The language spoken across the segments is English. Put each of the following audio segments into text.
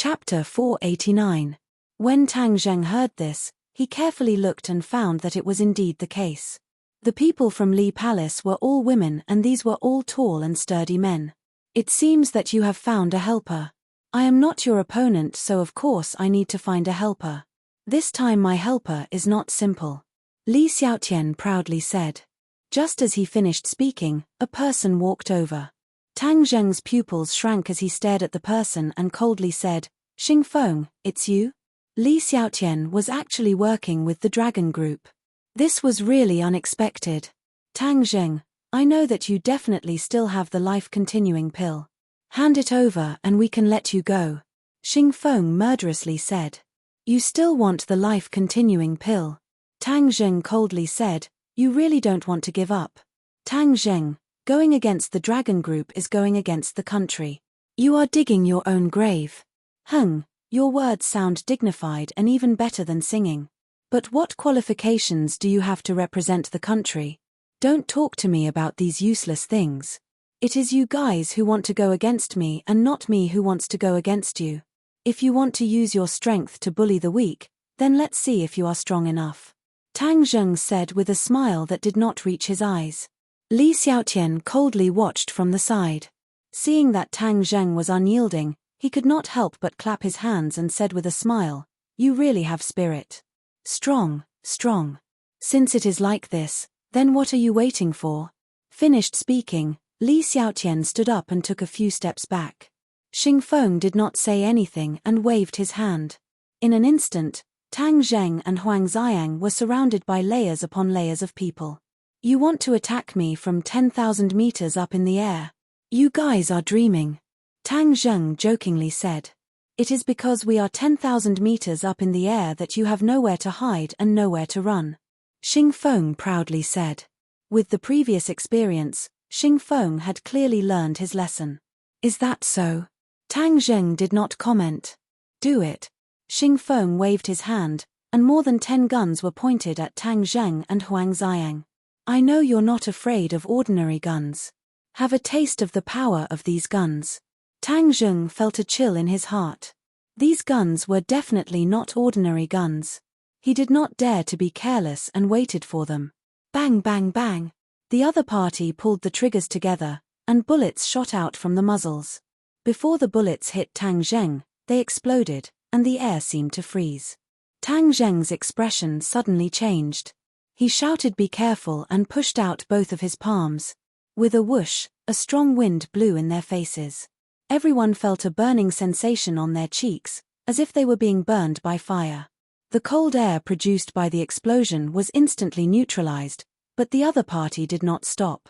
Chapter 489. When Tang Zheng heard this, he carefully looked and found that it was indeed the case. The people from Li Palace were all women, and these were all tall and sturdy men. It seems that you have found a helper. I am not your opponent, so of course I need to find a helper. This time my helper is not simple. Li Xiaotian proudly said. Just as he finished speaking, a person walked over. Tang Zheng's pupils shrank as he stared at the person and coldly said, "Xing Feng, it's you?" Li Xiaotian was actually working with the dragon group. This was really unexpected. Tang Zheng, I know that you definitely still have the life-continuing pill. Hand it over and we can let you go. Xing Feng murderously said. You still want the life-continuing pill? Tang Zheng coldly said, you really don't want to give up. Tang Zheng, going against the dragon group is going against the country. You are digging your own grave. Your words sound dignified and even better than singing. But what qualifications do you have to represent the country? Don't talk to me about these useless things. It is you guys who want to go against me and not me who wants to go against you. If you want to use your strength to bully the weak, then let's see if you are strong enough. Tang Zheng said with a smile that did not reach his eyes. Li Xiaotian coldly watched from the side. Seeing that Tang Zheng was unyielding, he could not help but clap his hands and said with a smile, "You really have spirit. Strong, strong. Since it is like this, then what are you waiting for?" Finished speaking, Li Xiaotian stood up and took a few steps back. Xing Feng did not say anything and waved his hand. In an instant, Tang Zheng and Huang Xiang were surrounded by layers upon layers of people. You want to attack me from 10,000 meters up in the air? You guys are dreaming. Tang Zheng jokingly said. It is because we are 10,000 meters up in the air that you have nowhere to hide and nowhere to run. Xing Feng proudly said. With the previous experience, Xing Feng had clearly learned his lesson. Is that so? Tang Zheng did not comment. Do it. Xing Feng waved his hand, and more than 10 guns were pointed at Tang Zheng and Huang Xiang. I know you're not afraid of ordinary guns. Have a taste of the power of these guns. Tang Zheng felt a chill in his heart. These guns were definitely not ordinary guns. He did not dare to be careless and waited for them. Bang bang bang. The other party pulled the triggers together, and bullets shot out from the muzzles. Before the bullets hit Tang Zheng, they exploded, and the air seemed to freeze. Tang Zheng's expression suddenly changed. He shouted "Be careful" and pushed out both of his palms. With a whoosh, a strong wind blew in their faces. Everyone felt a burning sensation on their cheeks, as if they were being burned by fire. The cold air produced by the explosion was instantly neutralized, but the other party did not stop.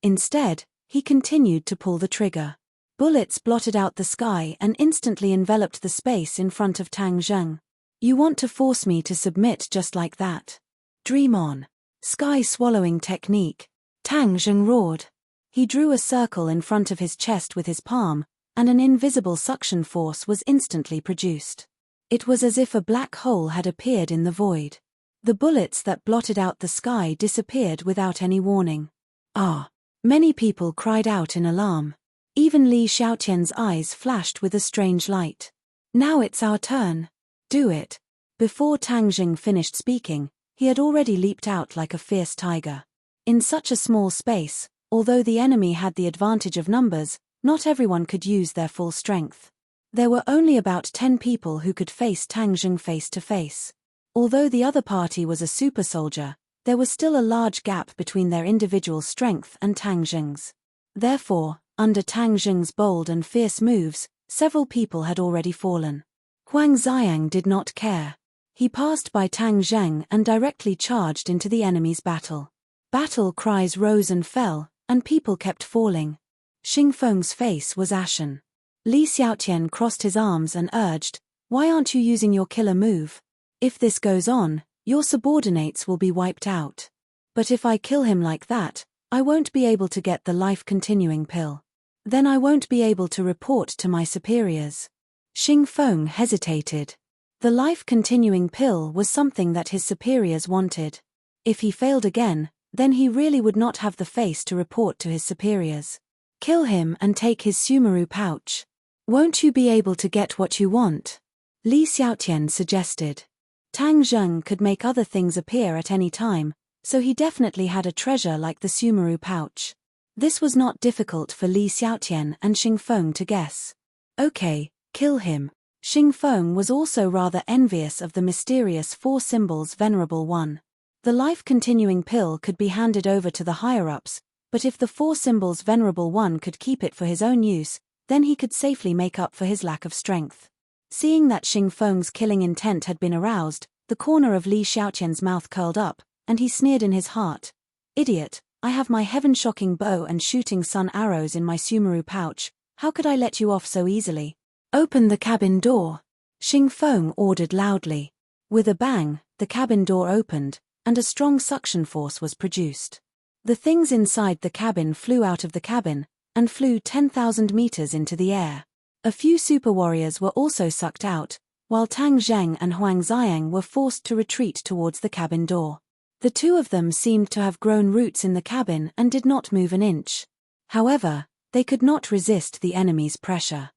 Instead, he continued to pull the trigger. Bullets blotted out the sky and instantly enveloped the space in front of Tang Zheng. You want to force me to submit just like that? Dream on. Sky-swallowing technique. Tang Zheng roared. He drew a circle in front of his chest with his palm, and an invisible suction force was instantly produced. It was as if a black hole had appeared in the void. The bullets that blotted out the sky disappeared without any warning. Ah! Many people cried out in alarm. Even Li Xiaotian's eyes flashed with a strange light. Now it's our turn. Do it. Before Tang Zheng finished speaking, he had already leaped out like a fierce tiger. In such a small space, although the enemy had the advantage of numbers, not everyone could use their full strength. There were only about 10 people who could face Tang Zheng face to face. Although the other party was a super soldier, there was still a large gap between their individual strength and Tang Zheng's. Therefore, under Tang Zheng's bold and fierce moves, several people had already fallen. Huang Xiang did not care. He passed by Tang Zheng and directly charged into the enemy's battle. Battle cries rose and fell, and people kept falling. Xing Feng's face was ashen. Li Xiaotian crossed his arms and urged, "Why aren't you using your killer move? If this goes on, your subordinates will be wiped out. But if I kill him like that, I won't be able to get the life-continuing pill. Then I won't be able to report to my superiors." Xing Feng hesitated. The life-continuing pill was something that his superiors wanted. If he failed again, then he really would not have the face to report to his superiors. Kill him and take his Sumeru pouch. Won't you be able to get what you want? Li Xiaotian suggested. Tang Zheng could make other things appear at any time, so he definitely had a treasure like the Sumeru pouch. This was not difficult for Li Xiaotian and Xingfeng to guess. Okay, kill him. Xingfeng was also rather envious of the mysterious Four Symbols Venerable One. The life-continuing pill could be handed over to the higher-ups, but if the Four Symbols Venerable One could keep it for his own use, then he could safely make up for his lack of strength. Seeing that Xingfeng's killing intent had been aroused, the corner of Li Xiaotian's mouth curled up, and he sneered in his heart. Idiot, I have my heaven-shocking bow and shooting sun arrows in my Sumeru pouch, how could I let you off so easily? Open the cabin door. Xingfeng ordered loudly. With a bang, the cabin door opened, and a strong suction force was produced. The things inside the cabin flew out of the cabin, and flew 10,000 meters into the air. A few super warriors were also sucked out, while Tang Zheng and Huang Xiang were forced to retreat towards the cabin door. The two of them seemed to have grown roots in the cabin and did not move an inch. However, they could not resist the enemy's pressure.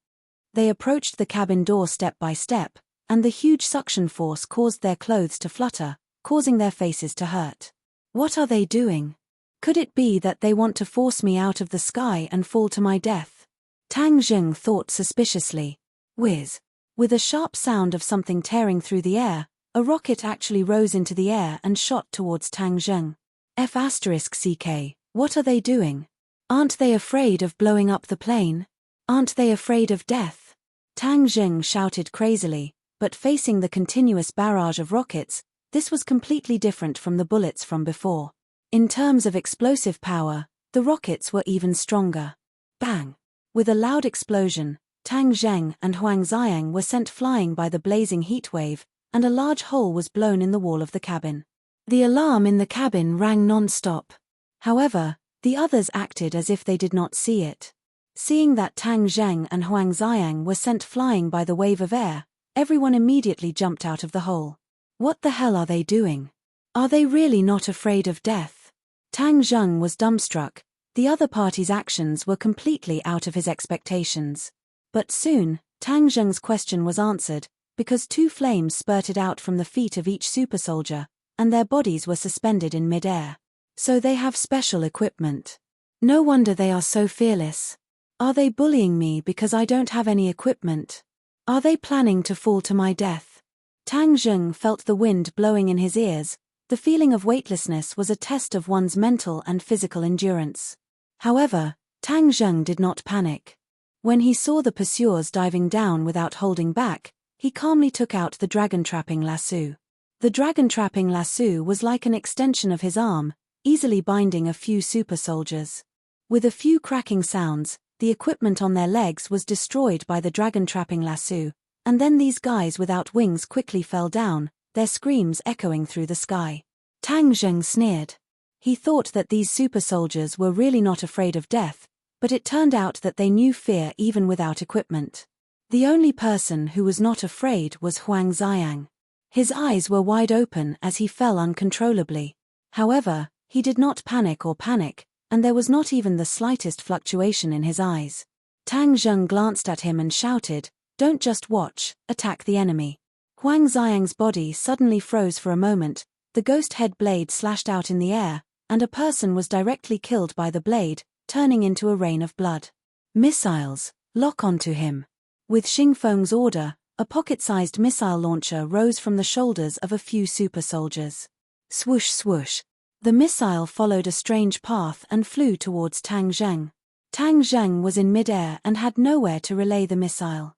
They approached the cabin door step by step, and the huge suction force caused their clothes to flutter, causing their faces to hurt. What are they doing? Could it be that they want to force me out of the sky and fall to my death? Tang Zheng thought suspiciously. Whiz. With a sharp sound of something tearing through the air, a rocket actually rose into the air and shot towards Tang Zheng. F***CK, what are they doing? Aren't they afraid of blowing up the plane? Aren't they afraid of death? Tang Zheng shouted crazily, but facing the continuous barrage of rockets, this was completely different from the bullets from before. In terms of explosive power, the rockets were even stronger. Bang! With a loud explosion, Tang Zheng and Huang Xiang were sent flying by the blazing heat wave, and a large hole was blown in the wall of the cabin. The alarm in the cabin rang non-stop. However, the others acted as if they did not see it. Seeing that Tang Zheng and Huang Xiang were sent flying by the wave of air, everyone immediately jumped out of the hole. What the hell are they doing? Are they really not afraid of death? Tang Zheng was dumbstruck. The other party's actions were completely out of his expectations. But soon, Tang Zheng's question was answered, because two flames spurted out from the feet of each super soldier, and their bodies were suspended in mid-air. So they have special equipment. No wonder they are so fearless. Are they bullying me because I don't have any equipment? Are they planning to fall to my death? Tang Zheng felt the wind blowing in his ears. The feeling of weightlessness was a test of one's mental and physical endurance. However, Tang Zheng did not panic. When he saw the pursuers diving down without holding back, he calmly took out the dragon-trapping lasso. The dragon-trapping lasso was like an extension of his arm, easily binding a few super soldiers. With a few cracking sounds, the equipment on their legs was destroyed by the dragon-trapping lasso, and then these guys without wings quickly fell down, their screams echoing through the sky. Tang Zheng sneered. He thought that these super soldiers were really not afraid of death, but it turned out that they knew fear even without equipment. The only person who was not afraid was Huang Xiang. His eyes were wide open as he fell uncontrollably. However, he did not panic, and there was not even the slightest fluctuation in his eyes. Tang Zheng glanced at him and shouted, "Don't just watch, attack the enemy." Huang Xiang's body suddenly froze for a moment, the ghost head blade slashed out in the air, and a person was directly killed by the blade, turning into a rain of blood. Missiles, lock onto him. With Xingfeng's order, a pocket-sized missile launcher rose from the shoulders of a few super soldiers. Swoosh swoosh. The missile followed a strange path and flew towards Tang Zheng. Tang Zheng was in mid-air and had nowhere to relay the missile.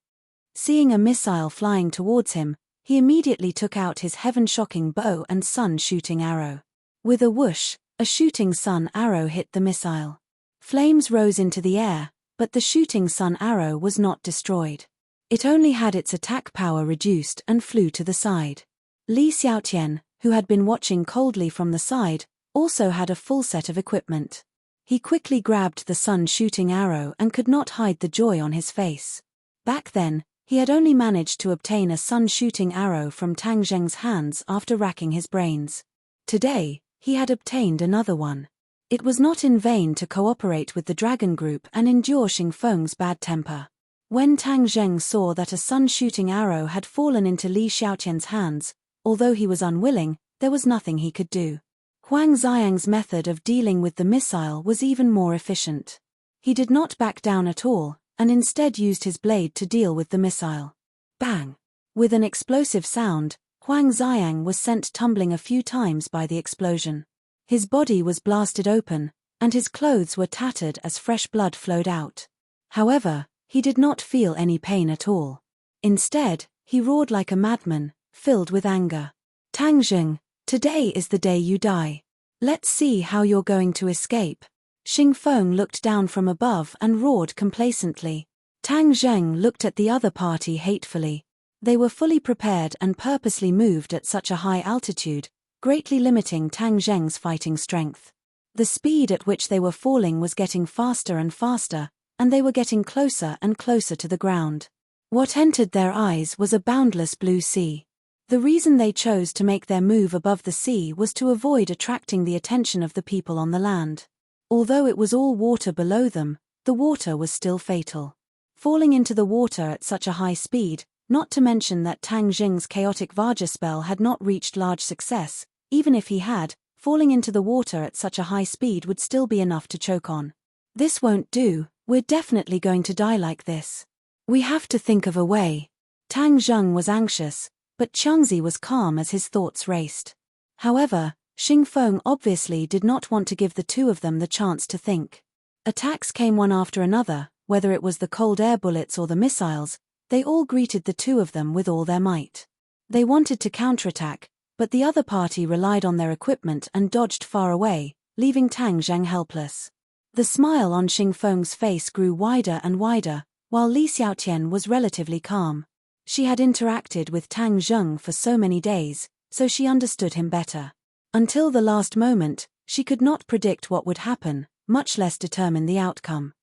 Seeing a missile flying towards him, he immediately took out his heaven-shocking bow and sun-shooting arrow. With a whoosh, a shooting sun arrow hit the missile. Flames rose into the air, but the shooting sun arrow was not destroyed. It only had its attack power reduced and flew to the side. Li Xiaotian, who had been watching coldly from the side, also had a full set of equipment. He quickly grabbed the sun-shooting arrow and could not hide the joy on his face. Back then, he had only managed to obtain a sun-shooting arrow from Tang Zheng's hands after racking his brains. Today, he had obtained another one. It was not in vain to cooperate with the dragon group and endure Xingfeng's bad temper. When Tang Zheng saw that a sun-shooting arrow had fallen into Li Xiaotian's hands, although he was unwilling, there was nothing he could do. Huang Xiang's method of dealing with the missile was even more efficient. He did not back down at all, and instead used his blade to deal with the missile. Bang! With an explosive sound, Huang Xiang was sent tumbling a few times by the explosion. His body was blasted open, and his clothes were tattered as fresh blood flowed out. However, he did not feel any pain at all. Instead, he roared like a madman, filled with anger. Tang Zheng, today is the day you die. Let's see how you're going to escape. Xing Feng looked down from above and roared complacently. Tang Zheng looked at the other party hatefully. They were fully prepared and purposely moved at such a high altitude, greatly limiting Tang Zheng's fighting strength. The speed at which they were falling was getting faster and faster, and they were getting closer and closer to the ground. What entered their eyes was a boundless blue sea. The reason they chose to make their move above the sea was to avoid attracting the attention of the people on the land. Although it was all water below them, the water was still fatal. Falling into the water at such a high speed, not to mention that Tang Zheng's chaotic Vajra spell had not reached large success, even if he had, falling into the water at such a high speed would still be enough to choke on. This won't do, we're definitely going to die like this. We have to think of a way. Tang Zheng was anxious, but Qiangzi was calm as his thoughts raced. However, Xing Feng obviously did not want to give the two of them the chance to think. Attacks came one after another, whether it was the cold air bullets or the missiles, they all greeted the two of them with all their might. They wanted to counterattack, but the other party relied on their equipment and dodged far away, leaving Tang Zheng helpless. The smile on Xing Feng's face grew wider and wider, while Li Xiaotian was relatively calm. She had interacted with Tang Zheng for so many days, so she understood him better. Until the last moment, she could not predict what would happen, much less determine the outcome.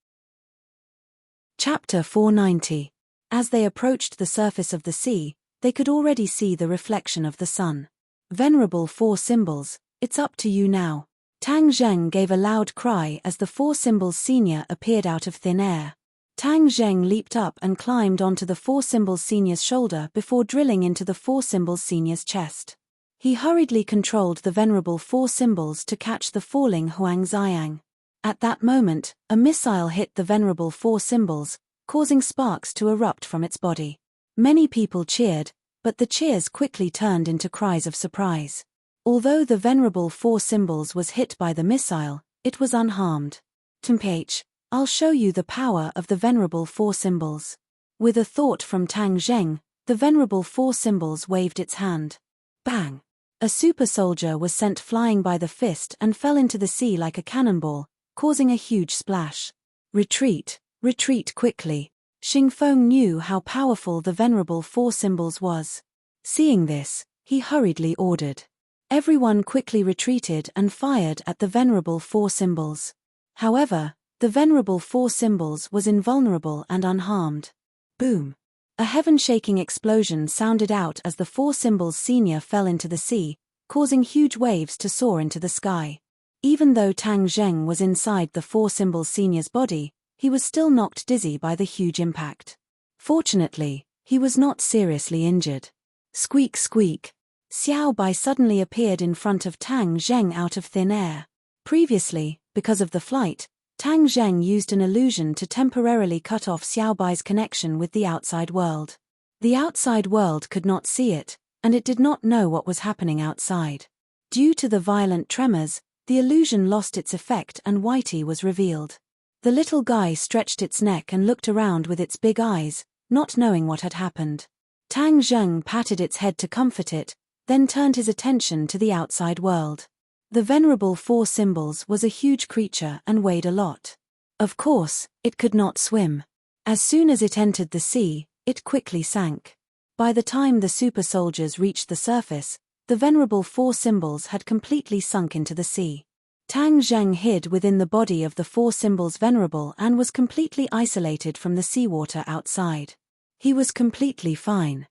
Chapter 490. As they approached the surface of the sea, they could already see the reflection of the sun. Venerable Four Symbols, it's up to you now. Tang Zheng gave a loud cry as the Four Symbols Senior appeared out of thin air. Tang Zheng leaped up and climbed onto the Four Symbols Senior's shoulder before drilling into the Four Symbols Senior's chest. He hurriedly controlled the Venerable Four Symbols to catch the falling Huang Xiang. At that moment, a missile hit the Venerable Four Symbols, causing sparks to erupt from its body. Many people cheered, but the cheers quickly turned into cries of surprise. Although the Venerable Four Symbols was hit by the missile, it was unharmed. Temph, I'll show you the power of the Venerable Four Symbols. With a thought from Tang Zheng, the Venerable Four Symbols waved its hand. Bang! A super soldier was sent flying by the fist and fell into the sea like a cannonball, causing a huge splash. Retreat, retreat quickly. Xing Feng knew how powerful the Venerable Four Symbols was. Seeing this, he hurriedly ordered. Everyone quickly retreated and fired at the Venerable Four Symbols. However, the Venerable Four Symbols was invulnerable and unharmed. Boom! A heaven-shaking explosion sounded out as the Four Symbols Senior fell into the sea, causing huge waves to soar into the sky. Even though Tang Zheng was inside the Four Symbols Senior's body, he was still knocked dizzy by the huge impact. Fortunately, he was not seriously injured. Squeak squeak. Xiao Bai suddenly appeared in front of Tang Zheng out of thin air. Previously, because of the flight, Tang Zheng used an illusion to temporarily cut off Xiao Bai's connection with the outside world. The outside world could not see it, and it did not know what was happening outside. Due to the violent tremors, the illusion lost its effect and Whitey was revealed. The little guy stretched its neck and looked around with its big eyes, not knowing what had happened. Tang Zheng patted its head to comfort it, then turned his attention to the outside world. The Venerable Four Symbols was a huge creature and weighed a lot. Of course, it could not swim. As soon as it entered the sea, it quickly sank. By the time the super soldiers reached the surface, the Venerable Four Symbols had completely sunk into the sea. Tang Zheng hid within the body of the Four Symbols Venerable and was completely isolated from the seawater outside. He was completely fine.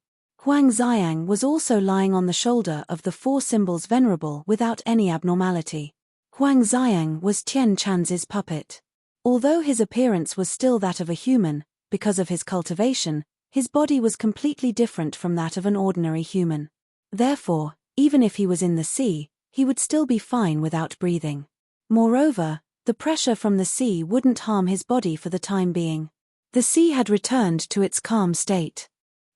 Huang Xiang was also lying on the shoulder of the Four Symbols Venerable without any abnormality. Huang Xiang was Tian Chanzi's puppet. Although his appearance was still that of a human, because of his cultivation, his body was completely different from that of an ordinary human. Therefore, even if he was in the sea, he would still be fine without breathing. Moreover, the pressure from the sea wouldn't harm his body for the time being. The sea had returned to its calm state.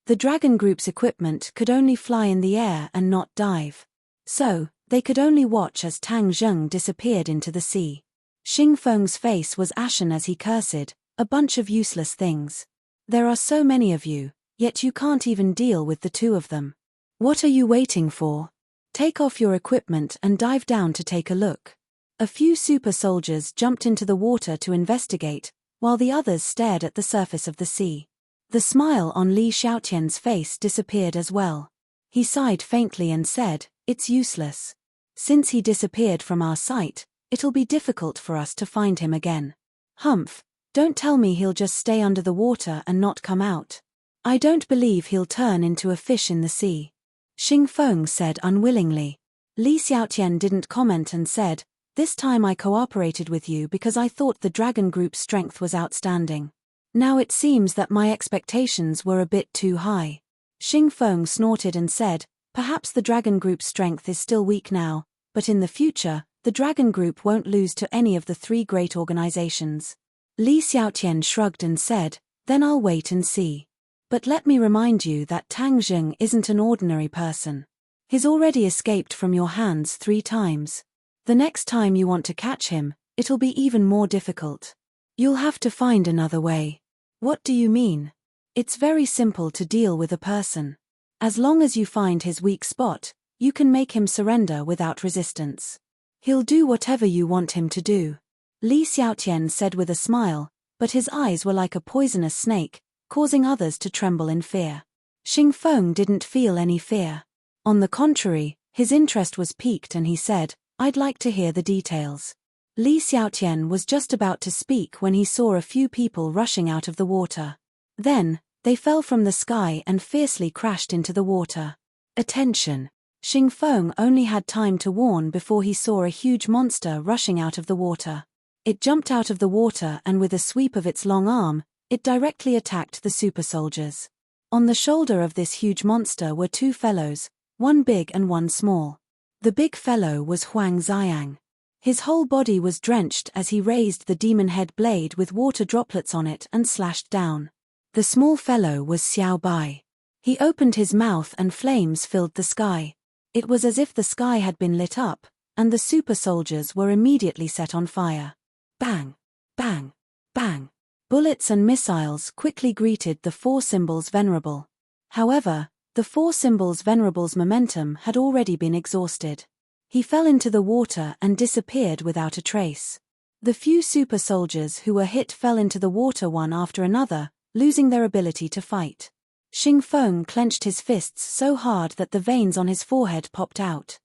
The dragon group's equipment could only fly in the air and not dive. So, they could only watch as Tang Zheng disappeared into the sea. Xing Feng's face was ashen as he cursed, "A bunch of useless things. There are so many of you, yet you can't even deal with the two of them. What are you waiting for? Take off your equipment and dive down to take a look." A few super soldiers jumped into the water to investigate, while the others stared at the surface of the sea. The smile on Li Xiaotian's face disappeared as well. He sighed faintly and said, "It's useless. Since he disappeared from our sight, it'll be difficult for us to find him again. Humph, don't tell me he'll just stay under the water and not come out. I don't believe he'll turn into a fish in the sea." Xing Feng said unwillingly. Li Xiaotian didn't comment and said, "This time I cooperated with you because I thought the dragon group's strength was outstanding. Now it seems that my expectations were a bit too high." Xing Feng snorted and said, "Perhaps the dragon group's strength is still weak now, but in the future, the dragon group won't lose to any of the three great organizations." Li Xiaotian shrugged and said, "Then I'll wait and see. But let me remind you that Tang Zheng isn't an ordinary person. He's already escaped from your hands 3 times. The next time you want to catch him, it'll be even more difficult. You'll have to find another way." "What do you mean?" "It's very simple to deal with a person. As long as you find his weak spot, you can make him surrender without resistance. He'll do whatever you want him to do." Li Xiaotian said with a smile, but his eyes were like a poisonous snake, causing others to tremble in fear. Xing Feng didn't feel any fear. On the contrary, his interest was piqued and he said, "I'd like to hear the details." Li Xiaotian was just about to speak when he saw a few people rushing out of the water. Then, they fell from the sky and fiercely crashed into the water. "Attention!" Xing Feng only had time to warn before he saw a huge monster rushing out of the water. It jumped out of the water and with a sweep of its long arm, it directly attacked the super soldiers. On the shoulder of this huge monster were 2 fellows, one big and one small. The big fellow was Huang Xiang. His whole body was drenched as he raised the demon head blade with water droplets on it and slashed down. The small fellow was Xiao Bai. He opened his mouth and flames filled the sky. It was as if the sky had been lit up, and the super soldiers were immediately set on fire. Bang! Bang! Bang! Bullets and missiles quickly greeted the 4 symbols venerable. However, the 4 symbols venerable's momentum had already been exhausted. He fell into the water and disappeared without a trace. The few super soldiers who were hit fell into the water one after another, losing their ability to fight. Xing Feng clenched his fists so hard that the veins on his forehead popped out.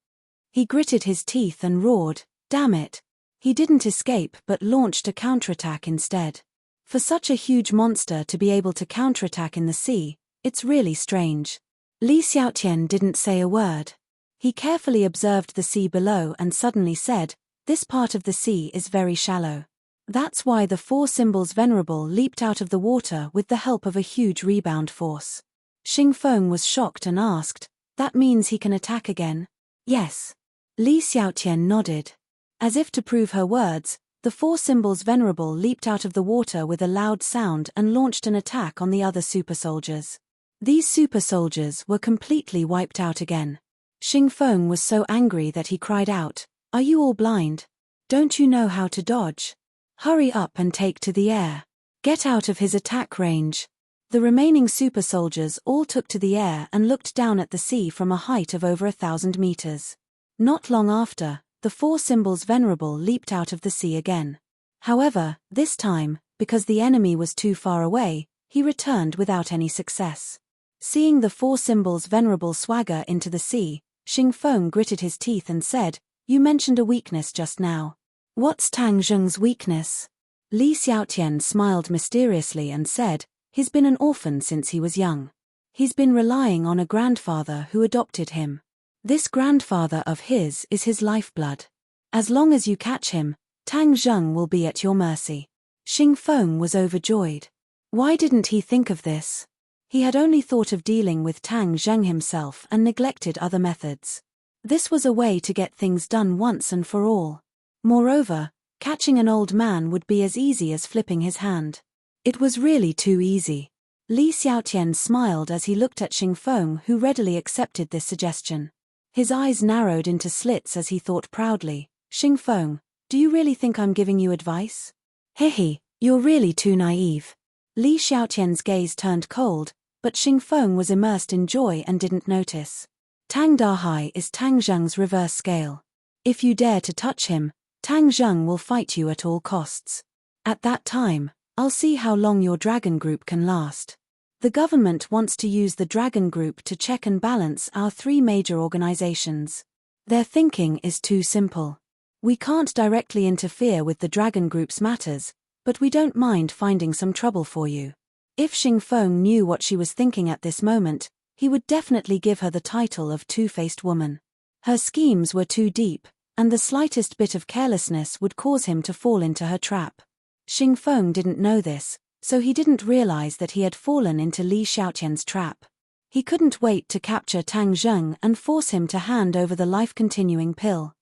He gritted his teeth and roared, "Damn it!" He didn't escape but launched a counterattack instead. For such a huge monster to be able to counterattack in the sea, it's really strange. Li Xiaotian didn't say a word. He carefully observed the sea below and suddenly said, "This part of the sea is very shallow. That's why the 4 symbols venerable leaped out of the water with the help of a huge rebound force." Xing Feng was shocked and asked, "That means he can attack again?" "Yes." Li Xiaotian nodded. As if to prove her words, the 4 symbols venerable leaped out of the water with a loud sound and launched an attack on the other super soldiers. These super soldiers were completely wiped out again. Xing Feng was so angry that he cried out, "Are you all blind? Don't you know how to dodge? Hurry up and take to the air. Get out of his attack range." The remaining super soldiers all took to the air and looked down at the sea from a height of over 1,000 meters. Not long after, the 4 symbols venerable leaped out of the sea again. However, this time, because the enemy was too far away, he returned without any success. Seeing the 4 symbols venerable swagger into the sea, Xing Feng gritted his teeth and said, "You mentioned a weakness just now. What's Tang Zheng's weakness?" Li Xiaotian smiled mysteriously and said, "He's been an orphan since he was young. He's been relying on a grandfather who adopted him. This grandfather of his is his lifeblood. As long as you catch him, Tang Zheng will be at your mercy." Xing Feng was overjoyed. Why didn't he think of this? He had only thought of dealing with Tang Zheng himself and neglected other methods. This was a way to get things done once and for all. Moreover, catching an old man would be as easy as flipping his hand. It was really too easy. Li Xiaotian smiled as he looked at Xingfeng, who readily accepted this suggestion. His eyes narrowed into slits as he thought proudly, "Xingfeng, do you really think I'm giving you advice? Hehe, you're really too naive." Li Xiaotian's gaze turned cold, but Xingfeng was immersed in joy and didn't notice. Tang Dahai is Tang Zheng's reverse scale. If you dare to touch him, Tang Zheng will fight you at all costs. At that time, I'll see how long your dragon group can last. The government wants to use the dragon group to check and balance our three major organizations. Their thinking is too simple. We can't directly interfere with the dragon group's matters, but we don't mind finding some trouble for you. If Xingfeng knew what she was thinking at this moment, he would definitely give her the title of two-faced woman. Her schemes were too deep, and the slightest bit of carelessness would cause him to fall into her trap. Xingfeng didn't know this, so he didn't realize that he had fallen into Li Xiaotian's trap. He couldn't wait to capture Tang Zheng and force him to hand over the life-continuing pill.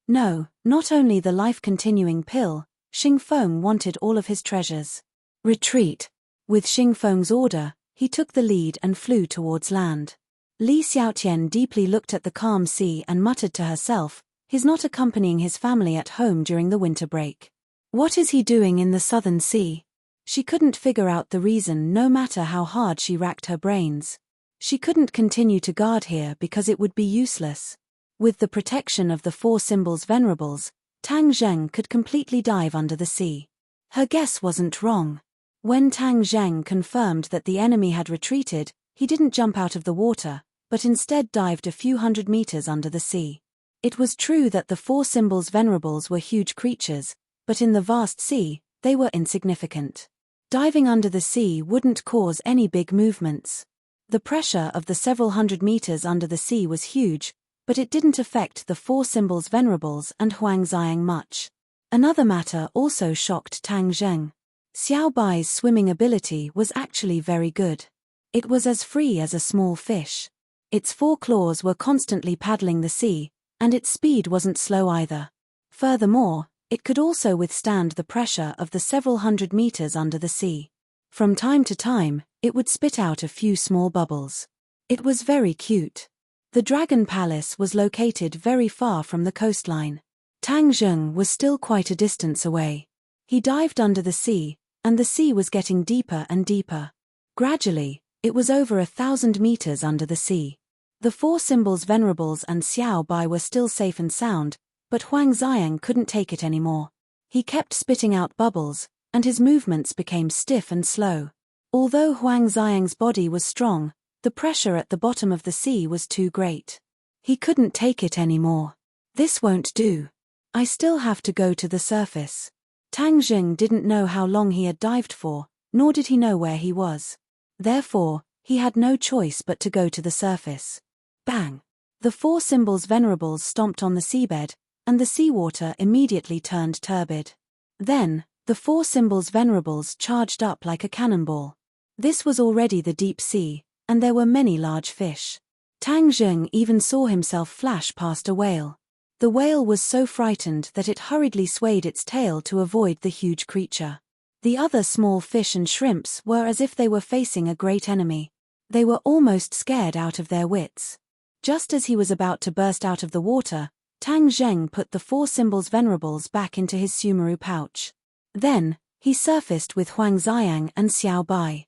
No, not only the life-continuing pill, Xingfeng wanted all of his treasures. Retreat. With Xingfeng's order, he took the lead and flew towards land. Li Xiaotian deeply looked at the calm sea and muttered to herself, "He's not accompanying his family at home during the winter break. What is he doing in the southern sea?" She couldn't figure out the reason no matter how hard she racked her brains. She couldn't continue to guard here because it would be useless. With the protection of the four symbols venerables, Tang Zheng could completely dive under the sea. Her guess wasn't wrong. When Tang Zheng confirmed that the enemy had retreated, he didn't jump out of the water, but instead dived a few hundred meters under the sea. It was true that the four symbols venerables were huge creatures, but in the vast sea, they were insignificant. Diving under the sea wouldn't cause any big movements. The pressure of the several hundred meters under the sea was huge, but it didn't affect the four symbols venerables and Huang Xiang much. Another matter also shocked Tang Zheng. Xiao Bai's swimming ability was actually very good. It was as free as a small fish. Its four claws were constantly paddling the sea, and its speed wasn't slow either. Furthermore, it could also withstand the pressure of the several hundred meters under the sea. From time to time, it would spit out a few small bubbles. It was very cute. The Dragon Palace was located very far from the coastline. Tang Zheng was still quite a distance away. He dived under the sea, and the sea was getting deeper and deeper. Gradually, it was over 1,000 meters under the sea. The four symbols venerables and Xiao Bai were still safe and sound, but Huang Xiang couldn't take it anymore. He kept spitting out bubbles, and his movements became stiff and slow. Although Huang Xiang's body was strong, the pressure at the bottom of the sea was too great. He couldn't take it anymore. "This won't do. I still have to go to the surface." Tang Zheng didn't know how long he had dived for, nor did he know where he was. Therefore, he had no choice but to go to the surface. Bang! The four symbols venerables stomped on the seabed, and the seawater immediately turned turbid. Then, the four symbols venerables charged up like a cannonball. This was already the deep sea, and there were many large fish. Tang Zheng even saw himself flash past a whale. The whale was so frightened that it hurriedly swayed its tail to avoid the huge creature. The other small fish and shrimps were as if they were facing a great enemy. They were almost scared out of their wits. Just as he was about to burst out of the water, Tang Zheng put the four symbols venerables back into his sumeru pouch. Then, he surfaced with Huang Xiang and Xiao Bai.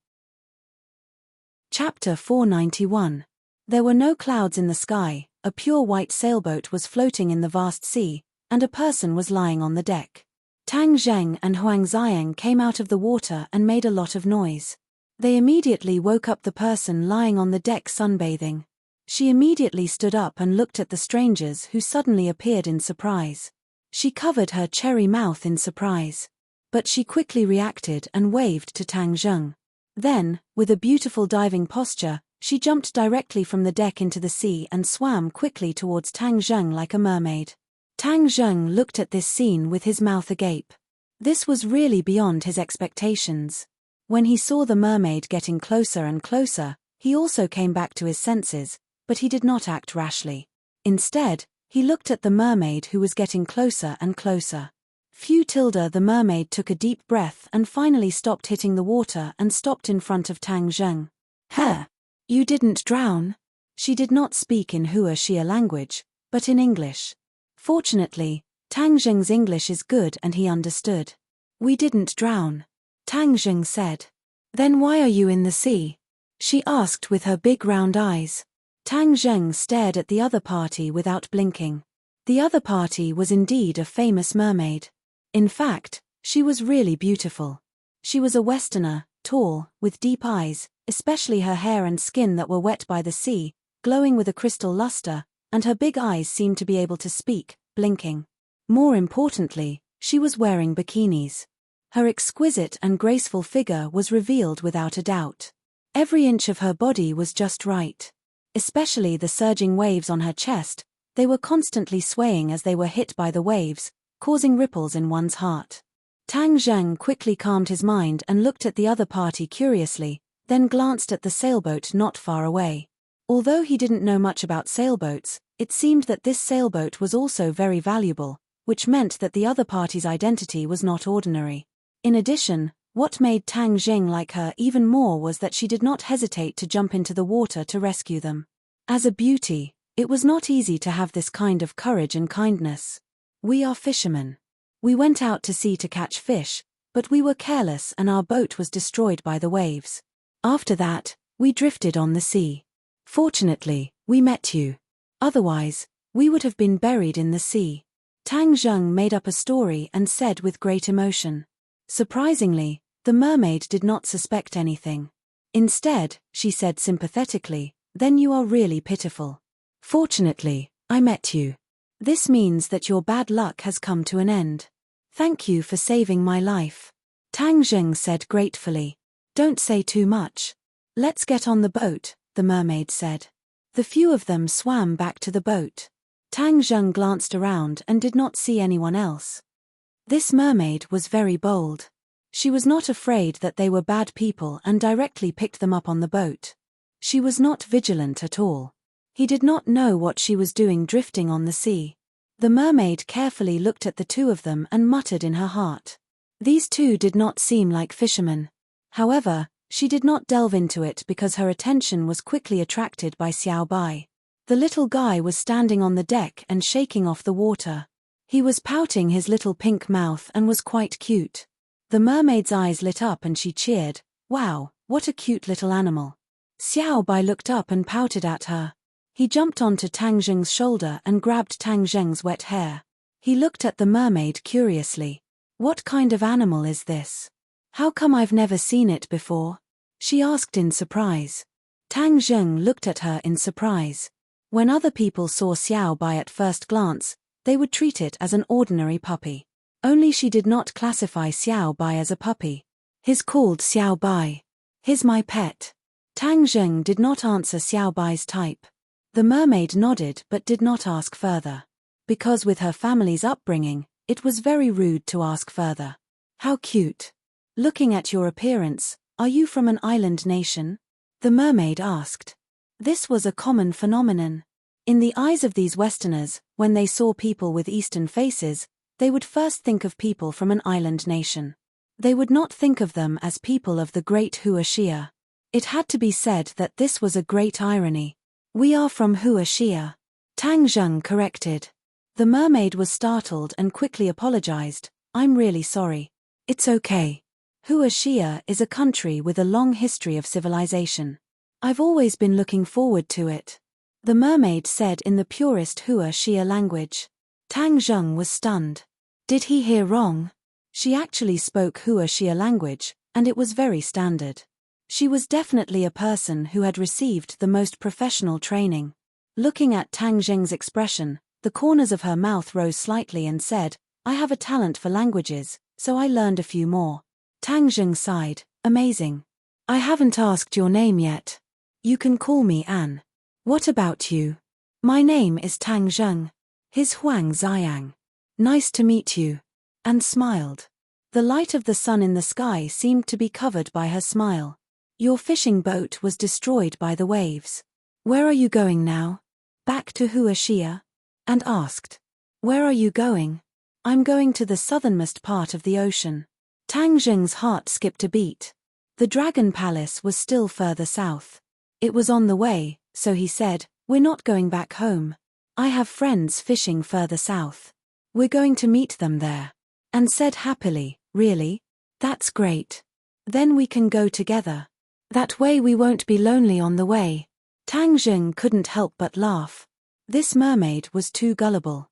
Chapter 491. There were no clouds in the sky, a pure white sailboat was floating in the vast sea, and a person was lying on the deck. Tang Zheng and Huang Xiang came out of the water and made a lot of noise. They immediately woke up the person lying on the deck sunbathing. She immediately stood up and looked at the strangers who suddenly appeared in surprise. She covered her cherry mouth in surprise. But she quickly reacted and waved to Tang Zheng. Then, with a beautiful diving posture, she jumped directly from the deck into the sea and swam quickly towards Tang Zheng like a mermaid. Tang Zheng looked at this scene with his mouth agape. This was really beyond his expectations. When he saw the mermaid getting closer and closer, he also came back to his senses, but he did not act rashly. Instead, he looked at the mermaid who was getting closer and closer. The mermaid took a deep breath and finally stopped hitting the water and stopped in front of Tang Zheng. You didn't drown? She did not speak in Hua Xia language, but in English. Fortunately, Tang Zheng's English is good and he understood. We didn't drown, Tang Zheng said. Then why are you in the sea? She asked with her big round eyes. Tang Zheng stared at the other party without blinking. The other party was indeed a famous mermaid. In fact, she was really beautiful. She was a Westerner, tall, with deep eyes, especially her hair and skin that were wet by the sea, glowing with a crystal luster, and her big eyes seemed to be able to speak, blinking. More importantly, she was wearing bikinis. Her exquisite and graceful figure was revealed without a doubt. Every inch of her body was just right. Especially the surging waves on her chest, they were constantly swaying as they were hit by the waves, causing ripples in one's heart. Tang Zheng quickly calmed his mind and looked at the other party curiously, then glanced at the sailboat not far away. Although he didn't know much about sailboats, it seemed that this sailboat was also very valuable, which meant that the other party's identity was not ordinary. In addition, what made Tang Zheng like her even more was that she did not hesitate to jump into the water to rescue them. As a beauty, it was not easy to have this kind of courage and kindness. We are fishermen. We went out to sea to catch fish, but we were careless and our boat was destroyed by the waves. After that, we drifted on the sea. Fortunately, we met you. Otherwise, we would have been buried in the sea. Tang Zheng made up a story and said with great emotion. Surprisingly, the mermaid did not suspect anything. Instead, she said sympathetically, "Then you are really pitiful. Fortunately, I met you. This means that your bad luck has come to an end. Thank you for saving my life." Tang Zheng said gratefully. "Don't say too much. Let's get on the boat," the mermaid said. The few of them swam back to the boat. Tang Zheng glanced around and did not see anyone else. This mermaid was very bold. She was not afraid that they were bad people and directly picked them up on the boat. She was not vigilant at all. He did not know what she was doing drifting on the sea. The mermaid carefully looked at the two of them and muttered in her heart. These two did not seem like fishermen. However, she did not delve into it because her attention was quickly attracted by Xiao Bai. The little guy was standing on the deck and shaking off the water. He was pouting his little pink mouth and was quite cute. The mermaid's eyes lit up and she cheered, "Wow, what a cute little animal." Xiao Bai looked up and pouted at her. He jumped onto Tang Zheng's shoulder and grabbed Tang Zheng's wet hair. He looked at the mermaid curiously. "What kind of animal is this? How come I've never seen it before?" she asked in surprise. Tang Zheng looked at her in surprise. When other people saw Xiao Bai at first glance, they would treat it as an ordinary puppy. Only she did not classify Xiao Bai as a puppy. "He's called Xiao Bai. He's my pet." Tang Zheng did not answer Xiao Bai's type. The mermaid nodded but did not ask further. Because with her family's upbringing, it was very rude to ask further. "How cute. Looking at your appearance, are you from an island nation?" the mermaid asked. This was a common phenomenon. In the eyes of these Westerners, when they saw people with Eastern faces, they would first think of people from an island nation. They would not think of them as people of the great Hua Xia. It had to be said that this was a great irony. "We are from Hua Xia," Tang Zheng corrected. The mermaid was startled and quickly apologized. "I'm really sorry." "It's okay. Hua Xia is a country with a long history of civilization. I've always been looking forward to it," the mermaid said in the purest Hua Xia language. Tang Zheng was stunned. Did he hear wrong? She actually spoke Hua Xia language, and it was very standard. She was definitely a person who had received the most professional training. Looking at Tang Zheng's expression, the corners of her mouth rose slightly and said, "I have a talent for languages, so I learned a few more." Tang Zheng sighed, "Amazing. I haven't asked your name yet. You can call me Anne." "What about you?" "My name is Tang Zheng. His Huang Ziyang. Nice to meet you." Anne smiled. The light of the sun in the sky seemed to be covered by her smile. Your fishing boat was destroyed by the waves. Where are you going now? Back to Huashia? And asked. Where are you going? I'm going to the southernmost part of the ocean. Tang Zheng's heart skipped a beat. The Dragon Palace was still further south. It was on the way, so he said, we're not going back home. I have friends fishing further south. We're going to meet them there. And said happily, really? That's great. Then we can go together. That way we won't be lonely on the way. Tang Zheng couldn't help but laugh. This mermaid was too gullible.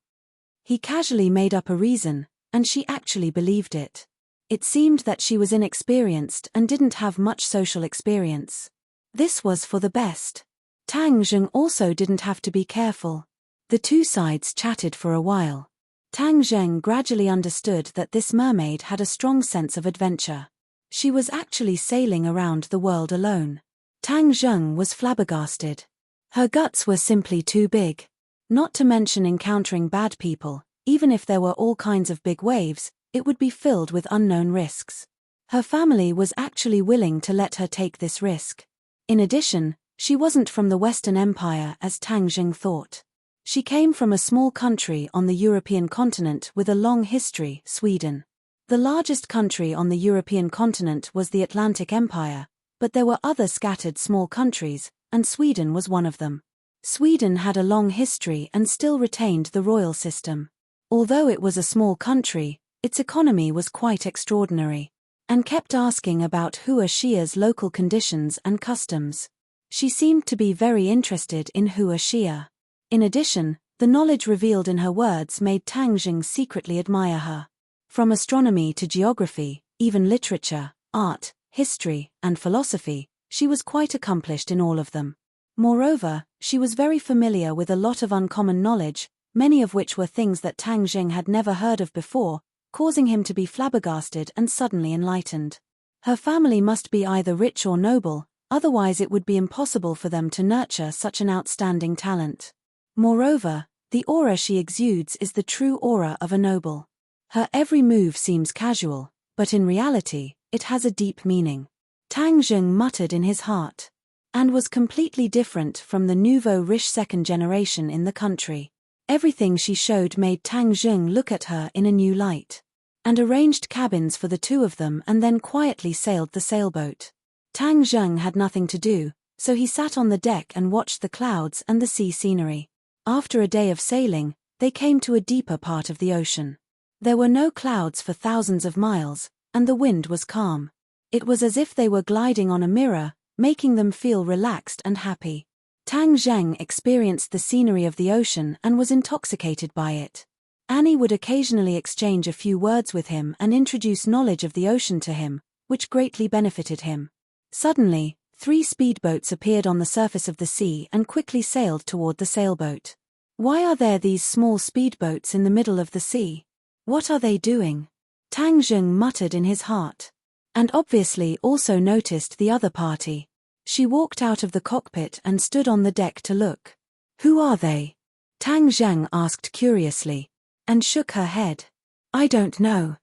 He casually made up a reason, and she actually believed it. It seemed that she was inexperienced and didn't have much social experience. This was for the best. Tang Zheng also didn't have to be careful. The two sides chatted for a while. Tang Zheng gradually understood that this mermaid had a strong sense of adventure. She was actually sailing around the world alone. Tang Zheng was flabbergasted. Her guts were simply too big. Not to mention encountering bad people, even if there were all kinds of big waves, it would be filled with unknown risks. Her family was actually willing to let her take this risk. In addition, she wasn't from the Western Empire as Tang Zheng thought. She came from a small country on the European continent with a long history, Sweden. The largest country on the European continent was the Atlantic Empire, but there were other scattered small countries, and Sweden was one of them. Sweden had a long history and still retained the royal system. Although it was a small country, its economy was quite extraordinary, and kept asking about Huashia's local conditions and customs. She seemed to be very interested in Huashia. In addition, the knowledge revealed in her words made Tang Zheng secretly admire her. From astronomy to geography, even literature, art, history, and philosophy, she was quite accomplished in all of them. Moreover, she was very familiar with a lot of uncommon knowledge, many of which were things that Tang Zheng had never heard of before, causing him to be flabbergasted and suddenly enlightened. Her family must be either rich or noble, otherwise it would be impossible for them to nurture such an outstanding talent. Moreover, the aura she exudes is the true aura of a noble. Her every move seems casual, but in reality, it has a deep meaning. Tang Zheng muttered in his heart. And was completely different from the nouveau riche second generation in the country. Everything she showed made Tang Zheng look at her in a new light. And arranged cabins for the two of them and then quietly sailed the sailboat. Tang Zheng had nothing to do, so he sat on the deck and watched the clouds and the sea scenery. After a day of sailing, they came to a deeper part of the ocean. There were no clouds for thousands of miles, and the wind was calm. It was as if they were gliding on a mirror, making them feel relaxed and happy. Tang Zheng experienced the scenery of the ocean and was intoxicated by it. Annie would occasionally exchange a few words with him and introduce knowledge of the ocean to him, which greatly benefited him. Suddenly, 3 speedboats appeared on the surface of the sea and quickly sailed toward the sailboat. Why are there these small speedboats in the middle of the sea? What are they doing? Tang Zheng muttered in his heart. And obviously also noticed the other party. She walked out of the cockpit and stood on the deck to look. Who are they? Tang Zheng asked curiously, and shook her head. I don't know.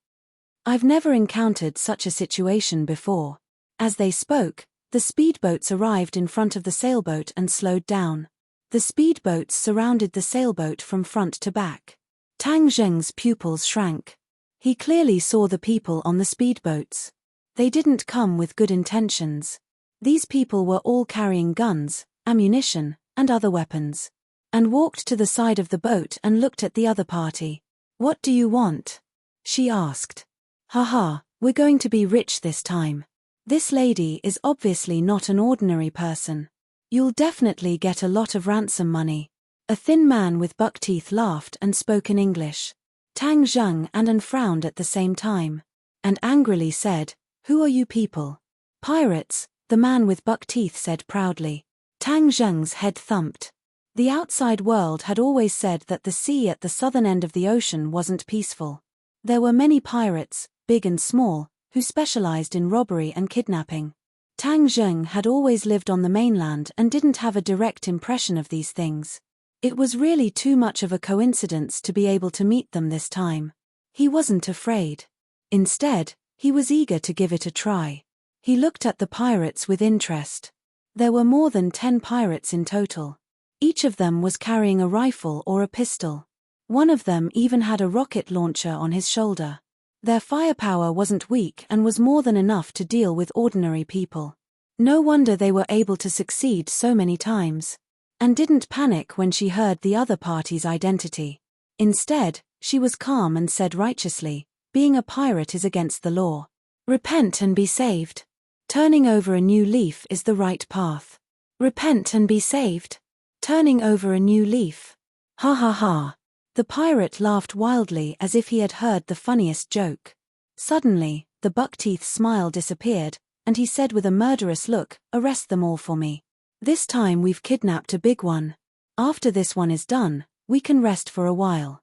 I've never encountered such a situation before. As they spoke, the speedboats arrived in front of the sailboat and slowed down. The speedboats surrounded the sailboat from front to back. Tang Zheng's pupils shrank. He clearly saw the people on the speedboats. They didn't come with good intentions. These people were all carrying guns, ammunition, and other weapons. And walked to the side of the boat and looked at the other party. What do you want? She asked. Haha, we're going to be rich this time. This lady is obviously not an ordinary person. You'll definitely get a lot of ransom money. A thin man with buck teeth laughed and spoke in English. Tang Zheng and frowned at the same time. And angrily said, Who are you people? Pirates, the man with buck teeth said proudly. Tang Zheng's head thumped. The outside world had always said that the sea at the southern end of the ocean wasn't peaceful. There were many pirates, big and small, who specialized in robbery and kidnapping. Tang Zheng had always lived on the mainland and didn't have a direct impression of these things. It was really too much of a coincidence to be able to meet them this time. He wasn't afraid. Instead, he was eager to give it a try. He looked at the pirates with interest. There were more than 10 pirates in total. Each of them was carrying a rifle or a pistol. One of them even had a rocket launcher on his shoulder. Their firepower wasn't weak and was more than enough to deal with ordinary people. No wonder they were able to succeed so many times. And didn't panic when she heard the other party's identity. Instead, she was calm and said righteously, "Being a pirate is against the law. Repent and be saved. Turning over a new leaf is the right path. Repent and be saved. Turning over a new leaf." Ha ha ha. The pirate laughed wildly as if he had heard the funniest joke. Suddenly, the buck-teeth smile disappeared, and he said with a murderous look, "Arrest them all for me. This time we've kidnapped a big one. After this one is done, we can rest for a while."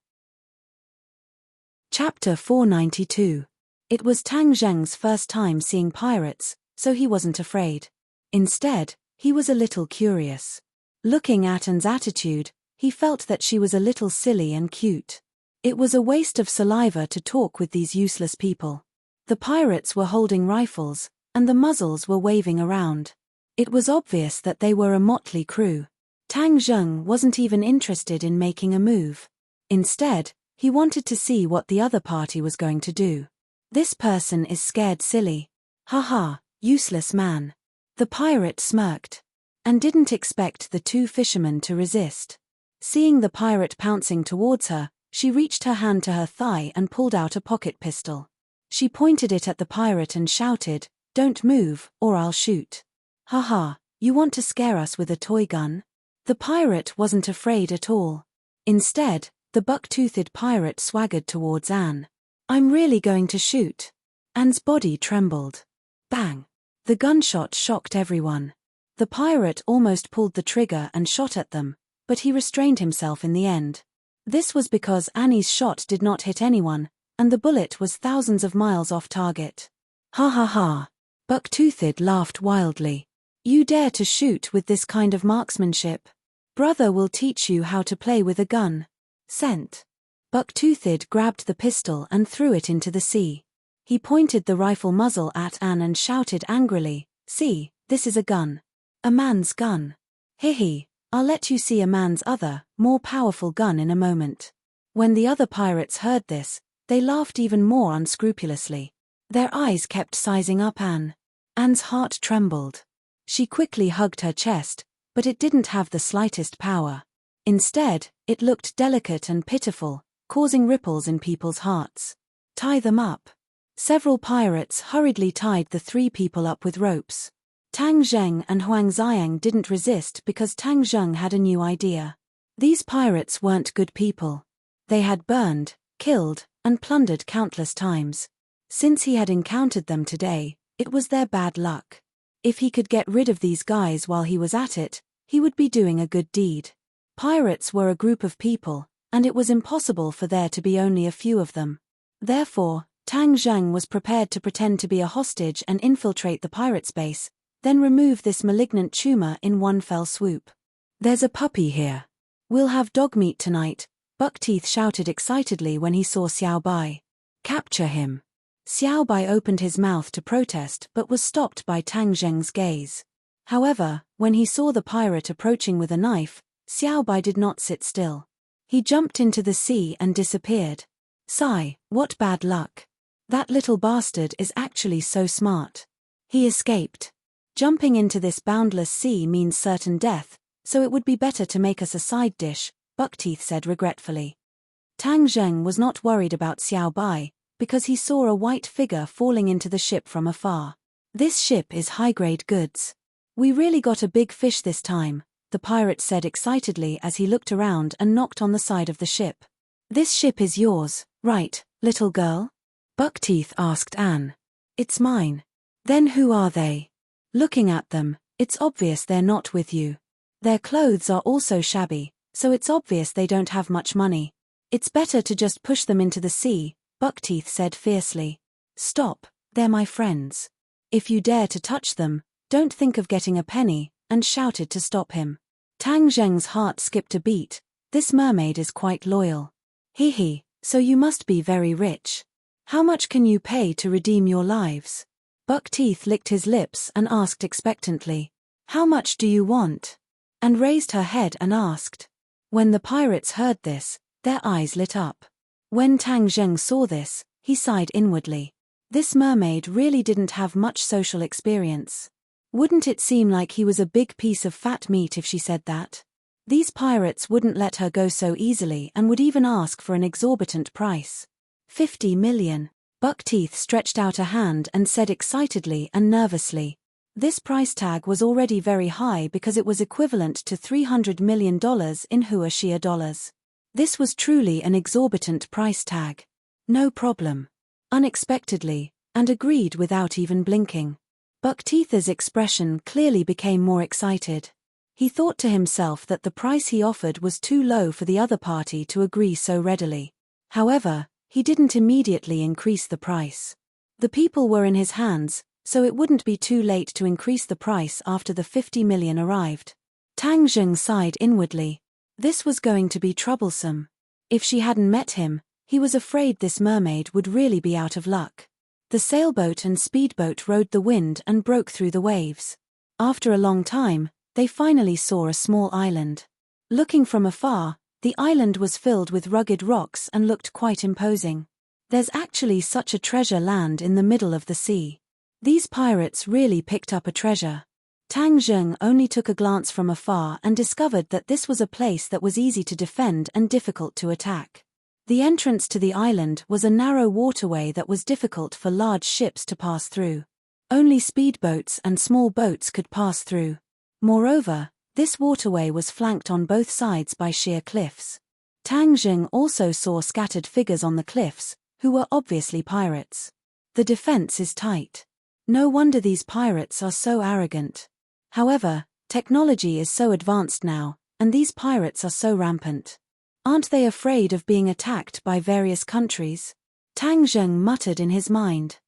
Chapter 492. It was Tang Zheng's first time seeing pirates, so he wasn't afraid. Instead, he was a little curious. Looking at Anne's attitude, he felt that she was a little silly and cute. It was a waste of saliva to talk with these useless people. The pirates were holding rifles, and the muzzles were waving around. It was obvious that they were a motley crew. Tang Zheng wasn't even interested in making a move. Instead, he wanted to see what the other party was going to do. "This person is scared silly. Ha ha, useless man." The pirate smirked. And didn't expect the 2 fishermen to resist. Seeing the pirate pouncing towards her, she reached her hand to her thigh and pulled out a pocket pistol. She pointed it at the pirate and shouted, "Don't move, or I'll shoot." "Ha ha, you want to scare us with a toy gun?" The pirate wasn't afraid at all. Instead, the buck-toothed pirate swaggered towards Anne. "I'm really going to shoot." Anne's body trembled. Bang! The gunshot shocked everyone. The pirate almost pulled the trigger and shot at them, but he restrained himself in the end. This was because Annie's shot did not hit anyone, and the bullet was thousands of miles off target. Ha ha ha! Buck-toothed laughed wildly. "You dare to shoot with this kind of marksmanship? Brother will teach you how to play with a gun." Scent. Buck-toothed grabbed the pistol and threw it into the sea. He pointed the rifle muzzle at Anne and shouted angrily, "See, this is a gun. A man's gun. Hee, I'll let you see a man's other, more powerful gun in a moment." When the other pirates heard this, they laughed even more unscrupulously. Their eyes kept sizing up Anne. Anne's heart trembled. She quickly hugged her chest, but it didn't have the slightest power. Instead, it looked delicate and pitiful, causing ripples in people's hearts. "Tie them up." Several pirates hurriedly tied the 3 people up with ropes. Tang Zheng and Huang Xiang didn't resist because Tang Zheng had a new idea. These pirates weren't good people. They had burned, killed, and plundered countless times. Since he had encountered them today, it was their bad luck. If he could get rid of these guys while he was at it, he would be doing a good deed. Pirates were a group of people, and it was impossible for there to be only a few of them. Therefore, Tang Zheng was prepared to pretend to be a hostage and infiltrate the pirate's base, then remove this malignant tumor in one fell swoop. "There's a puppy here. We'll have dog meat tonight," Buckteeth shouted excitedly when he saw Xiao Bai. "Capture him." Xiao Bai opened his mouth to protest but was stopped by Tang Zheng's gaze. However, when he saw the pirate approaching with a knife, Xiao Bai did not sit still. He jumped into the sea and disappeared. Sigh, what bad luck. That little bastard is actually so smart. He escaped. Jumping into this boundless sea means certain death, so it would be better to make us a side dish, Buckteeth said regretfully. Tang Zheng was not worried about Xiao Bai, because he saw a white figure falling into the ship from afar. "This ship is high-grade goods. We really got a big fish this time," the pirate said excitedly as he looked around and knocked on the side of the ship. "This ship is yours, right, little girl?" Buckteeth asked Anne. "It's mine." "Then who are they?" "Looking at them, it's obvious they're not with you. Their clothes are also shabby, so it's obvious they don't have much money. It's better to just push them into the sea," Buckteeth said fiercely. "Stop, they're my friends. If you dare to touch them, don't think of getting a penny," and shouted to stop him. Tang Zheng's heart skipped a beat. This mermaid is quite loyal. Hee, so you must be very rich. How much can you pay to redeem your lives? Buckteeth licked his lips and asked expectantly. How much do you want? And raised her head and asked. When the pirates heard this, their eyes lit up. When Tang Zheng saw this, he sighed inwardly. This mermaid really didn't have much social experience. Wouldn't it seem like he was a big piece of fat meat if she said that? These pirates wouldn't let her go so easily and would even ask for an exorbitant price. 50 million. Buckteeth stretched out a hand and said excitedly and nervously. This price tag was already very high because it was equivalent to $300 million in Huashia dollars. This was truly an exorbitant price tag. No problem. Unexpectedly, and agreed without even blinking. Buckteeth's expression clearly became more excited. He thought to himself that the price he offered was too low for the other party to agree so readily. However, he didn't immediately increase the price. The people were in his hands, so it wouldn't be too late to increase the price after the 50 million arrived. Tang Zheng sighed inwardly. This was going to be troublesome. If she hadn't met him, he was afraid this mermaid would really be out of luck. The sailboat and speedboat rode the wind and broke through the waves. After a long time, they finally saw a small island. Looking from afar, the island was filled with rugged rocks and looked quite imposing. There's actually such a treasure land in the middle of the sea. These pirates really picked up a treasure. Tang Zheng only took a glance from afar and discovered that this was a place that was easy to defend and difficult to attack. The entrance to the island was a narrow waterway that was difficult for large ships to pass through. Only speedboats and small boats could pass through. Moreover, this waterway was flanked on both sides by sheer cliffs. Tang Zheng also saw scattered figures on the cliffs, who were obviously pirates. The defense is tight. No wonder these pirates are so arrogant. However, technology is so advanced now, and these pirates are so rampant. Aren't they afraid of being attacked by various countries? Tang Zheng muttered in his mind.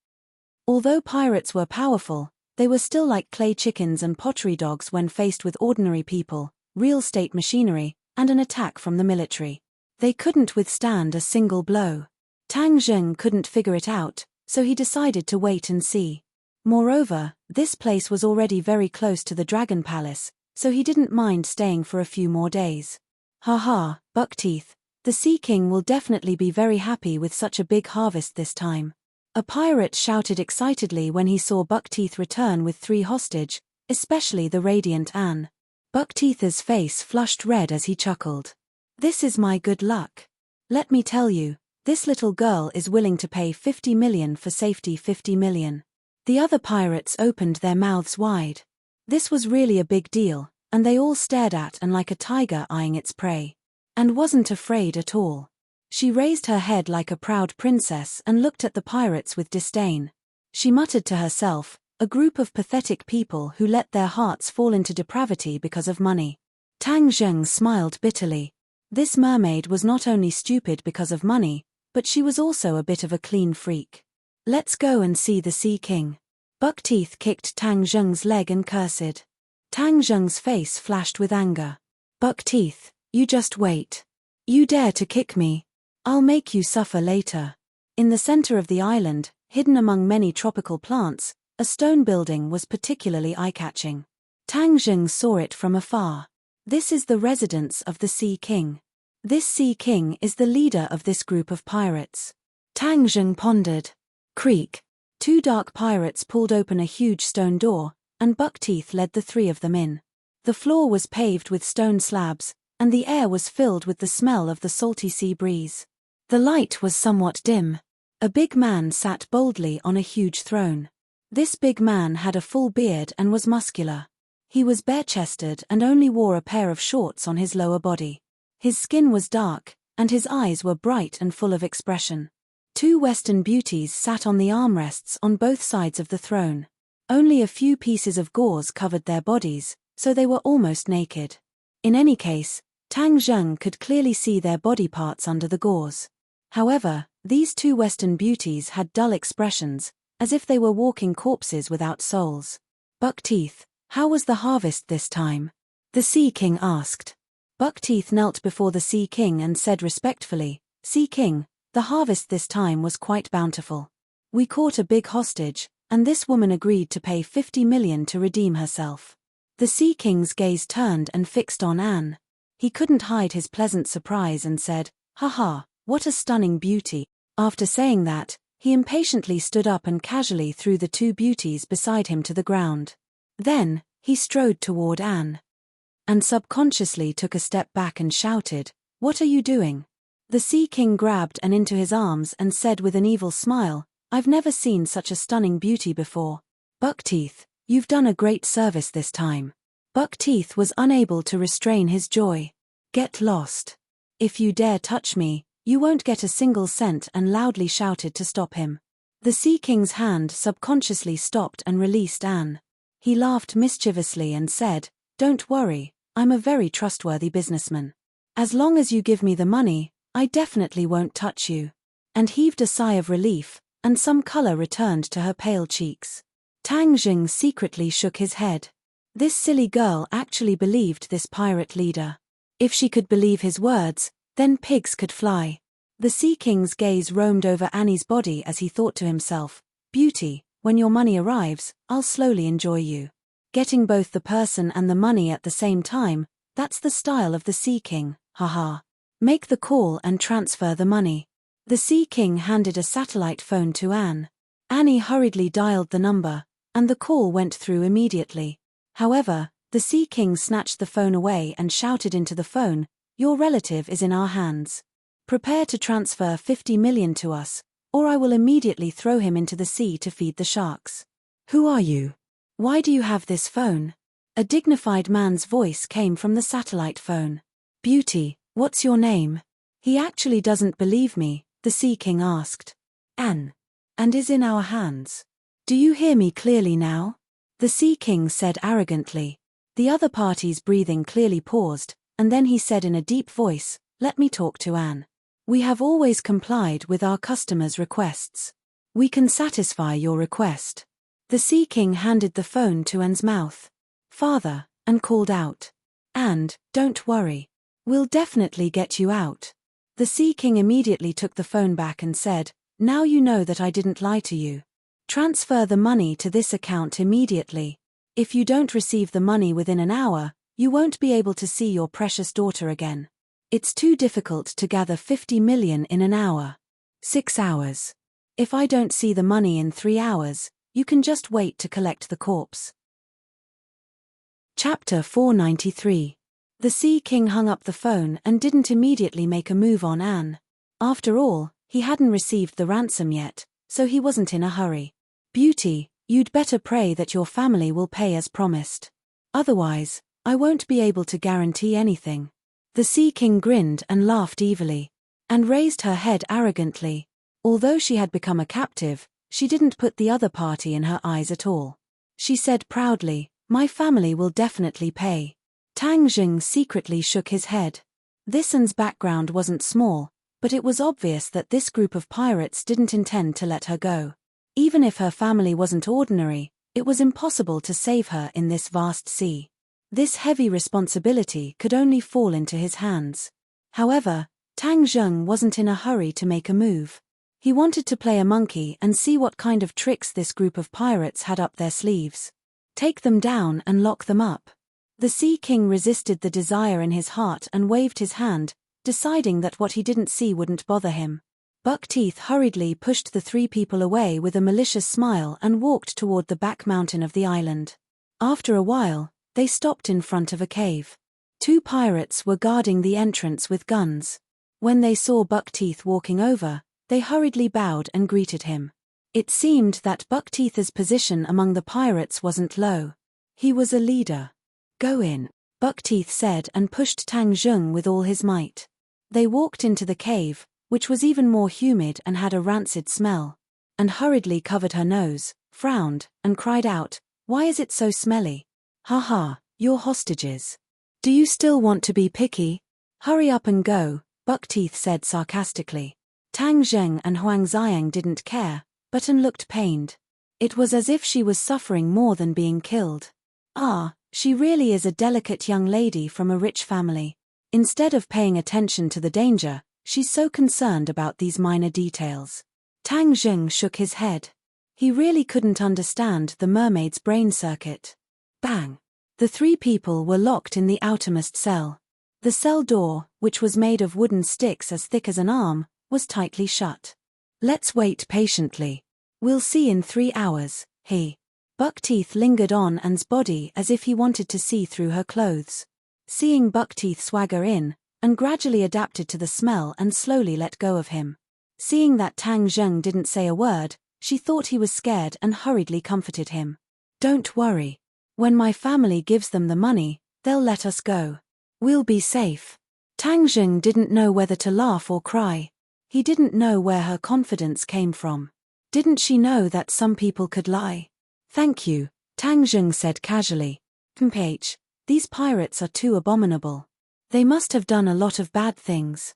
Although pirates were powerful, they were still like clay chickens and pottery dogs when faced with ordinary people, real state machinery, and an attack from the military. They couldn't withstand a single blow. Tang Zheng couldn't figure it out, so he decided to wait and see. Moreover, this place was already very close to the Dragon Palace, so he didn't mind staying for a few more days. Haha, Buckteeth, the Sea King will definitely be very happy with such a big harvest this time. A pirate shouted excitedly when he saw Buckteeth return with 3 hostage, especially the radiant Anne. Buckteeth's face flushed red as he chuckled. This is my good luck. Let me tell you, this little girl is willing to pay 50 million for safety. 50 million. The other pirates opened their mouths wide. This was really a big deal, and they all stared at Anne like a tiger eyeing its prey. And wasn't afraid at all. She raised her head like a proud princess and looked at the pirates with disdain. She muttered to herself, a group of pathetic people who let their hearts fall into depravity because of money. Tang Zheng smiled bitterly. This mermaid was not only stupid because of money, but she was also a bit of a clean freak. Let's go and see the Sea King. Buckteeth kicked Tang Zheng's leg and cursed. Tang Zheng's face flashed with anger. Buckteeth, you just wait. You dare to kick me? I'll make you suffer later. In the center of the island, hidden among many tropical plants, a stone building was particularly eye-catching. Tang Zheng saw it from afar. This is the residence of the Sea King. This Sea King is the leader of this group of pirates. Tang Zheng pondered. Creak. 2 dark pirates pulled open a huge stone door, and Buckteeth led the 3 of them in. The floor was paved with stone slabs, and the air was filled with the smell of the salty sea breeze. The light was somewhat dim. A big man sat boldly on a huge throne. This big man had a full beard and was muscular. He was bare-chested and only wore a pair of shorts on his lower body. His skin was dark, and his eyes were bright and full of expression. 2 Western beauties sat on the armrests on both sides of the throne. Only a few pieces of gauze covered their bodies, so they were almost naked. In any case, Tang Zheng could clearly see their body parts under the gauze. However, these 2 Western beauties had dull expressions, as if they were walking corpses without souls. Buckteeth, how was the harvest this time? The Sea King asked. Buckteeth knelt before the Sea King and said respectfully, Sea King, The harvest this time was quite bountiful. We caught a big hostage, and this woman agreed to pay 50 million to redeem herself. The Sea King's gaze turned and fixed on Anne. He couldn't hide his pleasant surprise and said, "Haha, what a stunning beauty." After saying that, he impatiently stood up and casually threw the two beauties beside him to the ground. Then, he strode toward Anne. And subconsciously took a step back and shouted, "What are you doing?" The Sea King grabbed Anne into his arms and said with an evil smile, "I've never seen such a stunning beauty before. Buckteeth, you've done a great service this time." Buckteeth was unable to restrain his joy. "Get lost. If you dare touch me, you won't get a single cent," and loudly shouted to stop him. The Sea King's hand subconsciously stopped and released Anne. He laughed mischievously and said, "Don't worry, I'm a very trustworthy businessman. As long as you give me the money, I definitely won't touch you." And heaved a sigh of relief, and some color returned to her pale cheeks. Tang Jing secretly shook his head. This silly girl actually believed this pirate leader. If she could believe his words, then pigs could fly. The Sea King's gaze roamed over Annie's body as he thought to himself, "Beauty, when your money arrives, I'll slowly enjoy you." Getting both the person and the money at the same time, that's the style of the Sea King, haha. Make the call and transfer the money. The Sea King handed a satellite phone to Anne. Annie hurriedly dialed the number, and the call went through immediately. However, the Sea King snatched the phone away and shouted into the phone, "Your relative is in our hands. Prepare to transfer 50 million to us, or I will immediately throw him into the sea to feed the sharks." "Who are you? Why do you have this phone?" A dignified man's voice came from the satellite phone. "Beauty, what's your name?" "He actually doesn't believe me," the Sea King asked. "Anne. And is in our hands. Do you hear me clearly now?" The Sea King said arrogantly. The other party's breathing clearly paused, and then he said in a deep voice, "Let me talk to Anne. We have always complied with our customers' requests. We can satisfy your request." The Sea King handed the phone to Anne's mouth. "Father," and called out, "And, don't worry. We'll definitely get you out." The Sea King immediately took the phone back and said, "Now you know that I didn't lie to you. Transfer the money to this account immediately. If you don't receive the money within an hour, you won't be able to see your precious daughter again. It's too difficult to gather 50 million in an hour. 6 hours. If I don't see the money in 3 hours, you can just wait to collect the corpse." Chapter 493. The Sea King hung up the phone and didn't immediately make a move on Anne. After all, he hadn't received the ransom yet, so he wasn't in a hurry. "Beauty, you'd better pray that your family will pay as promised. Otherwise, I won't be able to guarantee anything." The Sea King grinned and laughed evilly, and raised her head arrogantly. Although she had become a captive, she didn't put the other party in her eyes at all. She said proudly, "My family will definitely pay." Tang Jing secretly shook his head. This Anne's background wasn't small, but it was obvious that this group of pirates didn't intend to let her go. Even if her family wasn't ordinary, it was impossible to save her in this vast sea. This heavy responsibility could only fall into his hands. However, Tang Jing wasn't in a hurry to make a move. He wanted to play a monkey and see what kind of tricks this group of pirates had up their sleeves. Take them down and lock them up. The Sea King resisted the desire in his heart and waved his hand, deciding that what he didn't see wouldn't bother him. Buckteeth hurriedly pushed the 3 people away with a malicious smile and walked toward the back mountain of the island. After a while, they stopped in front of a cave. 2 pirates were guarding the entrance with guns. When they saw Buckteeth walking over, they hurriedly bowed and greeted him. It seemed that Buckteeth's position among the pirates wasn't low. He was a leader. "Go in," Buckteeth said and pushed Tang Jing with all his might. They walked into the cave, which was even more humid and had a rancid smell, and hurriedly covered her nose, frowned, and cried out, "Why is it so smelly? Haha, you're hostages. Do you still want to be picky? Hurry up and go," Buckteeth said sarcastically. Tang Jing and Huang Xiang didn't care, but Anne looked pained. It was as if she was suffering more than being killed. Ah, she really is a delicate young lady from a rich family. Instead of paying attention to the danger, She's so concerned about these minor details. Tang Zheng shook his head. He really couldn't understand the mermaid's brain circuit. Bang! The three people were locked in the outermost cell. The cell door, which was made of wooden sticks as thick as an arm, was tightly shut. Let's wait patiently. We'll see in 3 hours, Buckteeth lingered on Anne's body as if he wanted to see through her clothes. Seeing Buckteeth swagger in, Anne gradually adapted to the smell and slowly let go of him. Seeing that Tang Zheng didn't say a word, she thought he was scared and hurriedly comforted him. Don't worry. When my family gives them the money, they'll let us go. We'll be safe. Tang Zheng didn't know whether to laugh or cry. He didn't know where her confidence came from. Didn't she know that some people could lie? Thank you, Tang Zheng said casually. These pirates are too abominable. They must have done a lot of bad things.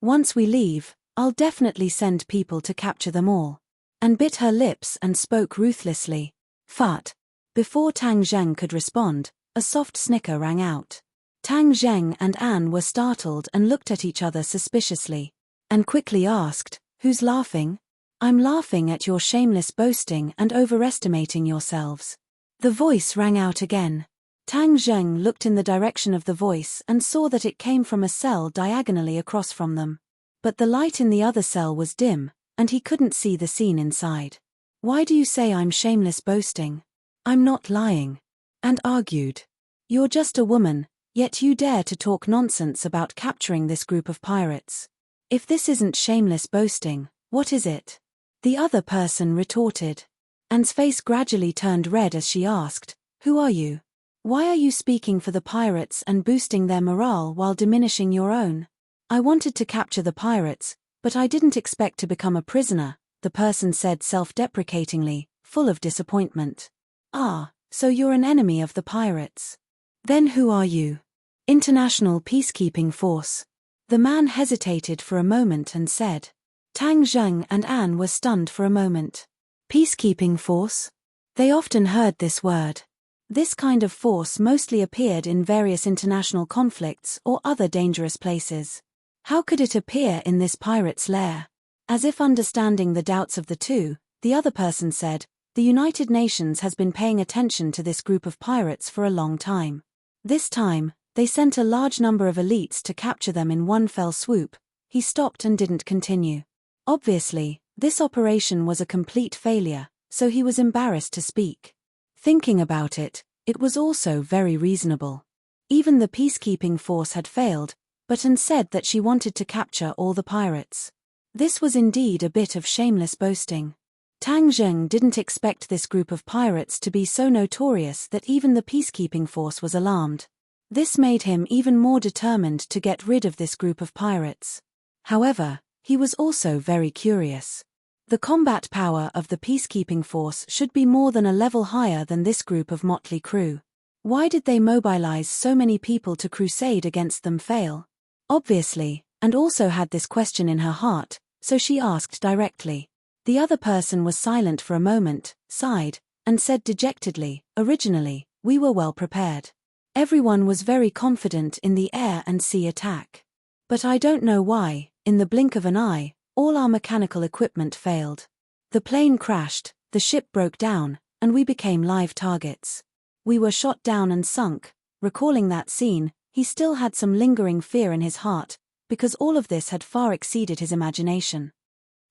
Once we leave, I'll definitely send people to capture them all. Anne bit her lips and spoke ruthlessly. Fart. Before Tang Zheng could respond, a soft snicker rang out. Tang Zheng and Anne were startled and looked at each other suspiciously. Anne quickly asked, "Who's laughing?" "I'm laughing at your shameless boasting and overestimating yourselves." The voice rang out again. Tang Zheng looked in the direction of the voice and saw that it came from a cell diagonally across from them. But the light in the other cell was dim, and he couldn't see the scene inside. "Why do you say I'm shameless boasting? I'm not lying." And argued. "You're just a woman, yet you dare to talk nonsense about capturing this group of pirates. If this isn't shameless boasting, what is it?" The other person retorted. Anne's face gradually turned red as she asked, "Who are you? Why are you speaking for the pirates and boosting their morale while diminishing your own?" "I wanted to capture the pirates, but I didn't expect to become a prisoner," the person said self-deprecatingly, full of disappointment. "Ah, so you're an enemy of the pirates. Then who are you?" "International Peacekeeping Force." The man hesitated for a moment and said. Tang Zheng and Anne were stunned for a moment. Peacekeeping force? They often heard this word. This kind of force mostly appeared in various international conflicts or other dangerous places. How could it appear in this pirate's lair? As if understanding the doubts of the two, the other person said, "The United Nations has been paying attention to this group of pirates for a long time. This time, they sent a large number of elites to capture them in one fell swoop." He stopped and didn't continue. Obviously, this operation was a complete failure, so he was embarrassed to speak. Thinking about it, it was also very reasonable. Even the peacekeeping force had failed, but Anne said that she wanted to capture all the pirates. This was indeed a bit of shameless boasting. Tang Zheng didn't expect this group of pirates to be so notorious that even the peacekeeping force was alarmed. This made him even more determined to get rid of this group of pirates. However, he was also very curious. The combat power of the peacekeeping force should be more than a level higher than this group of motley crew. Why did they mobilize so many people to crusade against them fail? Obviously, and also had this question in her heart, so she asked directly. The other person was silent for a moment, sighed, and said dejectedly, "Originally, we were well prepared. Everyone was very confident in the air and sea attack. But I don't know why, in the blink of an eye, all our mechanical equipment failed. The plane crashed, the ship broke down, and we became live targets. We were shot down and sunk." Recalling that scene, he still had some lingering fear in his heart, because all of this had far exceeded his imagination.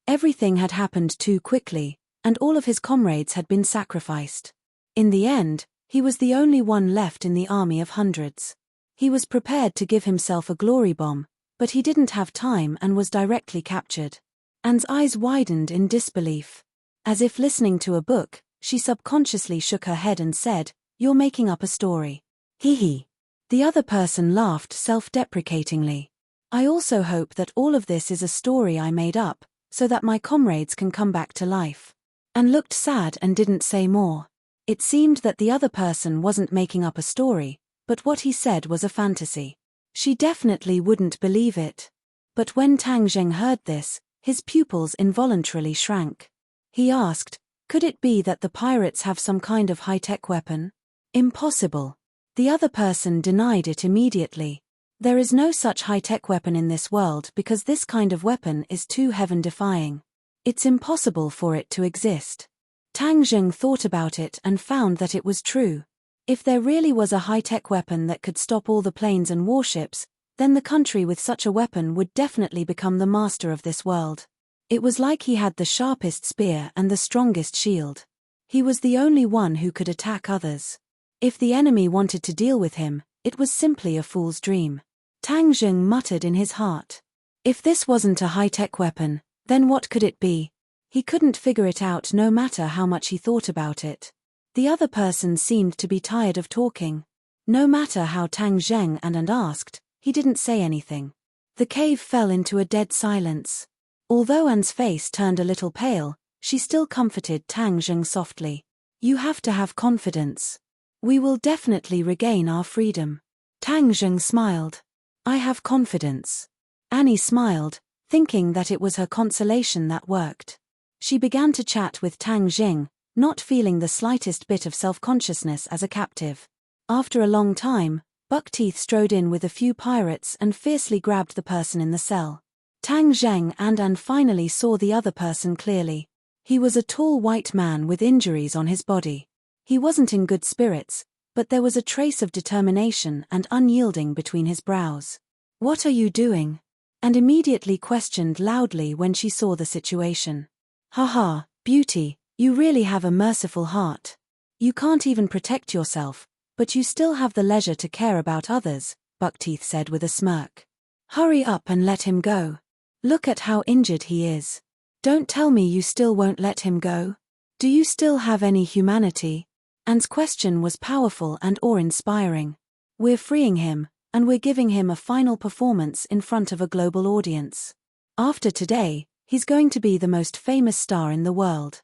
Everything had happened too quickly, and all of his comrades had been sacrificed. In the end, he was the only one left in the army of hundreds. He was prepared to give himself a glory bomb, but he didn't have time and was directly captured. Anne's eyes widened in disbelief. As if listening to a book, she subconsciously shook her head and said, "You're making up a story." Hee. The other person laughed self-deprecatingly. "I also hope that all of this is a story I made up, so that my comrades can come back to life." Anne looked sad and didn't say more. It seemed that the other person wasn't making up a story, but what he said was a fantasy. She definitely wouldn't believe it. But when Tang Zheng heard this, his pupils involuntarily shrank. He asked, "Could it be that the pirates have some kind of high-tech weapon?" "Impossible." The other person denied it immediately. There is no such high-tech weapon in this world because this kind of weapon is too heaven-defying. It's impossible for it to exist. Tang Zheng thought about it and found that it was true. If there really was a high-tech weapon that could stop all the planes and warships, then the country with such a weapon would definitely become the master of this world. It was like he had the sharpest spear and the strongest shield. He was the only one who could attack others. If the enemy wanted to deal with him, it was simply a fool's dream. Tang Zheng muttered in his heart. If this wasn't a high-tech weapon, then what could it be? He couldn't figure it out no matter how much he thought about it. The other person seemed to be tired of talking. No matter how Tang Zheng and asked, he didn't say anything. The cave fell into a dead silence. Although Anne's face turned a little pale, she still comforted Tang Zheng softly. You have to have confidence. We will definitely regain our freedom. Tang Zheng smiled. I have confidence. Annie smiled, thinking that it was her consolation that worked. She began to chat with Tang Zheng, not feeling the slightest bit of self-consciousness as a captive. After a long time, Buckteeth strode in with a few pirates and fiercely grabbed the person in the cell. Tang Zheng and Anne finally saw the other person clearly. He was a tall white man with injuries on his body. He wasn't in good spirits, but there was a trace of determination and unyielding between his brows. What are you doing? And immediately questioned loudly when she saw the situation. Haha, beauty, you really have a merciful heart. You can't even protect yourself, but you still have the leisure to care about others, Buckteeth said with a smirk. Hurry up and let him go. Look at how injured he is. Don't tell me you still won't let him go. Do you still have any humanity? Anne's question was powerful and awe-inspiring. We're freeing him, and we're giving him a final performance in front of a global audience. After today, he's going to be the most famous star in the world.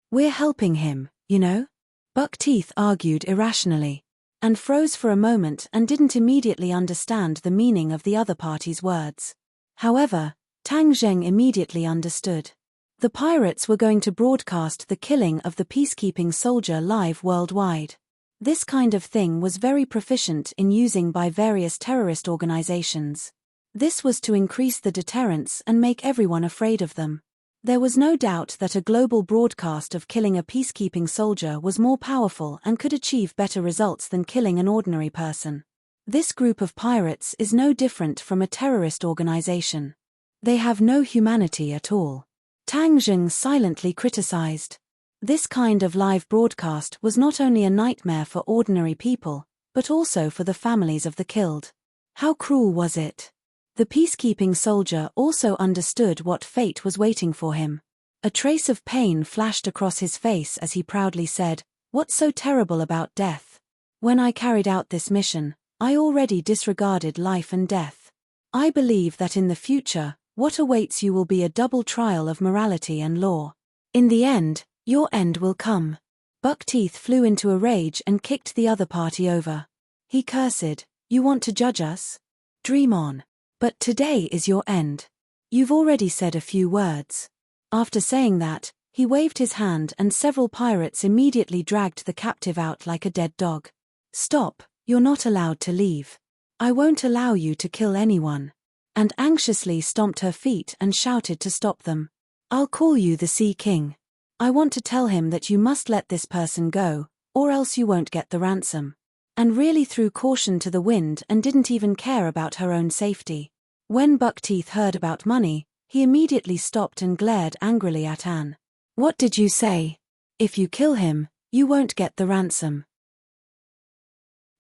We're helping him, you know? Buckteeth argued irrationally, and froze for a moment and didn't immediately understand the meaning of the other party's words. However, Tang Zheng immediately understood. The pirates were going to broadcast the killing of the peacekeeping soldier live worldwide. This kind of thing was very proficient in using by various terrorist organizations. This was to increase the deterrence and make everyone afraid of them. There was no doubt that a global broadcast of killing a peacekeeping soldier was more powerful and could achieve better results than killing an ordinary person. This group of pirates is no different from a terrorist organization. They have no humanity at all. Tang Zheng silently criticized. This kind of live broadcast was not only a nightmare for ordinary people, but also for the families of the killed. How cruel was it? The peacekeeping soldier also understood what fate was waiting for him. A trace of pain flashed across his face as he proudly said, "What's so terrible about death? When I carried out this mission, I already disregarded life and death. I believe that in the future, what awaits you will be a double trial of morality and law. In the end, your end will come." Buckteeth flew into a rage and kicked the other party over. He cursed, "You want to judge us? Dream on. But today is your end. You've already said a few words." After saying that, he waved his hand and several pirates immediately dragged the captive out like a dead dog. "Stop, you're not allowed to leave. I won't allow you to kill anyone." And anxiously stomped her feet and shouted to stop them. "I'll call you the Sea King. I want to tell him that you must let this person go, or else you won't get the ransom." And really threw caution to the wind and didn't even care about her own safety. When Buckteeth heard about money, he immediately stopped and glared angrily at Anne. "What did you say? If you kill him, you won't get the ransom."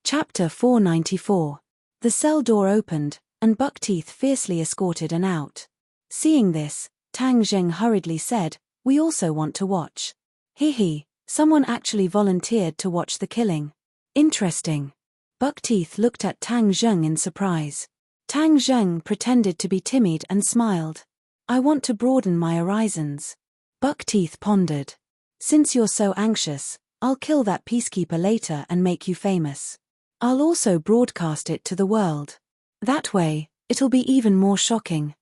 Chapter 494. The cell door opened, and Buckteeth fiercely escorted Anne out. Seeing this, Tang Zheng hurriedly said, "We also want to watch." Hee, someone actually volunteered to watch the killing. Interesting. Buckteeth looked at Tang Zheng in surprise. Tang Zheng pretended to be timid and smiled. "I want to broaden my horizons." Buckteeth pondered. "Since you're so anxious, I'll kill that peacekeeper later and make you famous. I'll also broadcast it to the world. That way, it'll be even more shocking."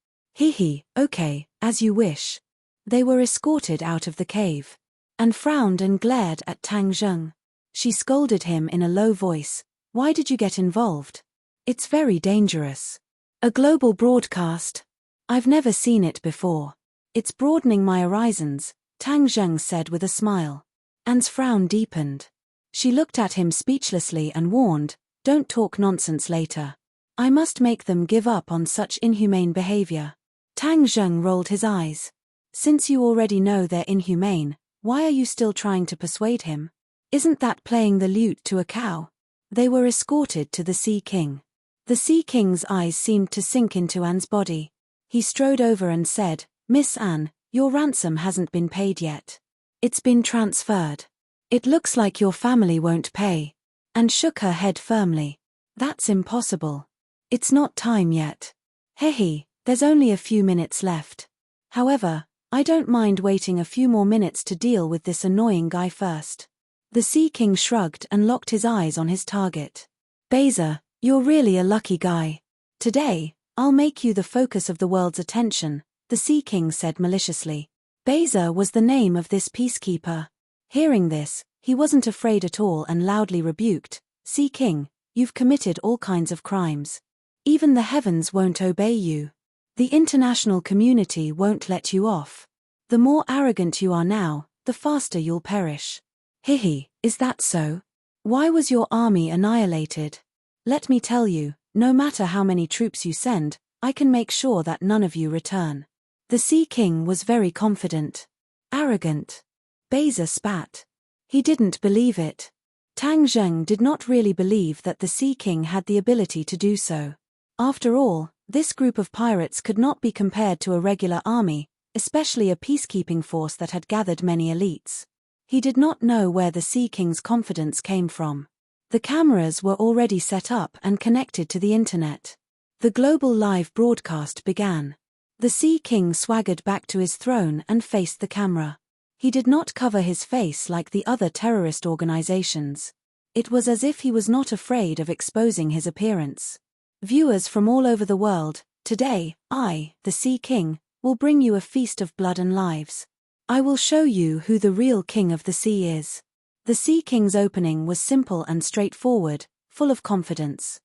Okay, as you wish." They were escorted out of the cave. Anne frowned and glared at Tang Zheng. She scolded him in a low voice, "Why did you get involved? It's very dangerous. A global broadcast? I've never seen it before. It's broadening my horizons, Tang Zheng said with a smile. Anne's frown deepened. She looked at him speechlessly and warned, "Don't talk nonsense later. I must make them give up on such inhumane behavior." Tang Zheng rolled his eyes. "Since you already know they're inhumane, why are you still trying to persuade him? Isn't that playing the lute to a cow?" They were escorted to the Sea King. The Sea King's eyes seemed to sink into Anne's body. He strode over and said, "Miss Anne, your ransom hasn't been paid yet. It's been transferred. It looks like your family won't pay." Anne shook her head firmly. "That's impossible. It's not time yet. Hehe, there's only a few minutes left. However, I don't mind waiting a few more minutes to deal with this annoying guy first." The Sea King shrugged and locked his eyes on his target. "Beza, you're really a lucky guy. Today, I'll make you the focus of the world's attention," the Sea King said maliciously. Beza was the name of this peacekeeper. Hearing this, he wasn't afraid at all and loudly rebuked, "Sea King, you've committed all kinds of crimes. Even the heavens won't obey you. The international community won't let you off. The more arrogant you are now, the faster you'll perish." "Hihi, is that so? Why was your army annihilated? Let me tell you, no matter how many troops you send, I can make sure that none of you return." The Sea King was very confident. Arrogant. Beza spat. He didn't believe it. Tang Zheng did not really believe that the Sea King had the ability to do so. After all, this group of pirates could not be compared to a regular army, especially a peacekeeping force that had gathered many elites. He did not know where the Sea King's confidence came from. The cameras were already set up and connected to the internet. The global live broadcast began. The Sea King swaggered back to his throne and faced the camera. He did not cover his face like the other terrorist organizations. It was as if he was not afraid of exposing his appearance. "Viewers from all over the world, today, I, the Sea King, will bring you a feast of blood and lives. I will show you who the real king of the sea is." The Sea King's opening was simple and straightforward, full of confidence.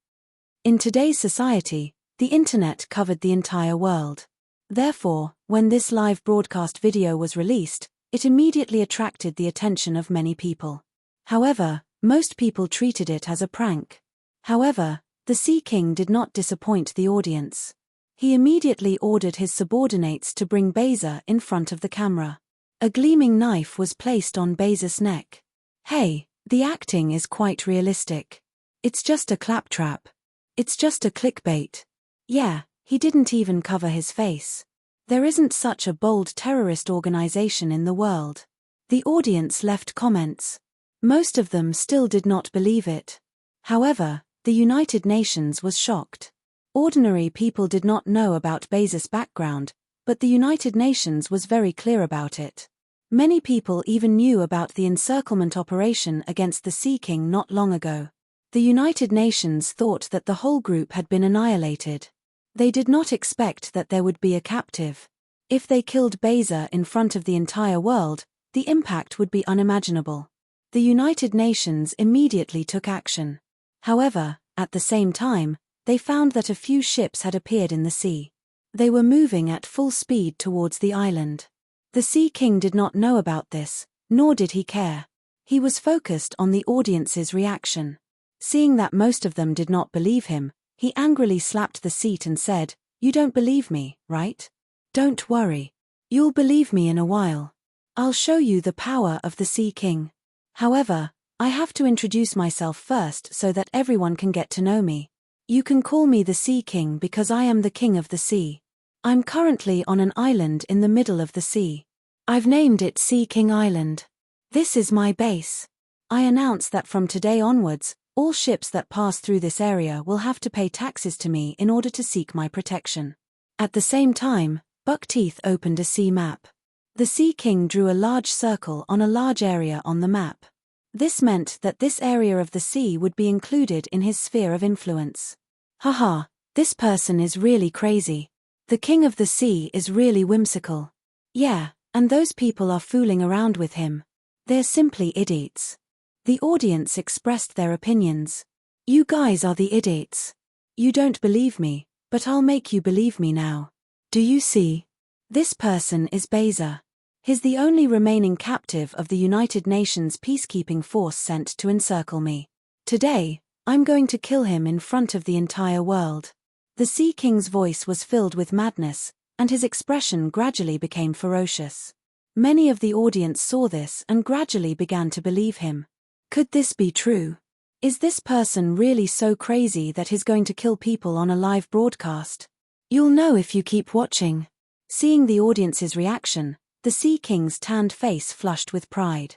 In today's society, the internet covered the entire world. Therefore, when this live broadcast video was released, it immediately attracted the attention of many people. However, most people treated it as a prank. However, the Sea King did not disappoint the audience. He immediately ordered his subordinates to bring Beza in front of the camera. A gleaming knife was placed on Beza's neck. "Hey, the acting is quite realistic. It's just a claptrap. It's just a clickbait. Yeah, he didn't even cover his face. There isn't such a bold terrorist organization in the world." The audience left comments. Most of them still did not believe it. However, the United Nations was shocked. Ordinary people did not know about Beza's background, but the United Nations was very clear about it. Many people even knew about the encirclement operation against the Sea King not long ago. The United Nations thought that the whole group had been annihilated. They did not expect that there would be a captive. If they killed Beza in front of the entire world, the impact would be unimaginable. The United Nations immediately took action. However, at the same time, they found that a few ships had appeared in the sea. They were moving at full speed towards the island. The Sea King did not know about this, nor did he care. He was focused on the audience's reaction. Seeing that most of them did not believe him, he angrily slapped the seat and said, "You don't believe me, right? Don't worry. You'll believe me in a while. I'll show you the power of the Sea King. However, I have to introduce myself first so that everyone can get to know me. You can call me the Sea King because I am the king of the sea. I'm currently on an island in the middle of the sea. I've named it Sea King Island. This is my base. I announce that from today onwards, all ships that pass through this area will have to pay taxes to me in order to seek my protection." At the same time, Buckteeth opened a sea map. The Sea King drew a large circle on a large area on the map. This meant that this area of the sea would be included in his sphere of influence. Haha, this person is really crazy. The king of the sea is really whimsical. Yeah, and those people are fooling around with him. They're simply idiots. The audience expressed their opinions. "You guys are the idiots. You don't believe me, but I'll make you believe me now. Do you see? This person is Beza. He's the only remaining captive of the United Nations peacekeeping force sent to encircle me. Today, I'm going to kill him in front of the entire world. The Sea King's voice was filled with madness, and his expression gradually became ferocious. Many of the audience saw this and gradually began to believe him. Could this be true? Is this person really so crazy that he's going to kill people on a live broadcast? You'll know if you keep watching. Seeing the audience's reaction, the Sea King's tanned face flushed with pride.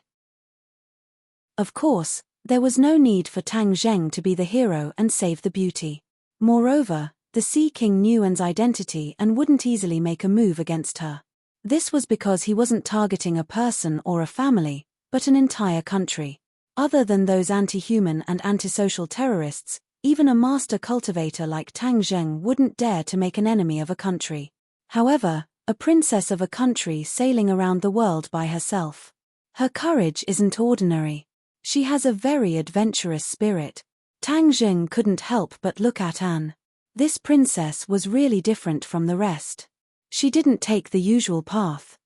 Of course, there was no need for Tang Zheng to be the hero and save the beauty. Moreover, the Sea King knew Anne's identity and wouldn't easily make a move against her. This was because he wasn't targeting a person or a family, but an entire country. Other than those anti-human and antisocial terrorists, even a master cultivator like Tang Zheng wouldn't dare to make an enemy of a country. However, a princess of a country sailing around the world by herself. Her courage isn't ordinary. She has a very adventurous spirit. Tang Zheng couldn't help but look at Anne. This princess was really different from the rest. She didn't take the usual path.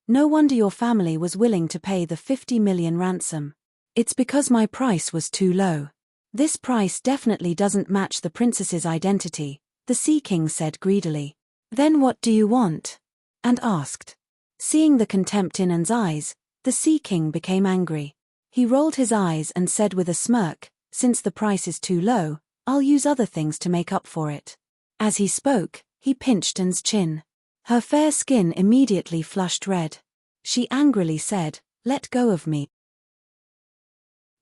No wonder your family was willing to pay the 50 million ransom. It's because my price was too low. This price definitely doesn't match the princess's identity, the Sea King said greedily. Then what do you want? Anne asked. Seeing the contempt in Anne's eyes, the Sea King became angry. He rolled his eyes and said with a smirk, since the price is too low, I'll use other things to make up for it. As he spoke, he pinched Anne's chin. Her fair skin immediately flushed red. She angrily said, "Let go of me."